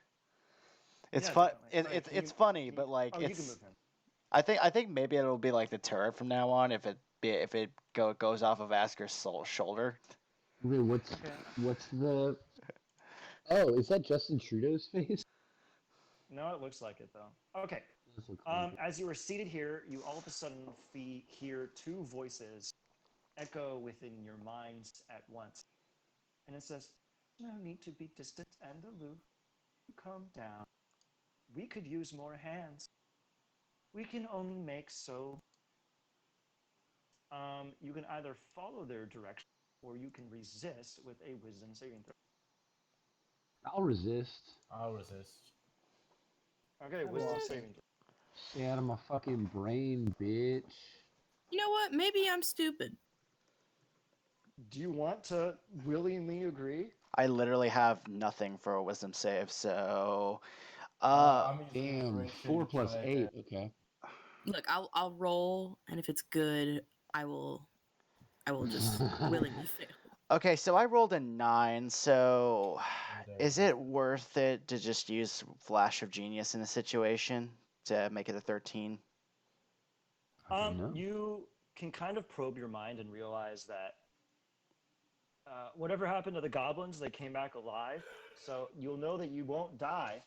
It's Yeah, fun. definitely. Alright, It's can it's you- funny, can but you- like oh, you can it's. move him. I think maybe it'll be like the turret from now on if it goes off of Asker's shoulder. Wait, what's Okay. what's the Oh, is that Justin Trudeau's face? No, it looks like it though. Okay. Does look like it. As you are seated here, you all of a sudden hear two voices echo within your minds at once. And it says, no need to be distant and aloof. Calm down. We could use more hands. We can only make so. You can either follow their direction or you can resist with a wisdom saving throw. I'll resist. I'll resist. Okay, wisdom saving throw. Stay out of my fucking brain, bitch. You know what? Maybe I'm stupid. Do you want to willingly agree? I literally have nothing for a wisdom save, so I'm using Damn, inspiration 4 to plus try 8. Okay. Look, I'll roll, and if it's good, I will just willingly fail. okay, so I rolled a 9, so There is we it worth it to just use Flash of Genius in a situation to make it a 13? I don't know. You can kind of probe your mind and realize that whatever happened to the goblins, they came back alive. So you'll know that you won't die.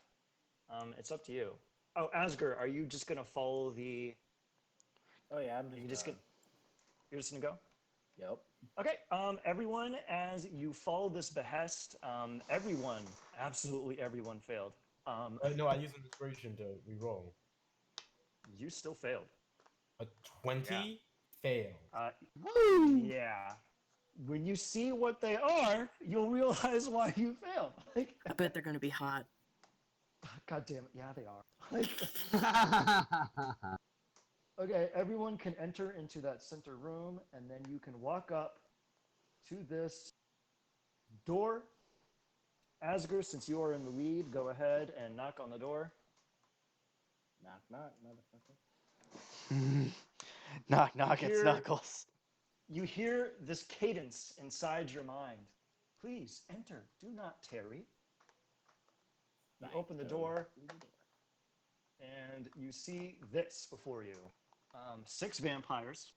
It's up to you. Oh, Asger, are you just gonna follow the? Oh yeah, I'm You just. just gonna? You're just gonna go? Yep. Okay. Everyone, as you follow this behest, everyone, absolutely everyone failed. No, I used an inspiration to re-roll. You still failed. A 20 failed. Woo! Yeah. When you see what they are, you'll realize why you failed. Like, I bet they're gonna be hot. God damn it, yeah, they are. Like, okay, everyone can enter into that center room, and then you can walk up to this door. Asger, since you are in the lead, go ahead and knock on the door. Knock knock, motherfucker. Knock knock, it's hear- Knuckles. You hear this cadence inside your mind. Please enter, do not tarry. You open the door, and you see this before you. 6 vampires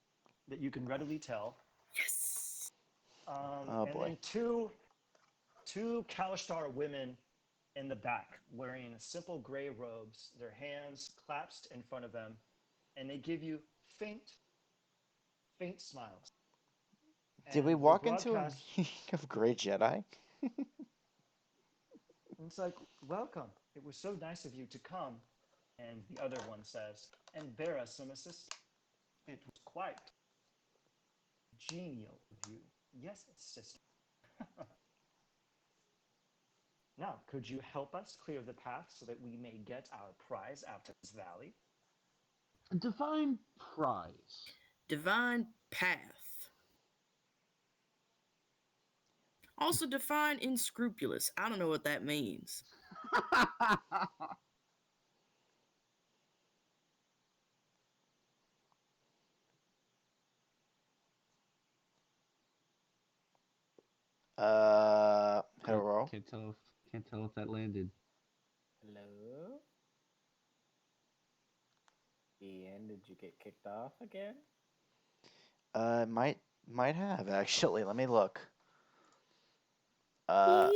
that you can readily tell. Yes. Oh, and boy. then two Kalashtar women in the back wearing simple gray robes, their hands clasped in front of them, and they give you faint smiles. Did we And they walk into a broadcast- meeting of Grey Jedi? And it's like, welcome. It was so nice of you to come. And the other one says, and bear us some assistance. It was quite genial of you. Yes, sister. Now, could you help us clear the path so that we may get our prize out of this valley? Define prize. Divine path. Also define unscrupulous. I don't know what that means. Hit a roll. Can't tell if that landed. Hello. Ian, did you get kicked off again? Might have actually. Let me look. Yeah.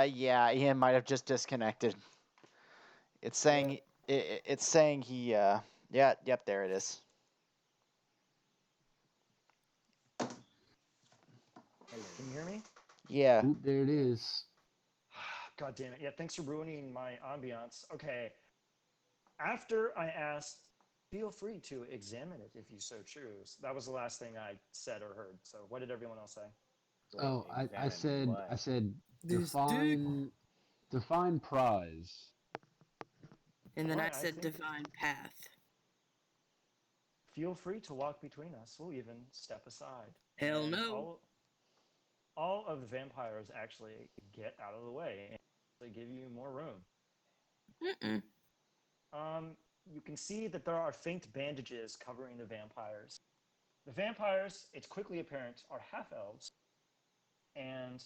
Yeah, Ian might have just disconnected. It's saying it's saying he yeah, yep, there it is. Hello. Can you hear me? Yeah. Oop, there it is. God damn it. Yeah, thanks for ruining my ambiance. Okay. After I asked, feel free to examine it if you so choose. That was the last thing I said or heard. So what did everyone else say? Wait, Oh, I examine what? said This define prize. And then Alright, I I said think- divine path. Feel free to walk between us. We'll even step aside. Hell And no. All of the vampires actually get out of the way and they give you more room. Mm-mm. You can see that there are faint bandages covering the vampires. The vampires, it's quickly apparent, are half-elves, and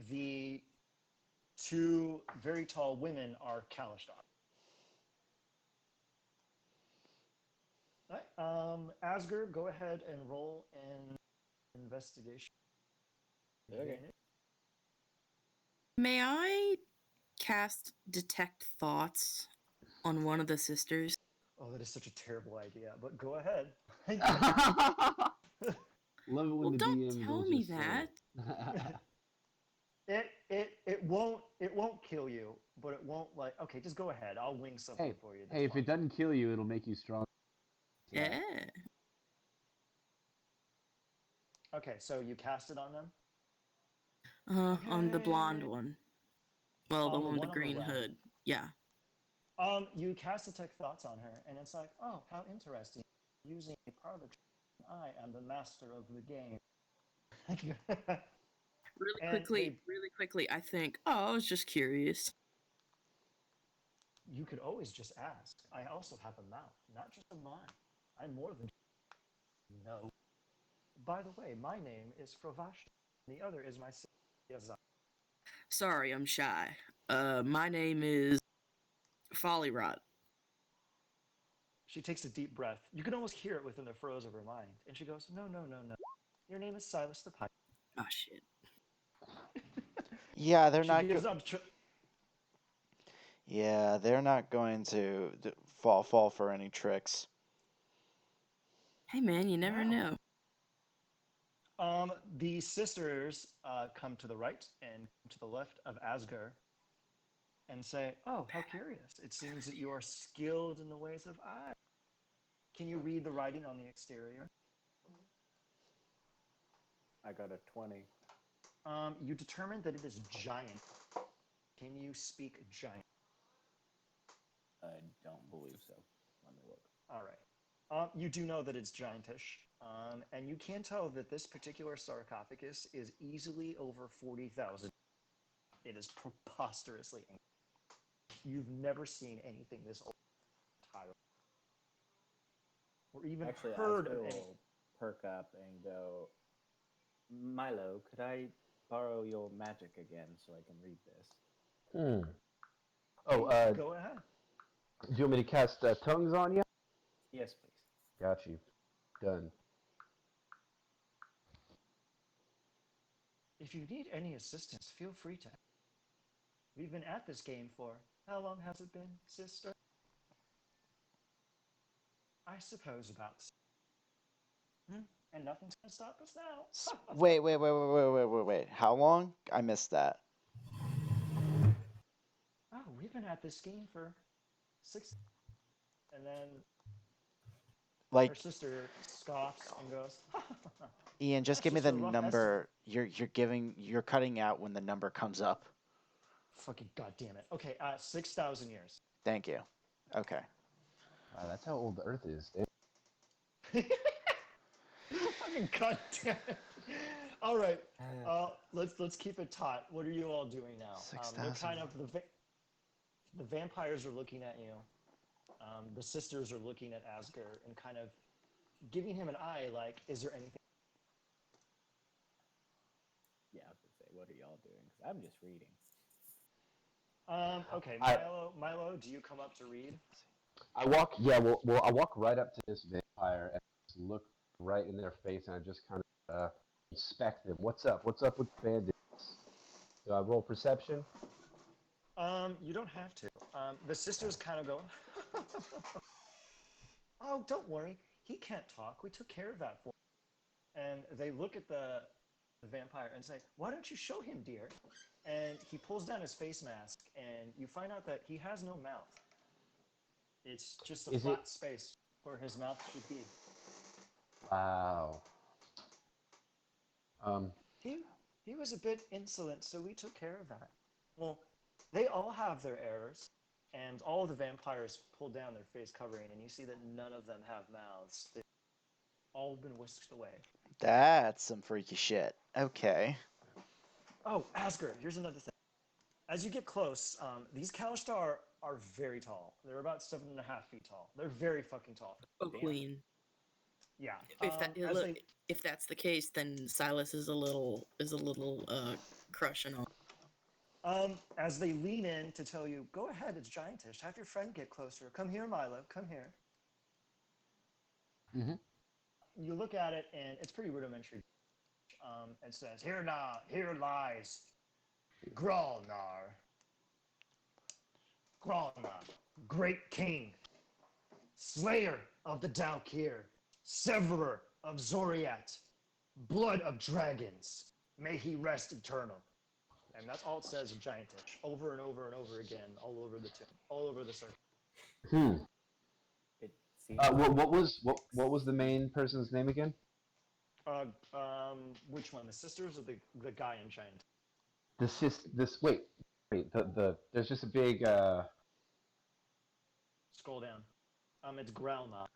the 2 very tall women are Kalashtar. Right. Asger, go ahead and roll an investigation. Okay. May I cast Detect Thoughts on one of the sisters? Oh, that is such a terrible idea. But go ahead. Love it when Well, the don't DM tell will me just say that. It won't kill you, but it won't like. Okay, just go ahead. I'll wing something for you. Hey, if it doesn't kill you, it'll make you strong. Yeah. Okay, so you cast it on them. On the blonde Okay. one. Well, the On the one with one the on the green left. hood. Yeah. You cast Detect Thoughts on her, and it's like, oh, how interesting. Using a part of the I am the master of the game. And Really quickly, I think, oh, I was just curious. you could always just ask. I also have a mouth, not just a mind. I'm more than no. By the way, my name is Fravash. The other is my sister. Sorry, I'm shy. My name is Folly Rot. She takes a deep breath. You can almost hear it within the furrows of her mind. And she goes, no, no, no, no. Your name is Silas the Pipe. Oh, shit. Yeah, they're She not. gives up. Yeah, they're not going to fall for any tricks. Hey, man, you never know. The sisters come to the right and to the left of Asger and say, oh, how curious. It seems that you are skilled in the ways of I. Can you read the writing on the exterior? I got a 20. You determine that it is giant. Can you speak giant? I don't believe so. Let me look. All right. You do know that it's giantish, and you can tell that this particular sarcophagus is easily over 40,000. It is preposterously ancient. You've never seen anything this old, entirely, or even Actually, heard Asper of any. will perk up and go, Milo, could I borrow your magic again so I can read this? Oh, Go ahead. do you want me to cast tongues on you? Yes, please. Got you. Done. If you need any assistance, feel free to. We've been at this game for how long has it been, sister? I suppose about. And nothing's gonna stop us now. Wait. How long? I missed that. Oh, we've been at this game for 6. And then her Like, sister scoffs and goes, Ian, just that's give me just the a rough estimate. number. You're cutting out when the number comes up. Fucking goddamn it. Okay, 6,000 years. Thank you. Okay. That's how old the Earth is. Fucking goddamn it. All right, let's keep it taut. What are you all doing now? They're 6,000. kind of the vampires are looking at you. The sisters are looking at Asger and kind of giving him an eye, like, is there anything? Yeah, I was going to say, what are y'all doing? 'Cause I'm just reading. Okay, Milo, do you come up to read? I walk. Yeah, well, I walk right up to this vampire and just look right in their face, and I just kind of inspect them. What's up? What's up with bandits? Do I roll perception? You don't have to. The sisters kind of go, oh, don't worry. He can't talk. We took care of that for him. And they look at the vampire and say, why don't you show him, dear? And he pulls down his face mask, and you find out that he has no mouth. It's just a flat space where his mouth should be. Wow. He was a bit insolent, so we took care of that. Well, they all have their errors, and all of the vampires pull down their face covering, and you see that none of them have mouths. They've all been whisked away. That's some freaky shit. Okay. Oh, Asger, here's another thing. As you get close, these Kalishtar are very tall. They're about 7.5 feet tall. They're very fucking tall. Oh, queen. Yeah. If that's the case, then Silas is a little crushing on. As they lean in to tell you, go ahead, it's giantish. Have your friend get closer. Come here, Milo. Come here. Mm-hmm. You look at it, and it's pretty rudimentary. It says, here lies. Gralnar. Gralnar, great king, slayer of the Dalkir, severer of Zoriat, blood of dragons, may he rest eternal. And that's all it says in Giantish, over and over and over again, all over the tomb, all over the circle. It seems What was the main person's name again? Which one? The sisters or the guy in Giant? Wait. There's just a big Scroll down. It's Gralna.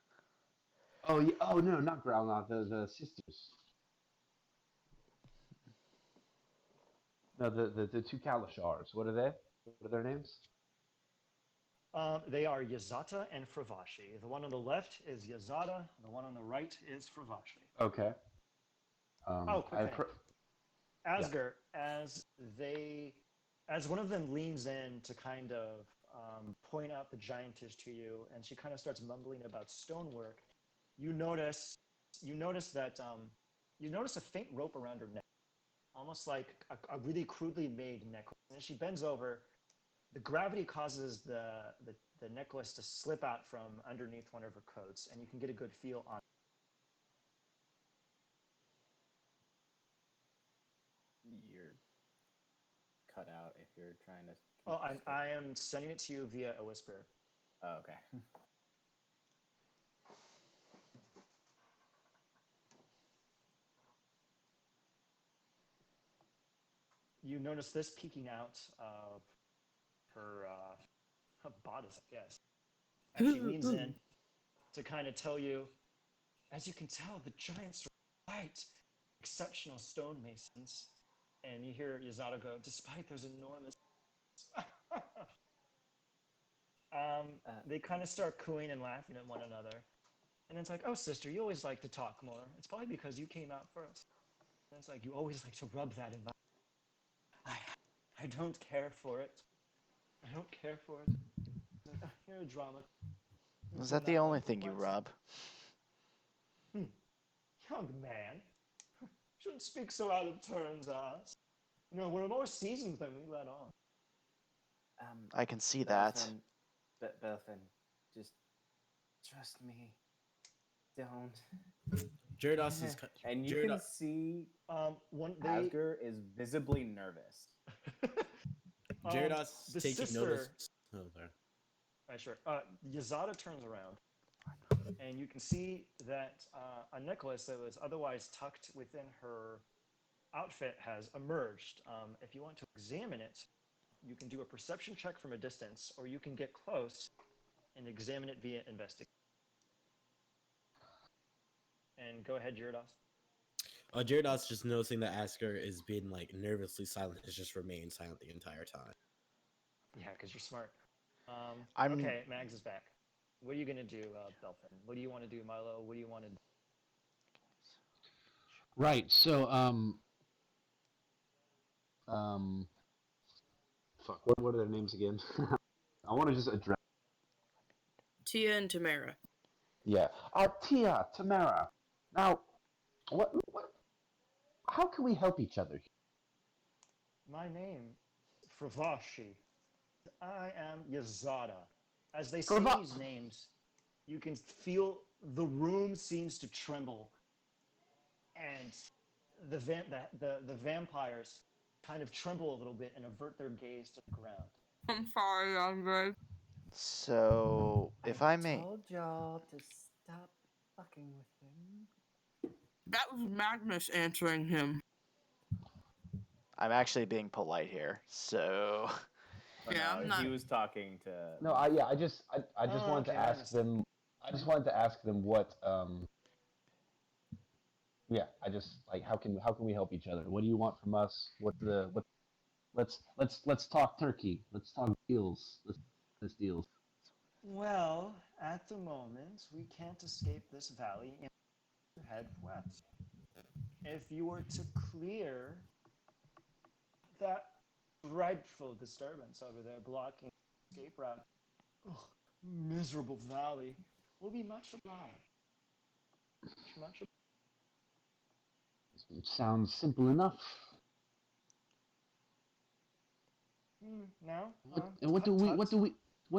Oh yeah, oh no, not Growlnot, the sisters. No, the two Kalashars. What are they? What are their names? They are Yazata and Fravashi. The one on the left is Yazata. The one on the right is Fravashi. Okay. Quick thing. Asger, as one of them leans in to kind of point out the giantess to you, and she kind of starts mumbling about stonework, you notice that you notice a faint rope around her neck, almost like a really crudely made necklace. And as she bends over, the gravity causes the necklace to slip out from underneath one of her coats, and you can get a good feel on. You're cut out if you're trying to. Oh, I am sending it to you via a whisper. Oh, okay. You notice this peeking out of her bodice, I guess. As she leans in to kind of tell you, as you can tell, the giants are right. Exceptional stonemasons. And you hear Yazata go, despite those enormous... they kind of start cooing and laughing at one another. And it's like, oh, sister, you always like to talk more. It's probably because you came out first. And it's like, you always like to rub that in my... I don't care for it. I don't care for it. You're a drama. Is that the only thing you rub? Young man, shouldn't speak so out of turn to us. You know, we're more seasoned than we let on. I can see that. Belfin, just trust me. Don't. Gyarados is... And you can see Asger is visibly nervous. Gyarados the taking sister, notice. Oh, there. Sure. Yazata turns around, and you can see that a necklace that was otherwise tucked within her outfit has emerged. If you want to examine it, you can do a perception check from a distance, or you can get close and examine it via investigation. And go ahead, Gyarados. Gyarados just noticing that Asker is being like nervously silent has just remained silent the entire time. Yeah, because you're smart. Okay, Mags is back. What are you gonna do, Belfin? What do you want to do, Milo? What do you want to do? Right. So fuck. What are their names again? I want to just address. Tia and Tamara. Yeah. Tia, Tamara. Now, what? How can we help each other? My name, Fravashi. I am Yazata. As they say these names, you can feel the room seems to tremble, and the vampires kind of tremble a little bit and avert their gaze to the ground. I'm sorry, Andre. So, if I may... told y'all to stop fucking with him. That was Magnus answering him. I'm actually being polite here, so... Yeah, I'm not... He was talking to... No, I just wanted to ask them... I just wanted to ask them what... Yeah, I just, like, how can we help each other? What do you want from us? Let's talk turkey. Let's talk deals. Let's deals. Well, at the moment, we can't escape this valley and head west. If you were to clear that frightful disturbance over there blocking the escape route, miserable valley, will be much obliged. Much It sounds simple enough. No. And what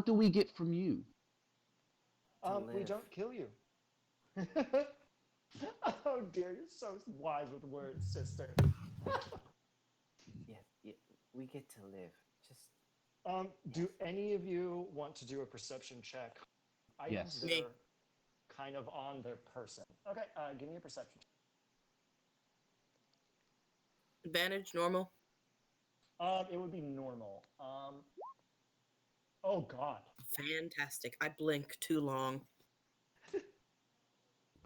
do we get from you? We live. don't kill you. Oh dear, you're so wise with words, sister. Yeah, we get to live. Just Do any of you want to do a perception check? Items Yes. that Me. are kind of on their person. Okay, give me a perception. Advantage, normal. It would be normal. Oh God. Fantastic. I blink too long.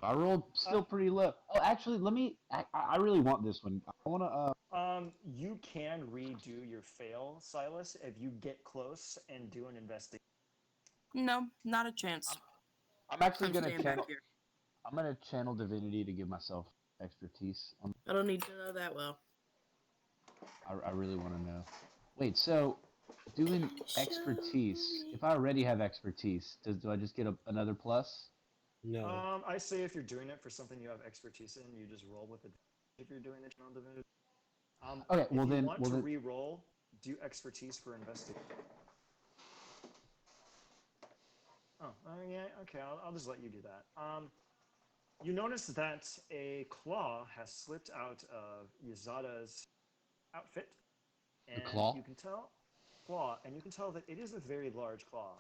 I rolled still pretty low. Oh, actually, let me. I really want this one. I want to. You can redo your fail, Silas, if you get close and do an investigation. No, not a chance. I'm actually I'm gonna staying back channel. here. I'm gonna channel divinity to give myself expertise. I don't need to know that well. I really want to know. Wait, so doing Show expertise. me. If I already have expertise, do I just get another plus? No. I say if you're doing it for something you have expertise in, you just roll with it. If you're doing it on divinity. Okay, if you want to re-roll, do expertise for investigation. Oh, yeah, okay, I'll just let you do that. You notice that a claw has slipped out of Yazada's outfit, and claw? you can tell that it is a very large claw.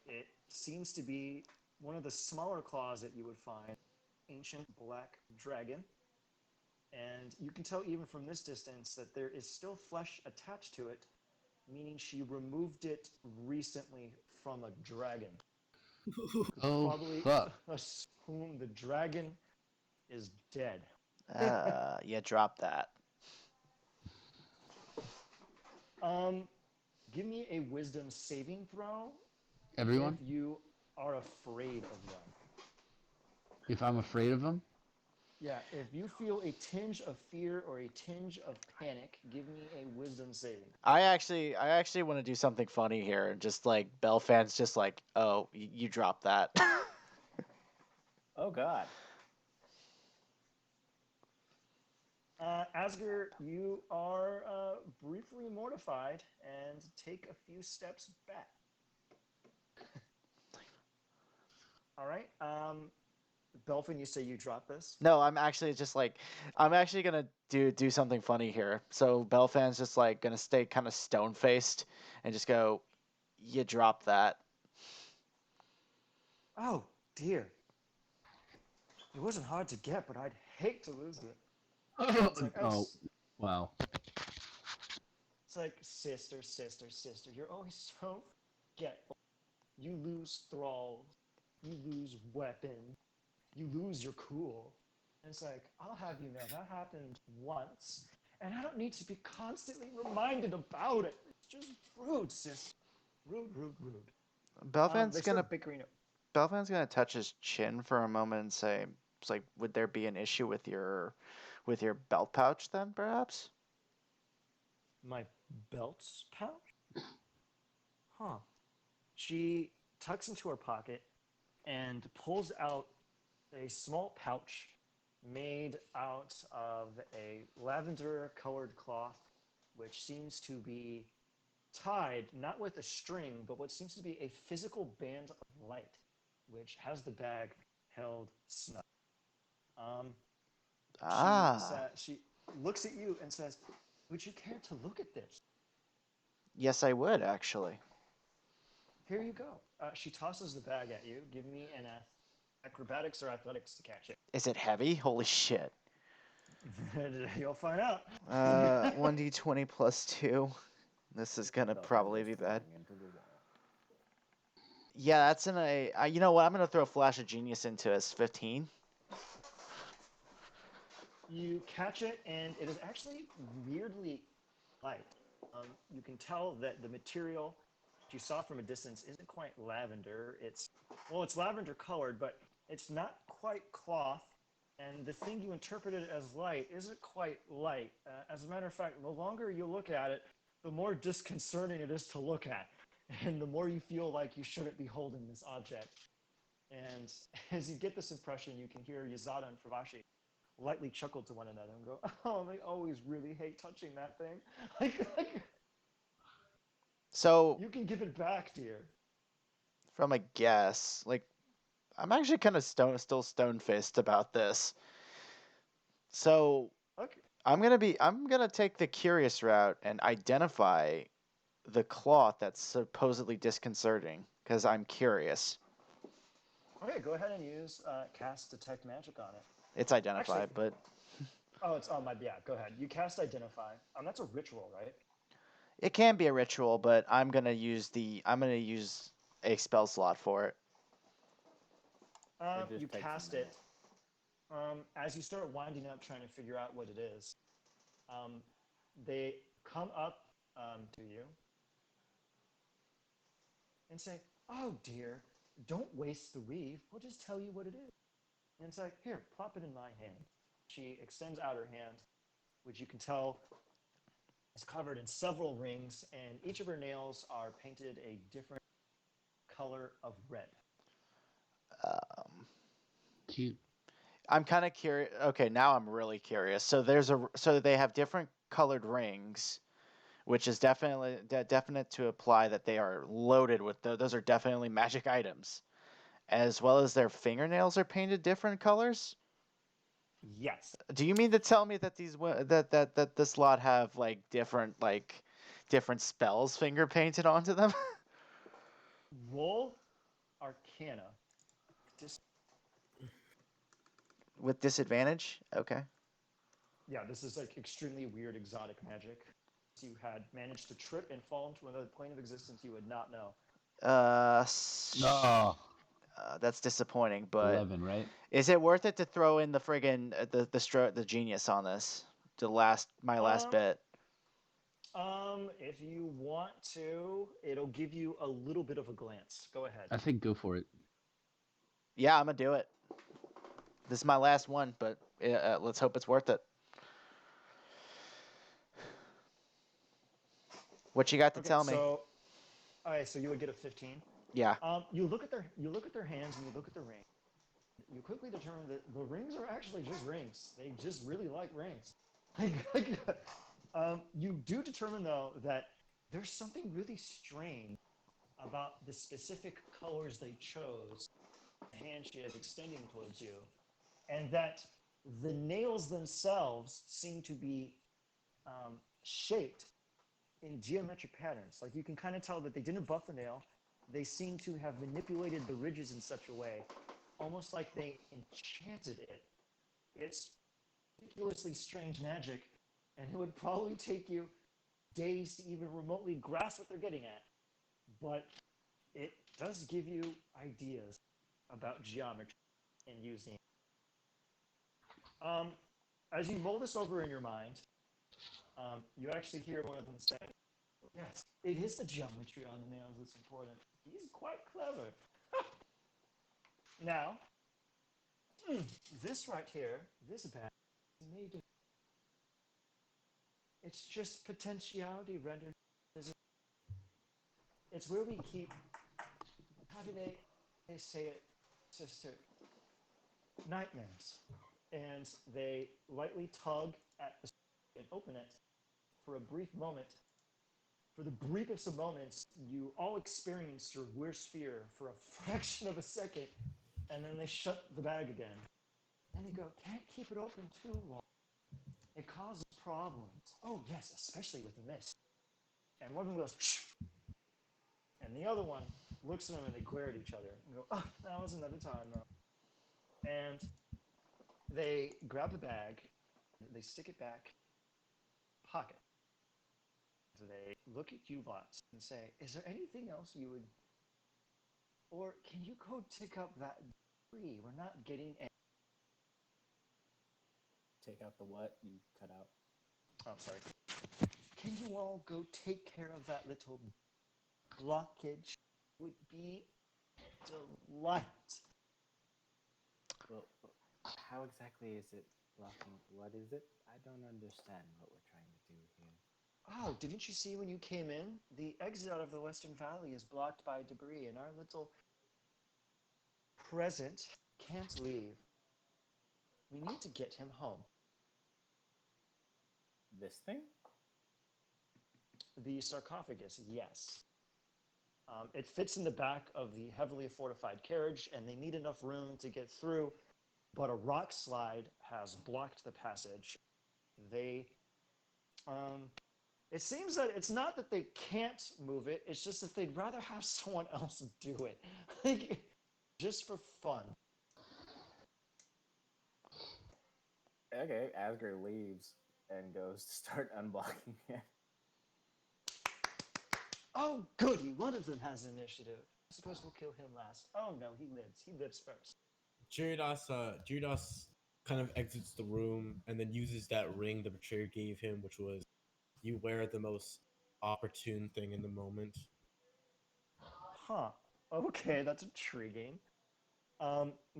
It seems to be one of the smaller claws that you would find, ancient black dragon. And you can tell even from this distance that there is still flesh attached to it, meaning she removed it recently from a dragon. Oh, Probably fuck. assume the dragon is dead. Yeah, drop that. Give me a wisdom saving throw Everyone? if you are afraid of them. If I'm afraid of them? Yeah, if you feel a tinge of fear or a tinge of panic, give me a wisdom saving. I actually want to do something funny here. Just like Belfan's just like, oh, you dropped that. oh god. Asger, you are briefly mortified and take a few steps back. All right. Belfin, you say you drop this? No, I'm actually gonna do something funny here. So Belfan's just like gonna stay kind of stone faced and just go, you dropped that. Oh, dear. It wasn't hard to get, but I'd hate to lose it. It's like, wow. It's like, sister, you're always so forgetful. You lose thralls, you lose weapons, you lose your cool. And it's like, I'll have you know, that happened once, and I don't need to be constantly reminded about it. It's just rude, sis. Rude. Belfan's They gonna start bickering. touch his chin for a moment and say, "It's like, would there be an issue with your belt pouch then, perhaps?" My belt pouch? Huh. She tucks into her pocket and pulls out a small pouch made out of a lavender colored cloth, which seems to be tied not with a string, but what seems to be a physical band of light, which has the bag held snug. She looks at you and says, "Would you care to look at this?" Yes, I would actually. Here you go. She tosses the bag at you. Give me an acrobatics or athletics to catch it. Is it heavy? Holy shit. You'll find out. 1d20 plus 2. This is gonna probably be bad. Yeah, that's in a. You know what? I'm gonna throw Flash of Genius into as 15. You catch it, and it is actually weirdly light. You can tell that the material that you saw from a distance isn't quite lavender. It's lavender colored, but it's not quite cloth. And the thing you interpreted as light isn't quite light. As a matter of fact, the longer you look at it, the more disconcerting it is to look at, and the more you feel like you shouldn't be holding this object. And as you get this impression, you can hear Yazada and Fravashi lightly chuckle to one another and go, "Oh, they always really hate touching that thing." Like, So, you can give it back, dear. from a guess, like, I'm actually kind of still stone-faced about this. So, Okay. I'm gonna take the curious route and identify the cloth that's supposedly disconcerting because I'm curious. Okay, go ahead and use cast detect magic on it. It's identified, Actually, but oh, it's on my yeah. Go ahead. You cast identify. That's a ritual, right? it can be a ritual. But I'm gonna use a spell slot for it. just You takes a cast minute. it. As you start winding up, trying to figure out what it is, they come up to you and say, "Oh dear, don't waste the weave. We'll just tell you what it is." And it's like, "Here, plop it in my hand." She extends out her hand, which you can tell is covered in several rings, and each of her nails are painted a different color of red. Um, Cute. I'm kind of curious. Okay, now I'm really curious. So they have different colored rings, which is definite to apply that they are loaded with those are definitely magic items, as well as their fingernails are painted different colors. Yes. Do you mean to tell me that that this lot have different spells finger painted onto them? Roll Arcana. Dis- With disadvantage? Okay. yeah, this is like extremely weird exotic magic. You had managed to trip and fall into another plane of existence you would not know. No. That's disappointing, but 11, right? is it worth it to throw in the friggin' the genius on this? My last Um, bit. if you want to, it'll give you a little bit of a glance. Go ahead. I think go for it. Yeah, I'm gonna do it. This is my last one, but let's hope it's worth it. What you got to Okay, tell me? so all right, so you would get a 15. Yeah. You look at their hands and you look at the ring. You quickly determine that the rings are actually just rings. They just really like rings. You do determine though that there's something really strange about the specific colors they chose. The hand she is extending towards you, and that the nails themselves seem to be shaped in geometric patterns. Like you can kind of tell that they didn't buff the nail. They seem to have manipulated the ridges in such a way, almost like they enchanted it. It's ridiculously strange magic, and it would probably take you days to even remotely grasp what they're getting at. But it does give you ideas about geometry and using. Um, as you mull this over in your mind, you actually hear one of them say, "Yes, it is the geometry on the nails that's important. He's quite clever." Now, this right here, this bag, made of, it's just potentiality rendered. It's where we keep, how do they say it, sister? Nightmares. And they lightly tug at the and open it for a brief moment. For the briefest of moments, you all experience your worst fear for a fraction of a second, and then they shut the bag again. And they go, "Can't keep it open too long. It causes problems." "Oh, yes, especially with the mist." And one of them goes, "Shh." And the other one looks at them and they glare at each other and go, "Oh, that was another time, though." And they grab the bag, they stick it back, pocket. So they look at you lots and say, "Is there anything else you would, or can you go take up that debris? We're not getting any." Take out the what you cut out. Oh, sorry. "Can you all go take care of that little blockage? Would be delight." Well, how exactly is it blocking? What is it? I don't understand what we're trying to do here. "Oh, didn't you see when you came in? The exit out of the Western Valley is blocked by debris, and our little present can't leave." we need to get him home. This thing? The sarcophagus, yes. It fits in the back of the heavily fortified carriage, and they need enough room to get through, but a rock slide has blocked the passage. They, it seems that it's not that they can't move it, it's just that they'd rather have someone else do it. Like, just for fun. Okay, Asger leaves and goes to start unblocking it. Oh, goody, one of them has initiative. I suppose we'll kill him last. Oh no, he lives. He lives first. Gyarados kind of exits the room and then uses that ring the betrayer gave him, which was you wear the most opportune thing in the moment. Huh. Okay, that's intriguing.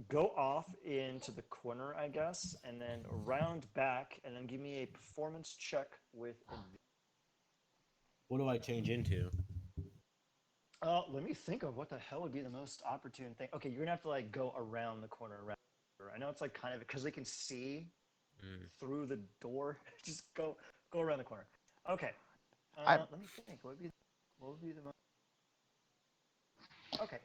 Go off into the corner, I guess, and then round back, and then give me a performance check with advantage. What do I change into? Let me think of what the hell would be the most opportune thing. Okay, you're gonna have to like go around the corner. I know it's like kind of because they can see through the door. Just go around the corner. Okay. Let me think. What would be the most? Okay.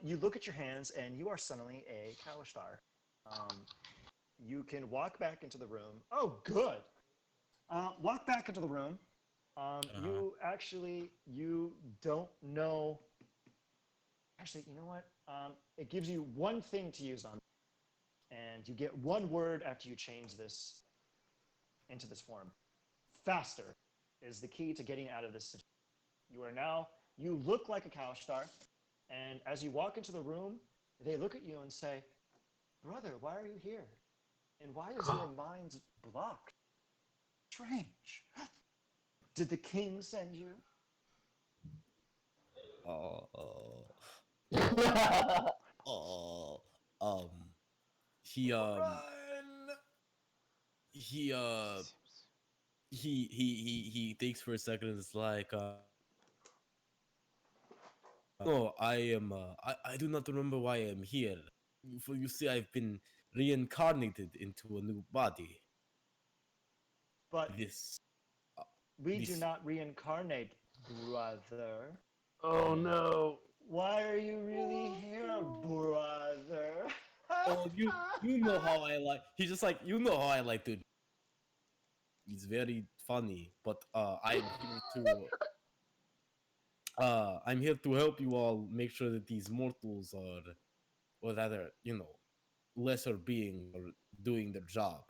You look at your hands, and you are suddenly a Kalistar. You can walk back into the room. Oh, good. Walk back into the room. You don't know. Actually, you know what? It gives you one thing to use on, and you get one word after you change this into this form. Faster is the key to getting out of this situation. You look like a Kalistar, and as you walk into the room, they look at you and say, "Brother, why are you here? And why is your mind blocked? Strange. Did the king send you?" He he he thinks for a second and it's like no, I do not remember why I am here. For you see, I've been reincarnated into a new body. But This we do this not reincarnate, brother. Oh no. Why are you really here, brother? oh you know how I like. He's just like you know how I like to. He's very funny, but I'm here to help you all make sure that these mortals are, or rather, lesser beings are doing their job.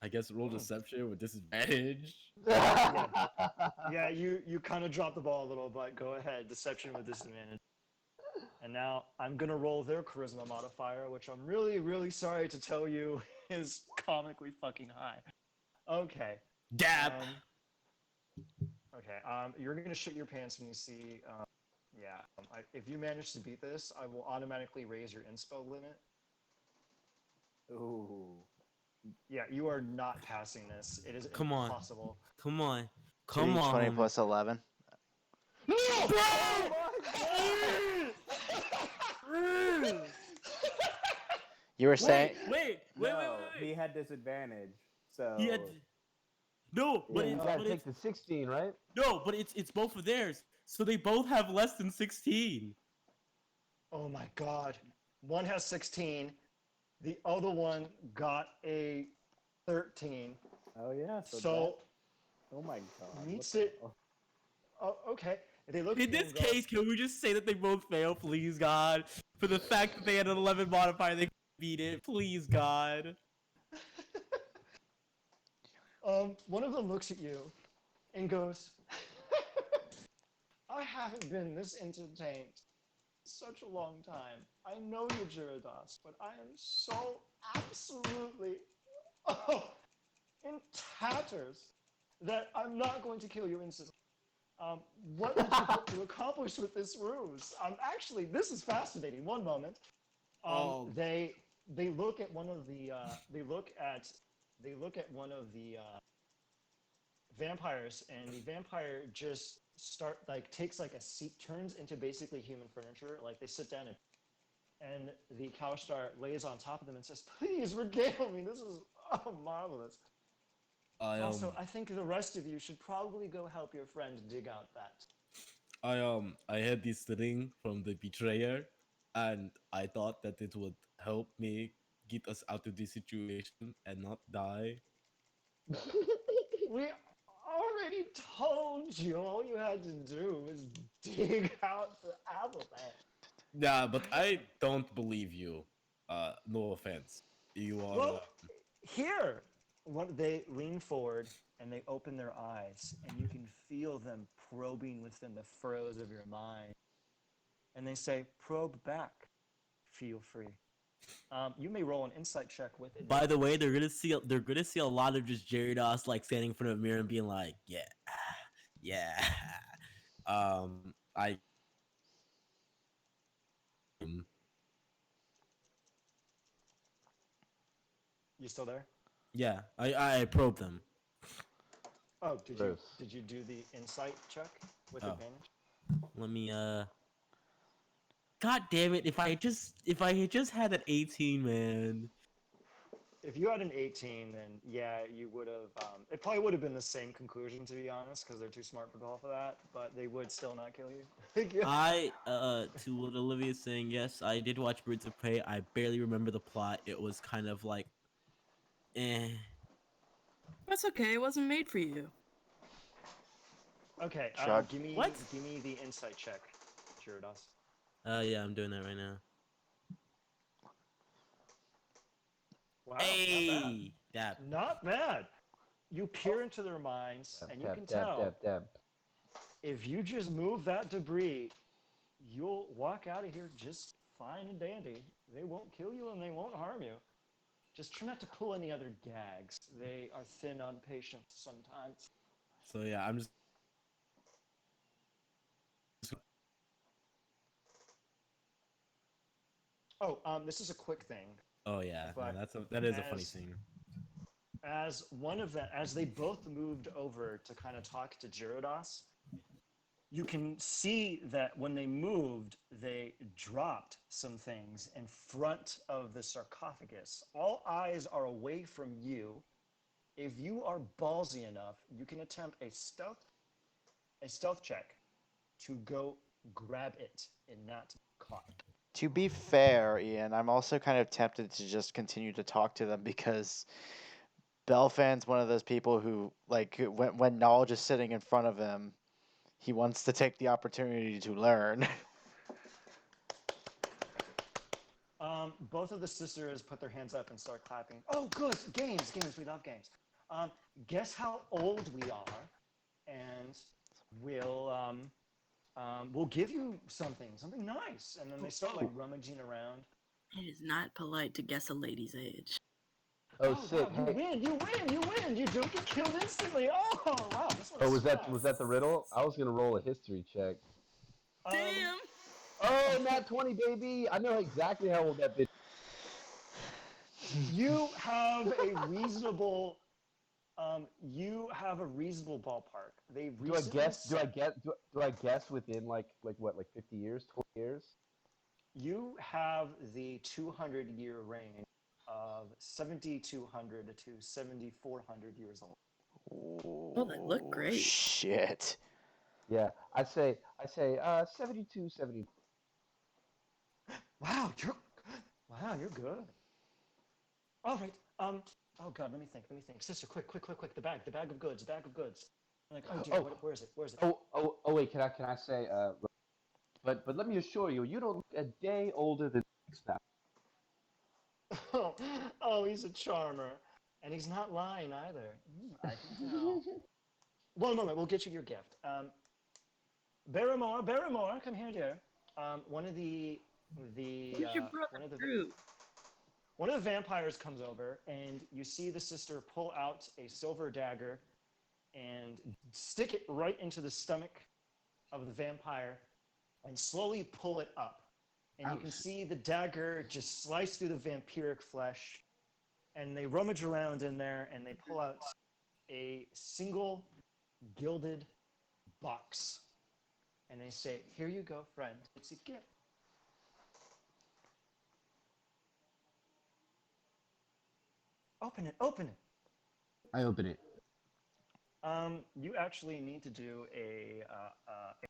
I guess roll deception with disadvantage. Yeah, you kind of dropped the ball a little, but go ahead. Deception with disadvantage. And now I'm gonna roll their charisma modifier, which I'm really, really sorry to tell you is comically fucking high. Okay. Dab. Okay. You're gonna shit your pants when you see. If you manage to beat this, I will automatically raise your inspo limit. Ooh. Yeah, you are not passing this. It is impossible. Come on. 2d20 plus 11. No! Oh my God! You were saying Wait. He had disadvantage, so He had no, Yeah, but you it's gotta but take it's the 16, right? no, but it's both of theirs. So they both have less than 16. Oh my God. One has 16. The other one got a 13. Oh yeah, So oh my god. meets what the it. hell? Oh, okay. They look In at you this and go, case, can we just say that they both fail, please, God? For the fact that they had an 11 modifier, they beat it, please, God. one of them looks at you and goes, I haven't been this entertained in such a long time. I know you're Gyarados, but I am so absolutely in tatters that I'm not going to kill you instantly. What did you hope to accomplish with this ruse? Actually, this is fascinating. One moment. They look at one of the they look at one of the vampires, and the vampire just takes like a seat, turns into basically human furniture. Like they sit down and And the Cowstar lays on top of them and says, "Please regale me. This is marvelous. Also, I think the rest of you should probably go help your friend dig out that." I had this ring from the betrayer, and I thought that it would help me get us out of this situation and not die. We already told you all you had to do was dig out the apple plant. Yeah, but I don't believe you. No offense. You are. Well, here, they lean forward and they open their eyes, and you can feel them probing within the furrows of your mind. And they say, "Probe back. Feel free." You may roll an insight check with it. By the way, they're gonna see a lot of just Gyarados like standing in front of a mirror and being like, yeah, yeah. I You still there? yeah, I probe them. Oh, Gross. did you do the insight check with Oh. advantage? Let me God damn it! If I had just had an 18, man. If you had an 18, then yeah, you would have. It probably would have been the same conclusion, to be honest, because they're too smart for golf for that. But they would still not kill you. I to what Olivia's saying, yes, I did watch Birds of Prey. I barely remember the plot. It was kind of like, eh. That's okay. It wasn't made for you. Okay, Chug. give me What? the insight check, Gyarados. Yeah, I'm doing that right now. Wow, Hey, that not bad. You peer into their minds, and you Dab, can dab, tell dab, dab. if you just move that debris, you'll walk out of here just fine and dandy. They won't kill you and they won't harm you. Just try not to pull any other gags. They are thin on patience sometimes. So yeah, I'm just. Oh, this is a quick thing. Oh yeah, no, But that is a funny as- scene. As one of them, as they both moved over to kind of talk to Gyarados, you can see that when they moved, they dropped some things in front of the sarcophagus. All eyes are away from you. If you are ballsy enough, you can attempt a stealth check to go grab it and not caught. To be fair, Ian, I'm also kind of tempted to just continue to talk to them because Belfan's one of those people who, like, when knowledge is sitting in front of him, he wants to take the opportunity to learn. Both of the sisters put their hands up and start clapping. Oh, good. Games. We love games. Guess how old we are, and we'll give you something nice. And then they start like rummaging around. It is not polite to guess a lady's age. Oh, sick. Wow, Hey, you win. You don't get killed instantly. Oh, wow. This oh, one's was that the riddle? I was gonna roll a history check. Damn! Oh, nat 20, baby! I know exactly how old that bitch. You have a reasonable. You have a reasonable ballpark. They Do I recently guess? Do I set- guess? Do I guess within like what, like 50 years, 20 years? You have the 200-year range of 7,200 to 7,400 years old. Oh, they look great. Shit. Yeah, I say 72, 70. Wow, you're good. All right. Oh God, let me think. Sister, quick. The bag of goods. I'm like, oh dear, Oh. where is it? Oh, wait, can I say but let me assure you, you don't look a day older than now. Oh, he's a charmer, and he's not lying either. I can tell. One moment, we'll get you your gift. Barrymore, come here, dear. One of the Where's your brother, Drew? one of the vampires comes over, and you see the sister pull out a silver dagger and stick it right into the stomach of the vampire, and slowly pull it up. And you can see the dagger just slice through the vampiric flesh, and they rummage around in there, and they pull out a single gilded box. And they say, "Here you go, friend. It's a gift." Open it. Open it. I open it. You actually need to do a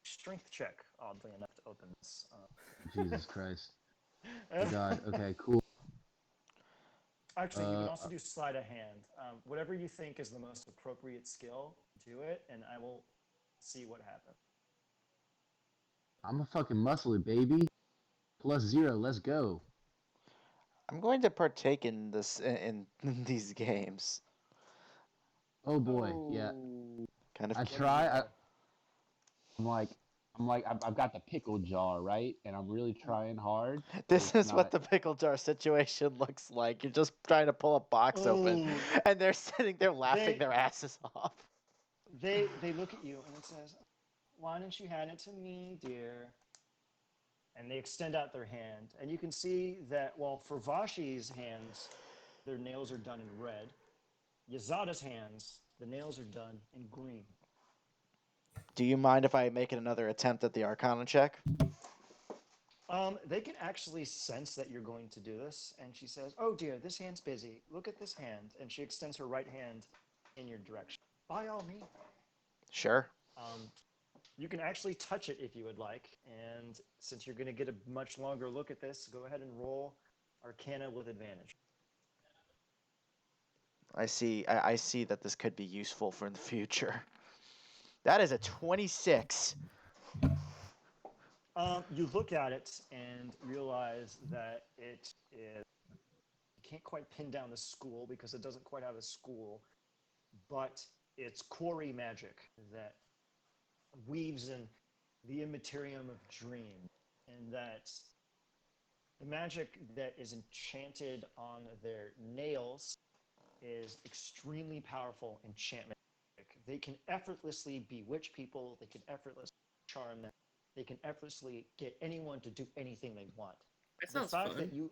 strength check, oddly enough, to open this. Jesus Christ. Oh God. Okay. Cool. Actually, you can also do sleight of hand. Whatever you think is the most appropriate skill, do it, and I will see what happens. I'm a fucking muscly baby. +0. Let's go. I'm going to partake in this in these games. Oh boy. Yeah. Kind of. I What did you try. roll? I've got the pickle jar, right? And I'm really trying hard. This It's is what not. the pickle jar situation looks like. You're just trying to pull a box open, Ooh. and they're sitting there laughing They- their asses off. They look at you and it says, "Why don't you hand it to me, dear?" And they extend out their hand, and you can see that, well, for Vashi's hands, their nails are done in red. Yazada's hands, the nails are done in green. Do you mind if I make another attempt at the Arcana check? They can actually sense that you're going to do this, and she says, "Oh dear, this hand's busy. Look at this hand." And she extends her right hand in your direction. By all means. Sure. You can actually touch it if you would like, and since you're going to get a much longer look at this, go ahead and roll Arcana with advantage. I see. I see that this could be useful for the future. That is a 26. You look at it and realize that it is. You can't quite pin down the school because it doesn't quite have a school, but it's quarry magic that weaves in the immaterium of dream, and that the magic that is enchanted on their nails is extremely powerful enchantment magic. They can effortlessly bewitch people, they can effortlessly charm them, they can effortlessly get anyone to do anything they want. That sounds fun.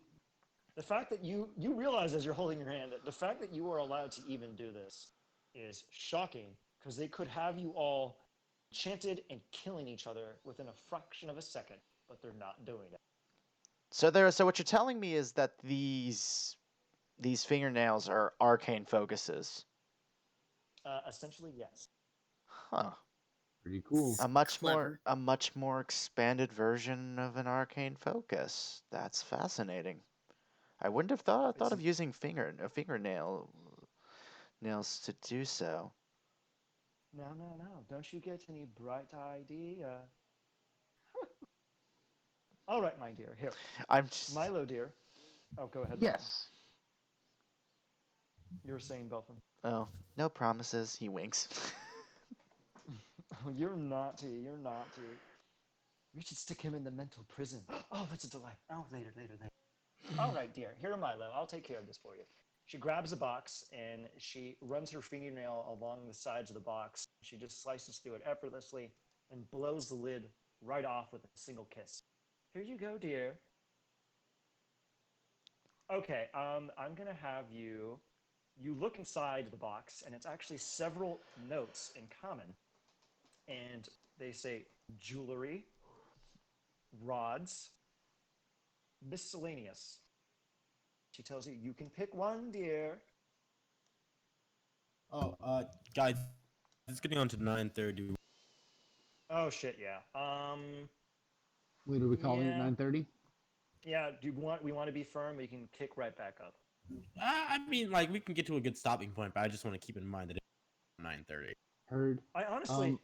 The fact that you realize as you're holding your hand that the fact that you are allowed to even do this is shocking, because they could have you all enchanted and killing each other within a fraction of a second, but they're not doing it. So what you're telling me is that these fingernails are arcane focuses. Essentially, yes. Huh. Pretty cool. A much Clever. more expanded version of an arcane focus. That's fascinating. I wouldn't have thought of using fingernail nails to do so. No. Don't you get any bright idea? All right, my dear. Here, I'm just, Milo, dear. Oh, go ahead. Yes. You were saying, Belfin. Oh, no promises. He winks. You're naughty. You're naughty. We should stick him in the mental prison. Oh, that's a delight. Oh, later. All right, dear. Here, Milo. I'll take care of this for you. She grabs a box and she runs her fingernail along the sides of the box. She just slices through it effortlessly and blows the lid right off with a single kiss. Here you go, dear. Okay, I'm gonna have you. You look inside the box, and it's actually several notes in common, and they say jewelry, rods, miscellaneous. She tells you can pick one, dear. Oh, guys, it's getting on to 9:30. Oh shit, yeah. Wait, are we calling it Yeah. 9:30? Yeah. We want to be firm? We can kick right back up. I mean, like, we can get to a good stopping point, but I just want to keep in mind that it's 9:30. Heard. I honestly,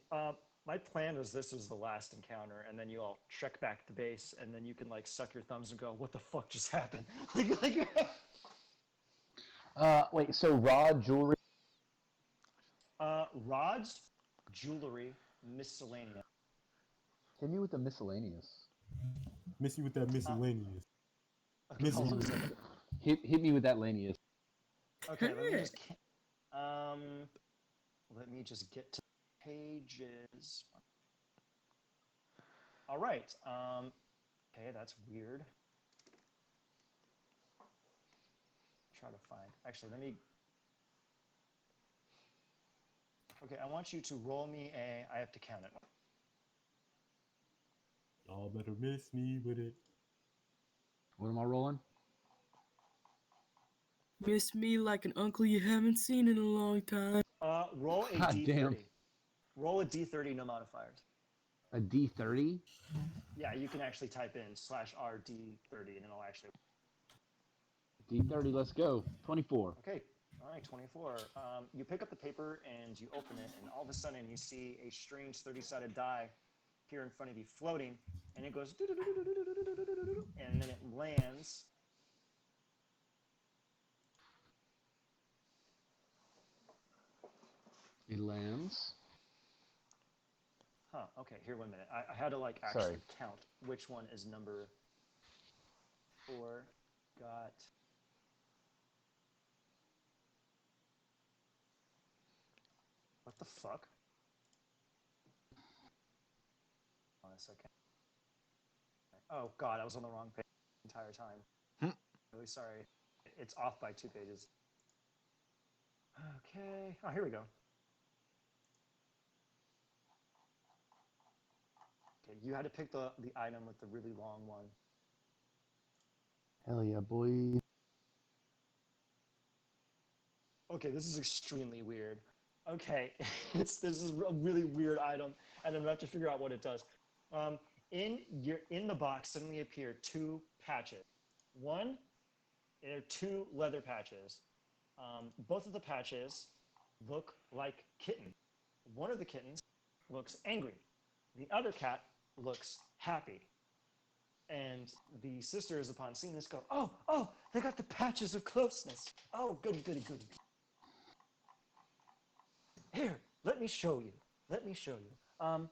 my plan was this was the last encounter, and then you all trek back to base, and then you can like suck your thumbs and go, "What the fuck just happened?" Wait. So rod, jewelry. Rods, jewelry, miscellaneous. Hit me with the miscellaneous. Miss you with that miscellaneous. Okay, hold on a second. Hit me with that lanius. Okay, let me just get to the pages. All right. Okay, that's weird. Try to find. Actually, let me. Okay, I want you to roll me a. I have to count it. Y'all better miss me with it. What am I rolling? Miss me like an uncle you haven't seen in a long time. Roll a God D30. damn. Roll a D30, no modifiers. A D30? Yeah, you can actually type in /RD30 and it'll actually. D30, let's go. 24. Okay, all right, 24. You pick up the paper and you open it, and all of a sudden you see a strange 30-sided die here in front of you floating, and it goes, and then it lands. It lands. Huh, okay, here, 1 minute. I had to like actually count which one is number 4. Got. What the fuck? Hold on a second. Oh god, I was on the wrong page the entire time. Really sorry. It's off by 2 pages. Okay. Oh, here we go. Okay, you had to pick the item with the really long one. Hell yeah, boy. Okay, this is extremely weird. Okay, this is a really weird item, and I'm about to figure out what it does. In the box suddenly appear 2 patches. One, there are 2 leather patches. Both of the patches look like kittens. One of the kittens looks angry. The other cat looks happy. And the sisters, upon seeing this, go, oh, they got the patches of closeness. Oh, goody, goody, goody. Here, let me show you. Let me show you.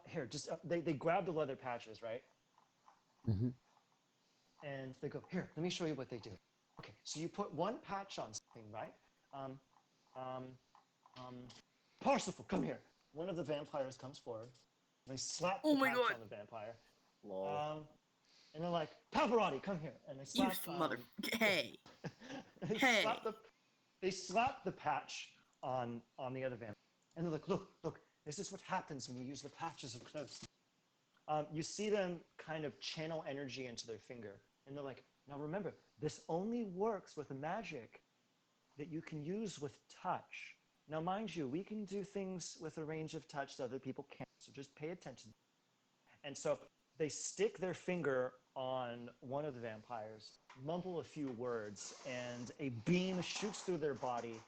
Here, just they grab the leather patches, right? Mm-hmm. And they go, here, let me show you what they do. Okay, so you put one patch on something, right? Parsifal, come here. One of the vampires comes forward. They slap the patch on the vampire. Lol. And they're like, Pavarotti, come here. And they slap Hey. they slap the patch on the other vampire. And they're like, look, this is what happens when you use the patches of closeness. You see them kind of channel energy into their finger. And they're like, now remember, this only works with a magic that you can use with touch. Now, mind you, we can do things with a range of touch that other people can't, so just pay attention. And so they stick their finger on one of the vampires, mumble a few words, and a beam shoots through their body,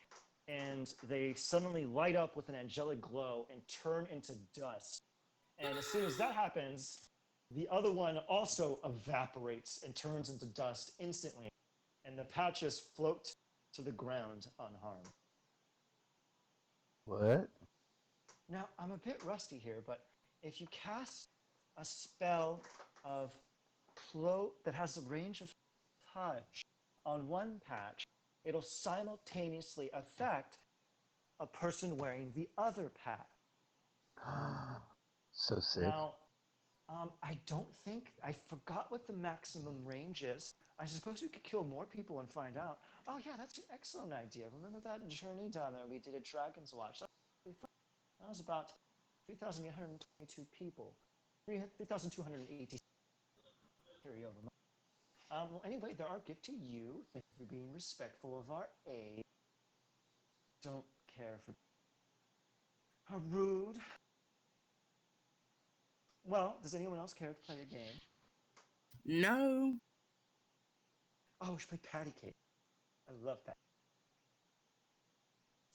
and they suddenly light up with an angelic glow and turn into dust. And as soon as that happens, the other one also evaporates and turns into dust instantly, and the patches float to the ground unharmed. What? Now, I'm a bit rusty here, but if you cast a spell of that has a range of touch on one patch, it'll simultaneously affect a person wearing the other patch. So sick. Now, I forgot what the maximum range is. I suppose we could kill more people and find out. Oh yeah, that's an excellent idea. Remember that journey down there we did at Dragon's Watch? That was about 3,822 people. 3,280 carry over. Well, anyway, they're our gift to you. Thank you for being respectful of our age. Don't care for how rude. Well, does anyone else care to play a game? No. Oh, we should play patty cake. I love that.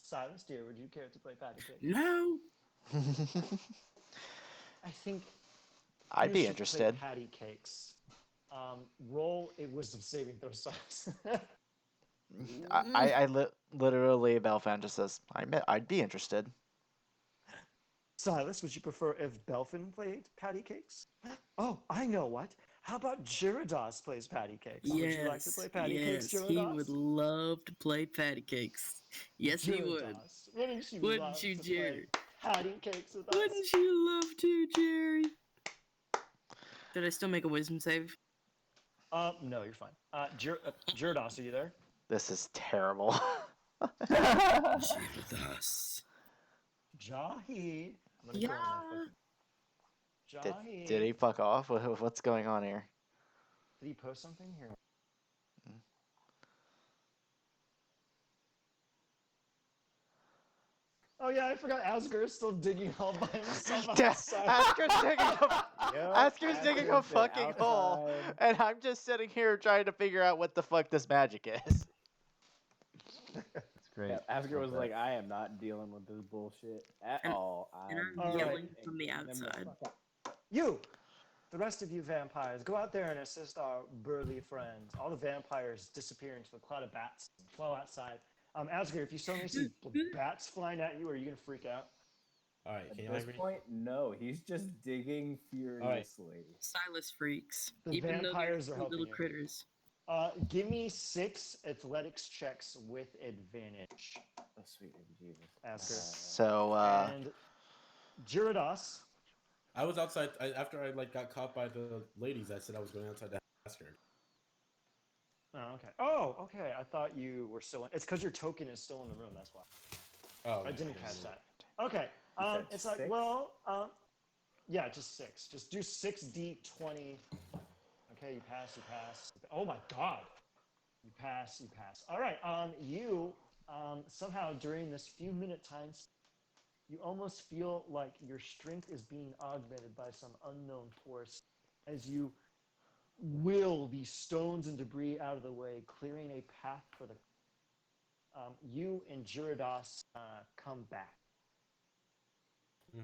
Silas, dear, would you care to play patty cake? No. I think I'd you be should interested. Play patty cakes. Roll a wisdom saving throw, Silas. Literally, Belfan just says, I'd be interested. Silas, would you prefer if Belfin played patty cakes? Oh, I know what. How about Gyarados plays patty cakes? Would you like to play patty cakes, Gyarados? He would love to play patty cakes. Yes, Gyarados, he would. Wouldn't you Wouldn't love you, to Jerry? play patty cakes with us? Wouldn't you love to, Jerry? Did I still make a wisdom save? No, you're fine. Gyarados, are you there? This is terrible. Gyarados. Jahi. Yeah. Jahi. Did he fuck off? What's going on here? Did he post something here? Oh yeah, I forgot Asger is still digging all by himself Yeah, outside. Asker's digging a fucking hole, and I'm just sitting here trying to figure out what the fuck this magic is. It's great. Yeah, Asger was Love like, that. I am not dealing with this bullshit at And- all. and I'm All right. yelling from the outside. You, the rest of you vampires, go out there and assist our burly friends. All the vampires disappear into the cloud of bats and flow outside. Asger, if you suddenly see bats flying at you, are you gonna freak out? All right, At can this I read? point, no. He's just digging furiously. Silas freaks. The Even though vampires they're are cute helping little you. critters. Give me 6 athletics checks with advantage, Oh, sweet baby Jesus. Asger. So, And Gyarados. I was outside after I got caught by the ladies. I said I was going outside to ask her. Oh, okay. Oh, okay. I thought you were still in. It's because your token is still in the room. That's why. Oh, I okay. didn't catch that. Okay. You said It's like, 6? well, yeah, just 6. Just do 6d20. Okay, you pass. Oh my god. You pass. All right. You somehow during this few minute time, you almost feel like your strength is being augmented by some unknown force as you will these stones and debris out of the way, clearing a path for the. You and Gyarados come back.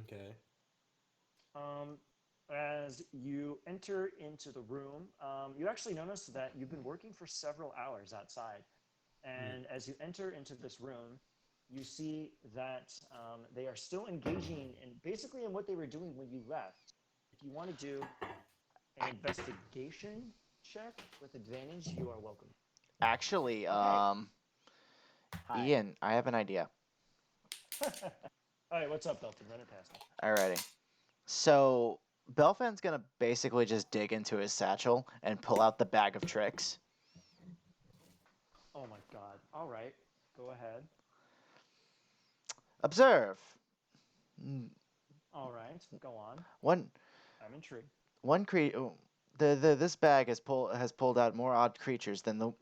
Okay. As you enter into the room, you actually notice that you've been working for several hours outside. And as you enter into this room, you see that they are still engaging in basically in what they were doing when you left. If you want to do an investigation check with advantage, you are welcome. actually, Hi. Ian, I have an idea. All right, what's up, Belton? Run it past me. Alrighty. So, Belfan's gonna basically just dig into his satchel and pull out the bag of tricks. Oh my god. All right, go ahead. Observe. All right, go on. One I'm intrigued. this bag has pulled out more odd creatures than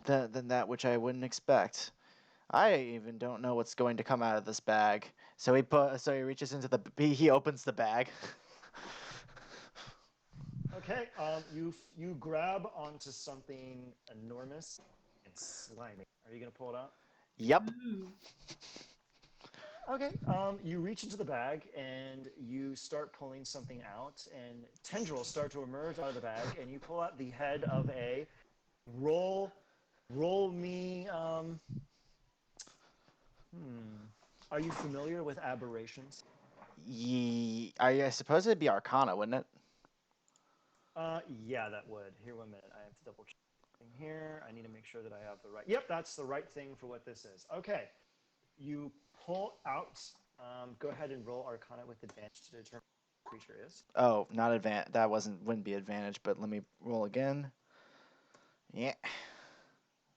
than that which I wouldn't expect. I even don't know what's going to come out of this bag. So he reaches into he opens the bag. Okay, you grab onto something enormous and slimy. Are you gonna pull it out? Yep. Okay. You reach into the bag and you start pulling something out, and tendrils start to emerge out of the bag, and you pull out the head of a roll me. Are you familiar with aberrations? I suppose it'd be Arcana, wouldn't it? Yeah, that would. Here, 1 minute. I have to double check here. I need to make sure that I have the right. Yep, that's the right thing for what this is. Okay. You pull out. Go ahead and roll Arcana with advantage to determine what the creature is. Oh, not advantage. That wouldn't be advantage. But let me roll again. Yeah.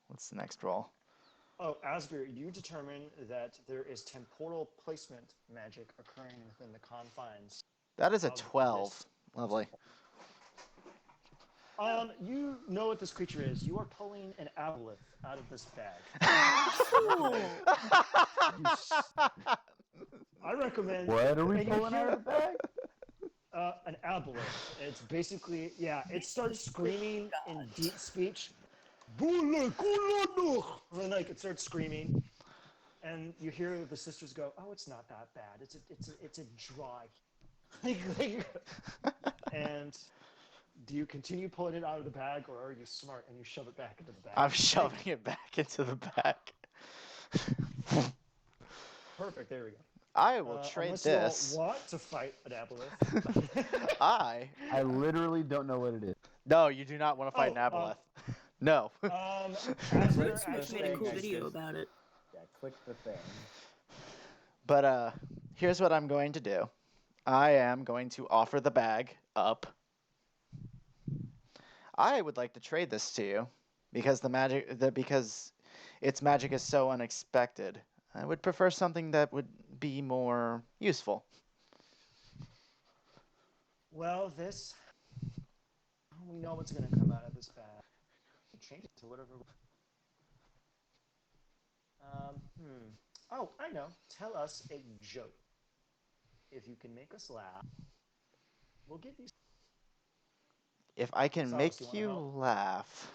What's the next roll? Oh, Asger, you determine that there is temporal placement magic occurring within the confines. That is a of 12. this. Lovely. You know what this creature is. You are pulling an aboleth out of this bag. I recommend. What are we and you pulling hear out of the bag? An aboleth. It's basically, yeah, it starts screaming in deep speech. And like it starts screaming, and you hear the sisters go, "Oh, it's not that bad. It's a dry." And do you continue pulling it out of the bag, or are you smart and you shove it back into the bag? I'm shoving it back into the bag. Perfect. There we go. I will trade unless this. you all want to fight an aboleth. I literally don't know what it is. No, you do not want to fight an aboleth. No. Asger Let's actually Made a cool I video just- about it. Yeah, click the thing. But here's what I'm going to do. I am going to offer the bag up. I would like to trade this to you because because its magic is so unexpected. I would prefer something that would be more useful. Well, we know what's going to come out of this bag. Change it to whatever. Oh, I know. Tell us a joke. If you can make us laugh, we'll give you. If I can Silas, you make wanna you help? laugh.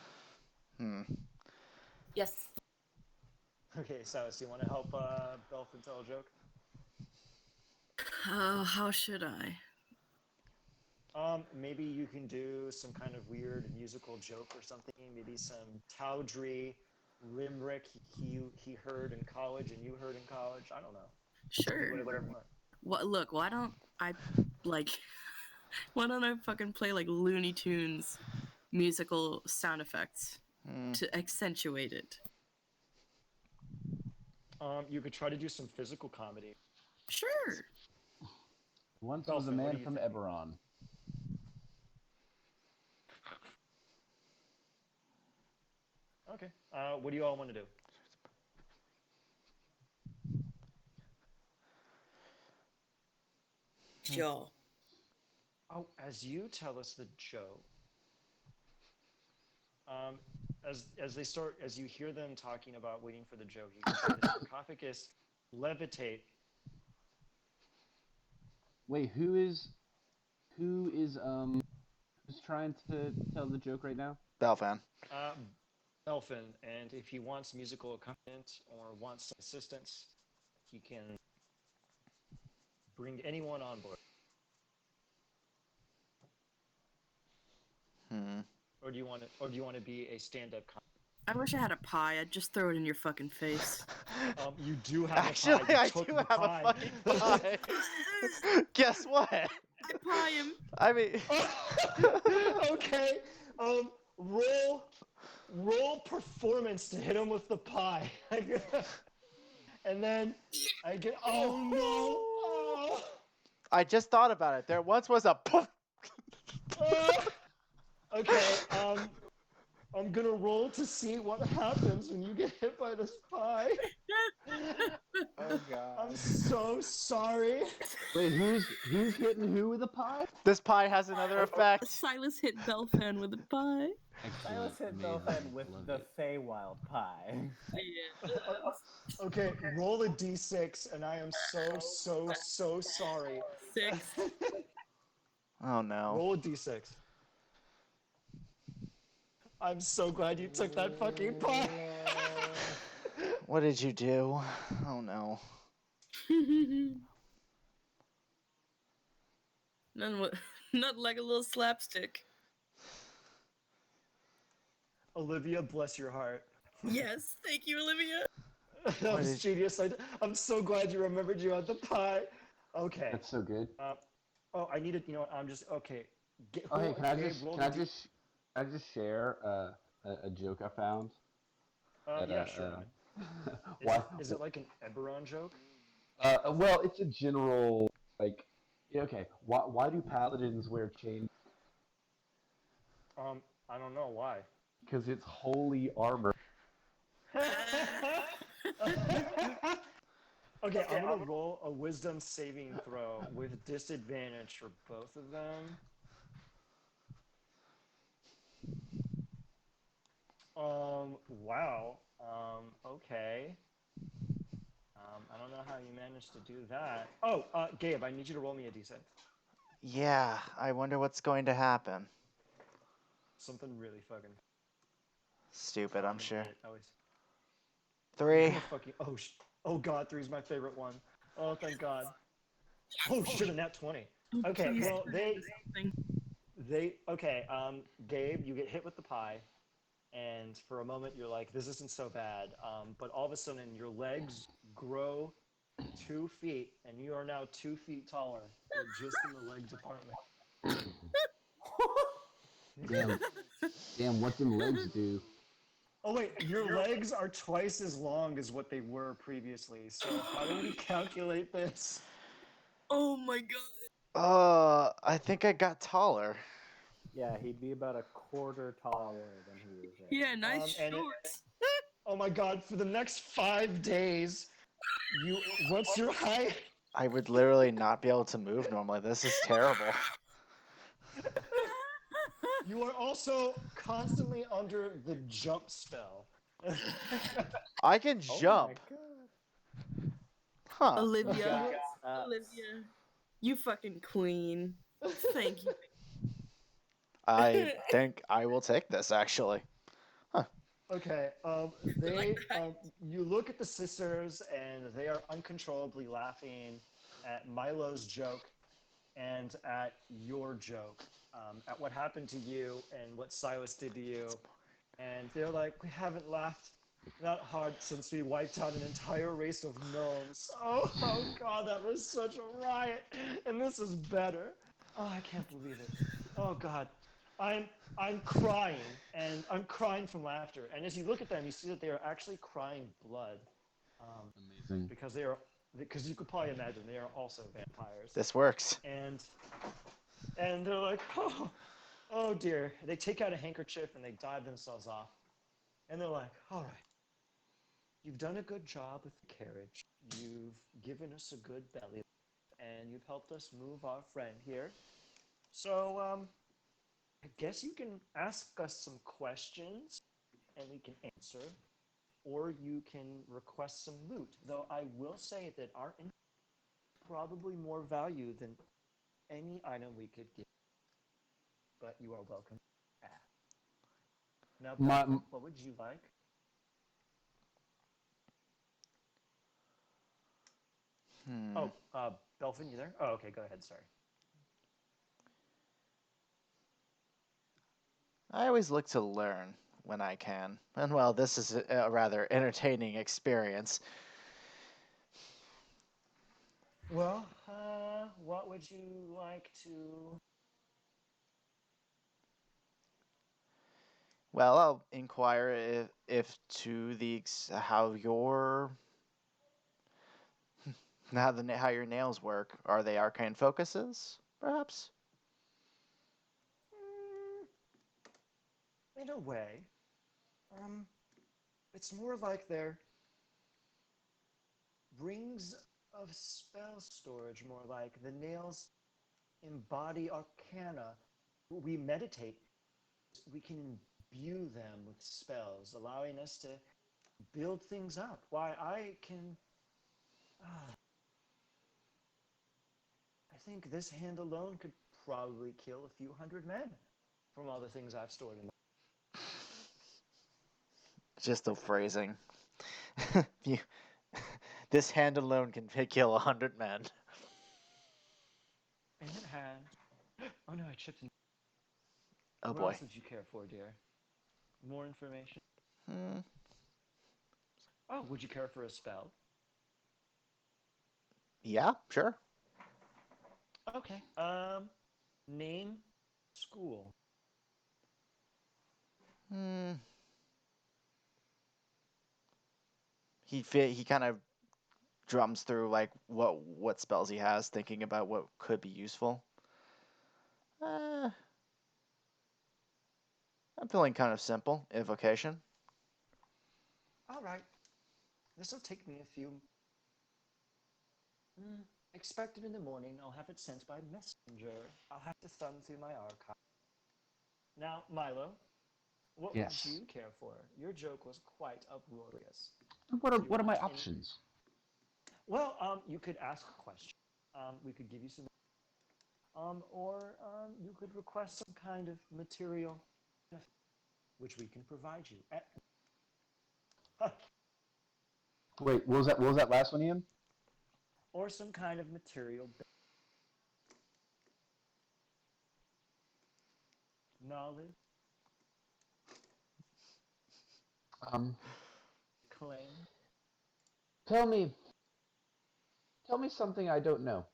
Yes. Okay, Silas, you want to help Belfin tell a joke? How should I? Maybe you can do some kind of weird musical joke or something. Maybe some tawdry limerick he heard in college and you heard in college. I don't know. Sure. Whatever you want. What? Look, why don't I like? Why don't I fucking play like Looney Tunes musical sound effects to accentuate it? You could try to do some physical comedy. Sure. Once Dolphin, was a what man do you from think? Eberron. Okay. What do you all want to do? Y'all. Oh, as you tell us the joke, as you hear them talking about waiting for the joke, you can see the sarcophagus levitate. Wait, who's trying to tell the joke right now? Belfan. Elfin, and if he wants musical accompaniment or wants some assistance, he can bring anyone on board. Or do you want to be a stand-up comic? I wish I had a pie. I'd just throw it in your fucking face. You do have Actually, a pie. You I took do the have pie. a fucking pie. Guess what? I pie him. I mean, Okay. Roll performance to hit him with the pie. And then I get. Oh no! Oh. I just thought about it. There once was a poof. Okay. I'm gonna roll to see what happens when you get hit by this pie. Oh god. I'm so sorry. Wait, who's hitting who with a pie? This pie has another effect. Silas hit Belfan with a pie. Silas hit Belfan with the Feywild pie. Okay, roll a d6, and I am so sorry. 6. Oh no. Roll a d6. I'm so glad you took that fucking pie. What did you do? Oh no. Not like a little slapstick. Olivia, bless your heart. Yes, thank you, Olivia. That was genius. I'm so glad you remembered you had the pie. Okay. That's so good. I needed. You know, I'm just okay. Oh, hey, can I just share a joke I found? Yeah, sure. Is it like an Eberron joke? Well, it's a general like. Yeah, okay. Why do paladins wear chains? I don't know why. Because it's holy armor. Okay, I'm gonna roll a wisdom saving throw with disadvantage for both of them. Wow. Okay. I don't know how you managed to do that. Oh, Gabe, I need you to roll me a d6. Yeah, I wonder what's going to happen. Something really fucking Stupid, I'm sure. Always. 3. Oh god, 3's my favorite one. Oh, thank god. Oh shit, a nat 20. Okay, Please well, do something. okay, Gabe, you get hit with the pie, and for a moment you're like, this isn't so bad, but all of a sudden your legs grow 2 feet, and you are now 2 feet taller, just in the leg department. Damn, what them legs do? Oh wait, your legs are twice as long as what they were previously, so how do we calculate this? Oh my god. I think I got taller. Yeah, he'd be about a quarter taller than he is right Yeah, nice and shorts. Oh my god, for the next 5 days, what's your height? I would literally not be able to move normally. This is terrible. You are also constantly under the jump spell. I can Oh jump. my god. Huh. Olivia, Uh, Olivia, you fucking queen. Thank you. I think I will take this actually. Okay. Like You look at the sisters, and they are uncontrollably laughing at Milo's joke and at your joke, at what happened to you and what Silas did to you. And they're like, we haven't laughed that hard since we wiped out an entire race of gnomes. Oh God, that was such a riot. And this is better. Oh, I can't believe it. Oh God. I'm crying, and I'm crying from laughter. And as you look at them, you see that they are actually crying blood. Amazing. Because you could probably imagine they are also vampires. This works. And they're like, oh dear. They take out a handkerchief and they dab themselves off. And they're like, all right, you've done a good job with the carriage. You've given us a good belly laugh, and you've helped us move our friend here. So, I guess you can ask us some questions and we can answer, or you can request some loot. Though I will say that our info is probably more value than any item we could get. But you are welcome to ask. Now, My- Bethany, what would you like? Oh, Belfin, you there? Oh, okay, go ahead, sorry. I always look to learn when I can. And well, this is a rather entertaining experience. Well, what would you like to... Well, I'll inquire if to the how your how your nails work. Are they arcane focuses, perhaps? In a way. It's more like they're rings of spell storage, more like the nails embody arcana. We meditate, we can imbue them with spells, allowing us to build things up. Why, I think this hand alone could probably kill a few hundred men from all the things I've stored in. Just the phrasing. you, this hand alone can kill 100 men. And it has. Oh no, I chipped in. Oh What boy. else would you care for, dear? More information? Hmm. Oh, would you care for a spell? Yeah, sure. Okay. Name, school. Hmm. He kind of drums through like what spells he has, thinking about what could be useful. I'm feeling kind of simple. Evocation. All right. This will take me a few. Expect it in the morning. I'll have it sent by messenger. I'll have to thumb through my archive. Now, Milo, what Yes. would you care for? Your joke was quite uproarious. What are my options? Well, you could ask a question. We could give you some. Or you could request some kind of material, which we can provide you. Wait, what was that last one, Ian? Or some kind of material. Knowledge, claim. Tell me something I don't know.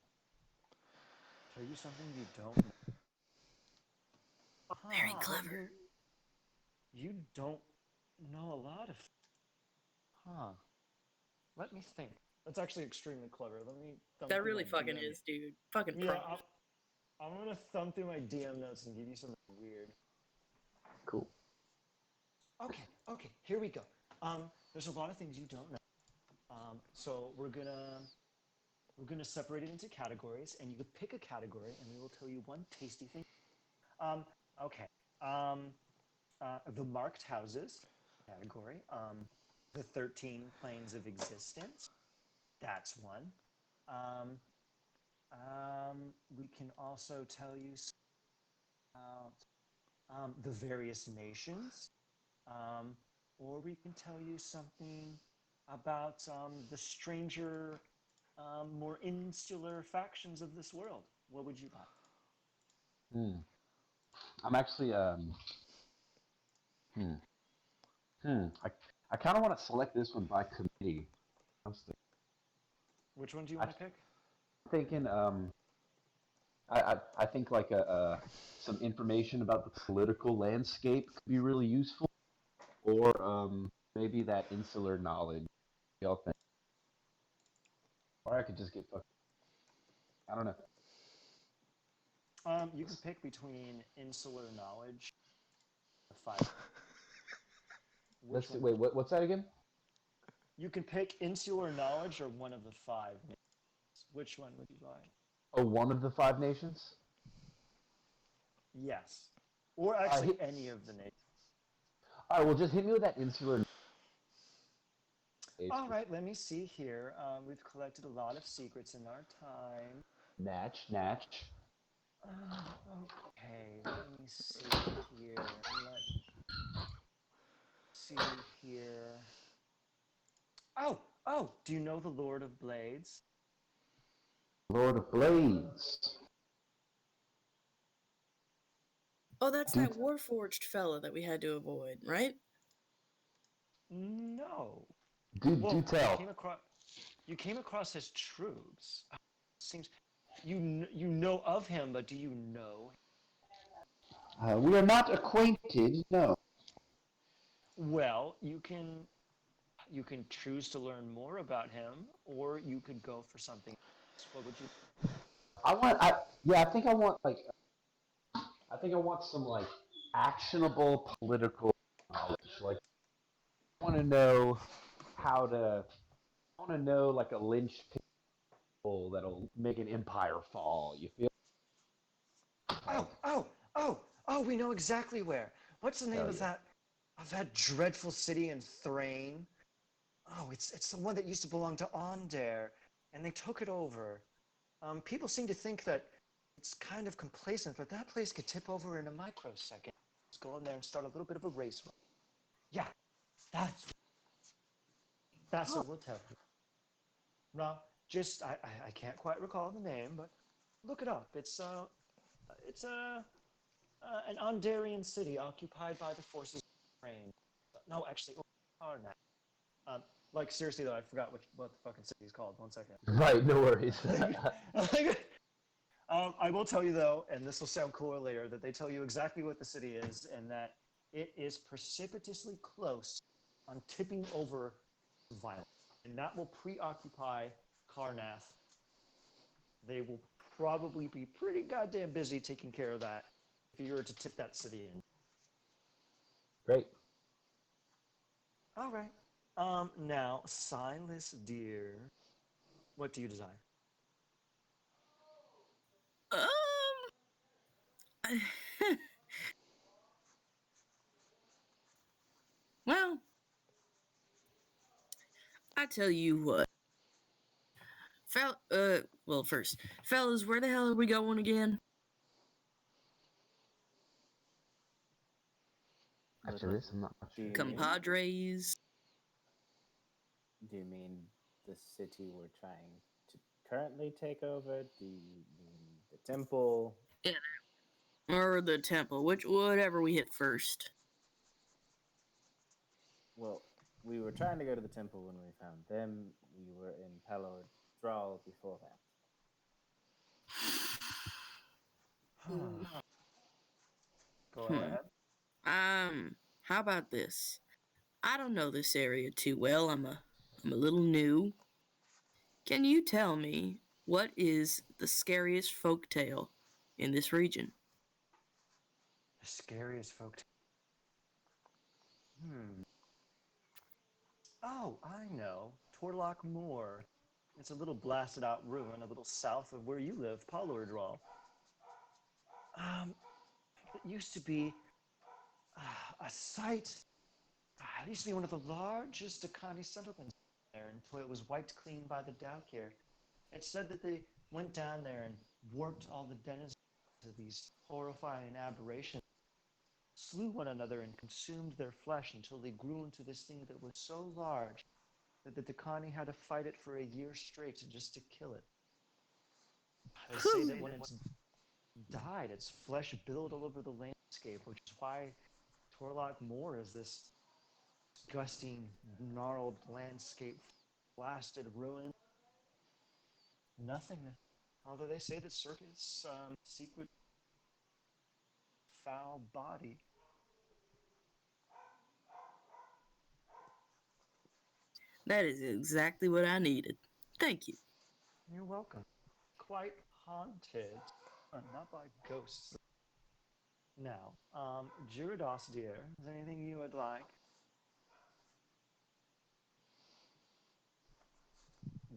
Tell you something you don't know. Very clever. You don't know a lot of. Huh. Let me think. That's actually extremely clever. Let me. That really fucking is, dude. Fucking Yeah, props. I'm gonna thumb through my DM notes and give you something weird. Cool. Okay. Here we go. There's a lot of things you don't know. So we're gonna separate it into categories, and you could pick a category, and we will tell you one tasty thing. Okay. The marked houses category. The 13 planes of existence. That's one. Um, we can also tell you about the various nations, um, or we can tell you something about the stranger, more insular factions of this world. What would you like? I'm actually hmm. I kind of want to select this one by committee. Which one do you want to pick? I'm thinking I think like some information about the political landscape could be really useful, or maybe that insular knowledge. Y'all think? Or I could just get fucked. I don't know. You can pick between insular knowledge, the five. Let's see, wait. What's that again? You can pick insular knowledge or one of the five. Which one would you like? Oh, one of the 5 nations. Yes, or actually any of the nations. All right. Well, just hit me with that insular. All right. Let me see here. We've collected a lot of secrets in our time. Natch. Okay. Let me see here. Let's see here. Oh. Do you know the Lord of Blades? Lord of Blades. Oh, that's that Warforged fella that we had to avoid, right? No. Do tell. You came across his troops. Seems you know of him, but do you know? We are not acquainted. No. Well, you can choose to learn more about him, or you could go for something else. What would you? I think I want some like actionable political knowledge. Like I want to know how to. I want to know like a linchpin that'll make an empire fall. You feel? Oh! We know exactly where. What's the name Hell of yeah. that dreadful city in Thrain? Oh, it's the one that used to belong to Ondare, and they took it over. People seem to think that it's kind of complacent, but that place could tip over in a microsecond. Let's go in there and start a little bit of a race. Yeah, that's what we'll tell you. Well, just I can't quite recall the name, but look it up. It's an Ondarian city occupied by the forces of Ukraine. No, actually, Karnak. Like seriously though, I forgot what the fucking city is called. 1 second. Right. No worries. I will tell you though, and this will sound cooler later, that they tell you exactly what the city is, and that it is precipitously close on tipping over violence, and that will preoccupy Karnath. They will probably be pretty goddamn busy taking care of that if you were to tip that city in. Great. All right. Now, Silas, dear, what do you desire? Well, I tell you what. First, fellas, where the hell are we going again? After this, I'm not sure. Compadres. Do you mean the city we're trying to currently take over? Do you mean the temple? Yeah. Or the temple, whatever we hit first. Well, we were trying to go to the temple when we found them. We were in Paluur, Draal before that. Go ahead. How about this? I don't know this area too well. I'm a little new. Can you tell me what is the scariest folktale in this region? The scariest folk. Oh, I know. Torlock Moor. It's a little blasted out ruin a little south of where you live, Paluur Draal. It used to be a site. It used to be one of the largest Akani settlements there. there until it was wiped clean by the Daukir. It said that they went down there and warped all the denizens of these horrifying aberrations, slew one another and consumed their flesh until they grew into this thing that was so large that the Dakani had to fight it for a year straight just to kill it. They say that when it's died, its flesh billowed all over the landscape, which is why Torlok Moor is this disgusting, gnarled landscape, blasted ruin. Nothingness. Although they say that Circus' secret foul body. That is exactly what I needed. Thank you. You're welcome. Quite haunted. Not by ghosts. Now, Gyarados, dear, is there anything you would like?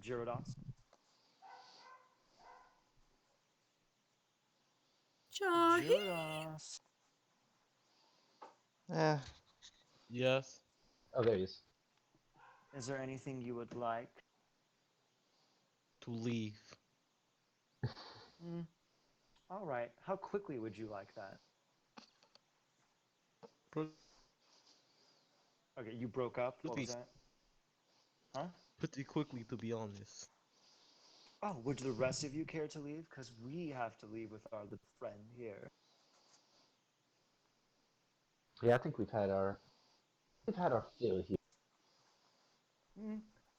Gyarados? Jahi. Gyarados. Yeah. Yes. Oh, there he is. Is there anything you would like? To leave. All right. How quickly would you like that? Okay, you broke up. What was that? Huh? Pretty quickly, to be honest. Oh, would the rest of you care to leave? Because we have to leave with our little friend here. Yeah, I think we've had our fill here.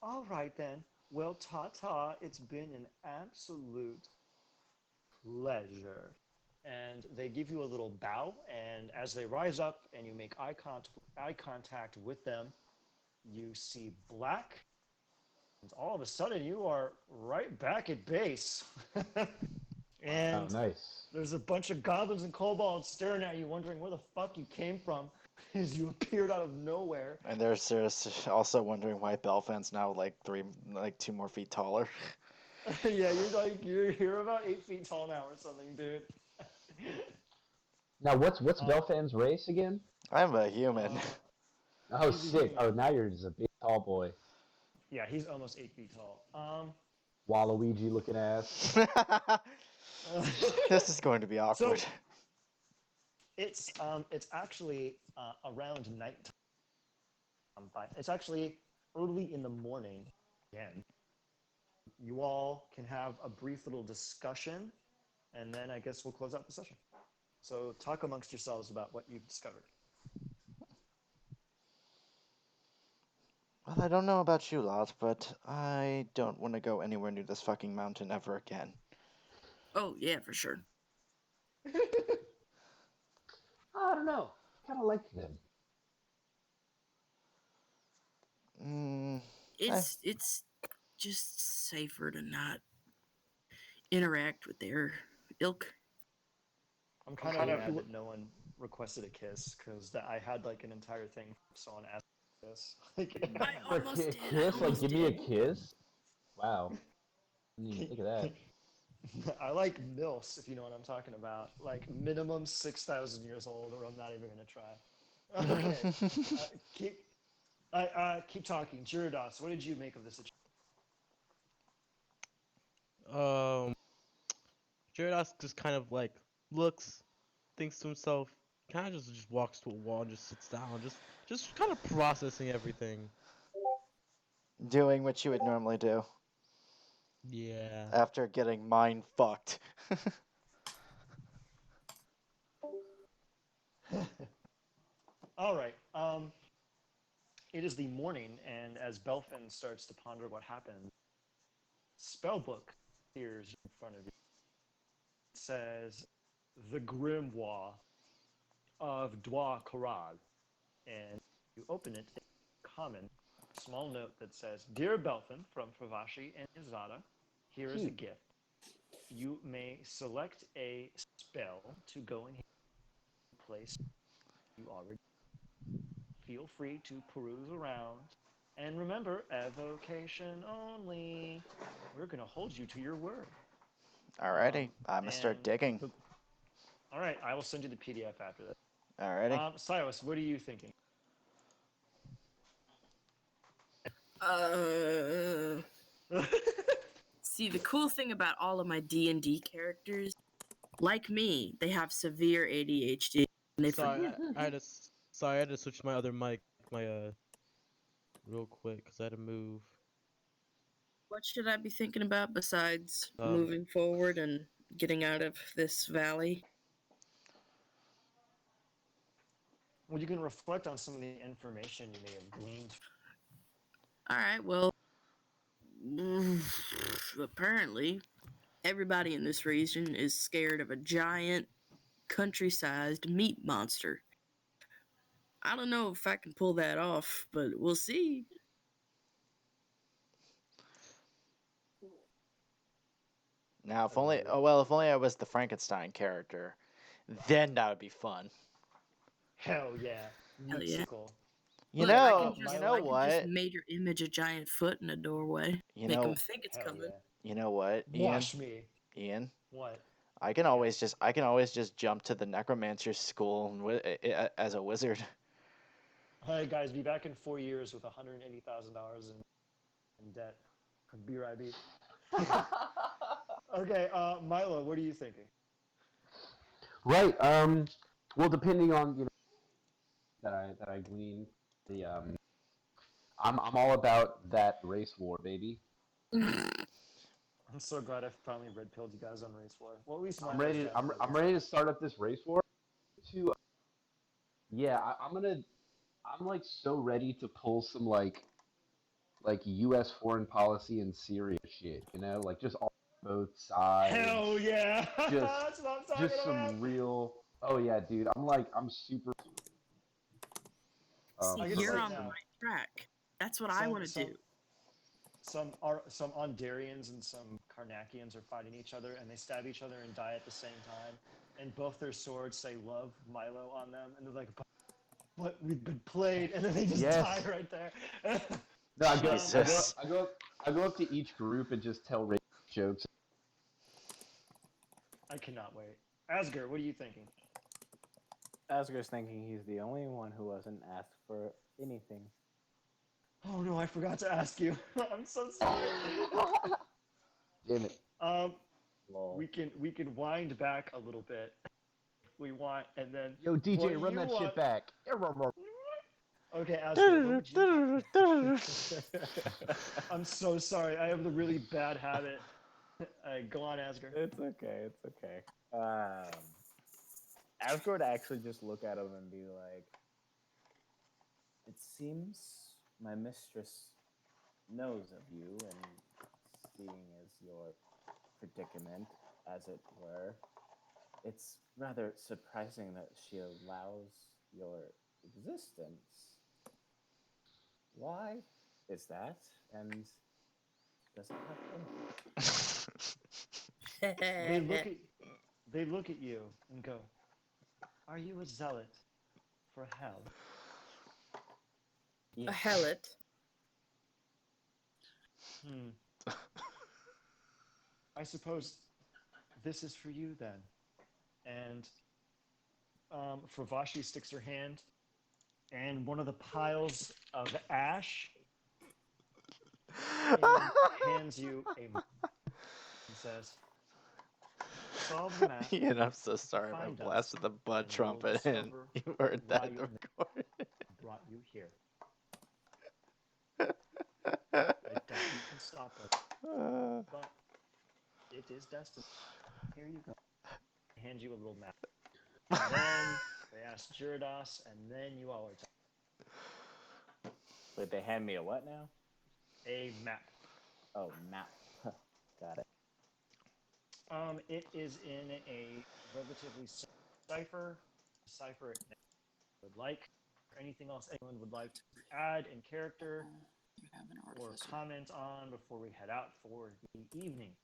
All right then. Well, ta-ta. It's been an absolute pleasure. And they give you a little bow, and as they rise up and you make eye contact with them, you see black. And all of a sudden, you are right back at base. And Oh, nice. there's a bunch of goblins and kobolds staring at you, wondering where the fuck you came from as you appeared out of nowhere. And they're also wondering why Belfan's now like 2 more feet taller. Yeah, you're about 8 feet tall now or something, dude. Now, what's Belfan's race again? I'm a human. Oh, he's a sick. human. Oh, now you're just a big tall boy. Yeah, he's almost 8 feet tall. Waluigi looking ass. This is going to be awkward. So, it's actually around night. It's actually early in the morning again. You all can have a brief little discussion, and then I guess we'll close out the session. So talk amongst yourselves about what you've discovered. Well, I don't know about you lot, but I don't want to go anywhere near this fucking mountain ever again. Oh, yeah, for sure. I don't know. Kind of like them. It's just safer to not interact with their ilk. I'm kind of mad that no one requested a kiss, because I had like an entire thing from someone asking this. I almost did. Kiss? Like, give me a kiss? Wow. I didn't even think of that. I like MILFs, if you know what I'm talking about. Like minimum 6,000 years old, or I'm not even gonna try. Okay, keep talking. Gyarados, what did you make of this situation? Gyarados just kind of like looks, thinks to himself, kind of just walks to a wall and just sits down, just kind of processing everything. Doing what you would normally do Yeah. after getting mind fucked. All right. It is the morning, and as Belfin starts to ponder what happened, spellbook appears in front of you. It says, "The Grimoire of Dwa Karad," and you open it. It's a common small note that says, "Dear Belfin, from Fravashi and Izada, here is a gift. You may select a spell to go in place you already. Feel free to peruse around. And remember, evocation only. We're going to hold you to your word." Alrighty, I'm gonna start digging. All right, I will send you the PDF after this. Alrighty. Silas, what are you thinking? See, the cool thing about all of my D&D characters, like me, they have severe ADHD. And they Sorry, I had to switch my other mic, real quick, because I had to move. What should I be thinking about besides Um, moving forward and getting out of this valley? Well, you can reflect on some of the information you may have gleaned. All right, well, apparently everybody in this region is scared of a giant, country-sized meat monster. I don't know if I can pull that off, but we'll see. Now, if only if only I was the Frankenstein character, then that would be fun. Hell yeah. Hell yeah. Musical. You Look, I know, can just, you know I can what? just major image a giant foot in a doorway. You Make know, them think it's Hell coming. yeah. you know what, Watch me. Ian. What? I can always just jump to the necromancer's school and as a wizard. Hey guys, be back in 4 years with $180,000 in debt. BRIB. Okay, Milo, what are you thinking? Right. Well, depending on that I glean the I'm all about that race war, baby. I'm so glad I finally red pilled you guys on race war. Well, at least I'm ready. I'm ready to start up this race war. I'm like so ready to pull some like U.S. foreign policy and Syria shit. Like just all both sides. Hell yeah! Just That's what I'm talking just about. some real. Oh yeah, dude. I'm super. See, I can you're say on the now. right track. That's what I want to do. Some Ondarians and some Karnakians are fighting each other, and they stab each other and die at the same time. And both their swords say "Love Milo" on them, and they're like, "What? We've been played," and then they just die right there. No, I go up to each group and just tell race jokes. I cannot wait. Asger, what are you thinking? Asger's thinking he's the only one who wasn't asked for anything. Oh no, I forgot to ask you. I'm so sorry. Damn it. Lol. We can wind back a little bit. We want, and then Yo, DJ, what run you that want- shit back. Okay, Asger, what would you... I'm so sorry. I have the really bad habit. Go on, Asger. It's okay. It's okay. Asger would actually just look at him and be like, "It seems my mistress knows of you, and seeing as your predicament, as it were, it's rather surprising that she allows your existence. Why is that? And does it have benefit?" They look at you and go, "Are you a zealot for hell?" A helot. I suppose this is for you then. And Fravashi sticks her hand, and one of the piles of ash hands you a map and says, "Solve the map." Ian, I'm so sorry. I Find blasted us, the butt and we'll trumpet, and discover you heard why that in the you recording. brought you here. I doubt you can stop us, but it is destiny. Here you go. I hand you a little map. And then they ask Jirados, and then you all are talking. Wait, they hand me a what now? A map. Oh, map. Got it. It is in a relatively cipher it would like, or anything else anyone would like to add in character You have an or artificer. comment on before we head out for the evening.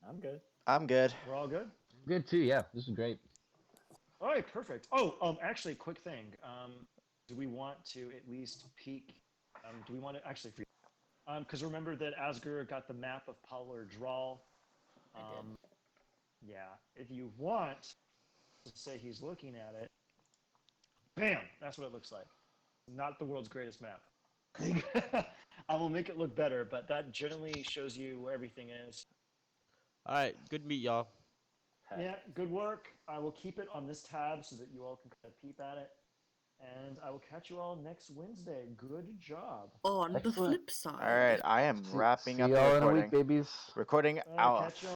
I'm good. I'm good. We're all good? Good too, yeah. This is great. All right, perfect. Oh, actually, quick thing. Do we want to at least peek? Do we want to actually? Because remember that Asger got the map of Paluur Draal. Yeah. If you want to say he's looking at it, Bam! That's what it looks like. Not the world's greatest map. I will make it look better, but that generally shows you where everything is. All right, good meet y'all. Yeah, good work. I will keep it on this tab so that you all can kind of peep at it. And I will catch you all next Wednesday. Good job. On the Excellent. flip side. All right, I am wrapping See up the y'all in a recording. week, babies. Recording All right, off. catch you all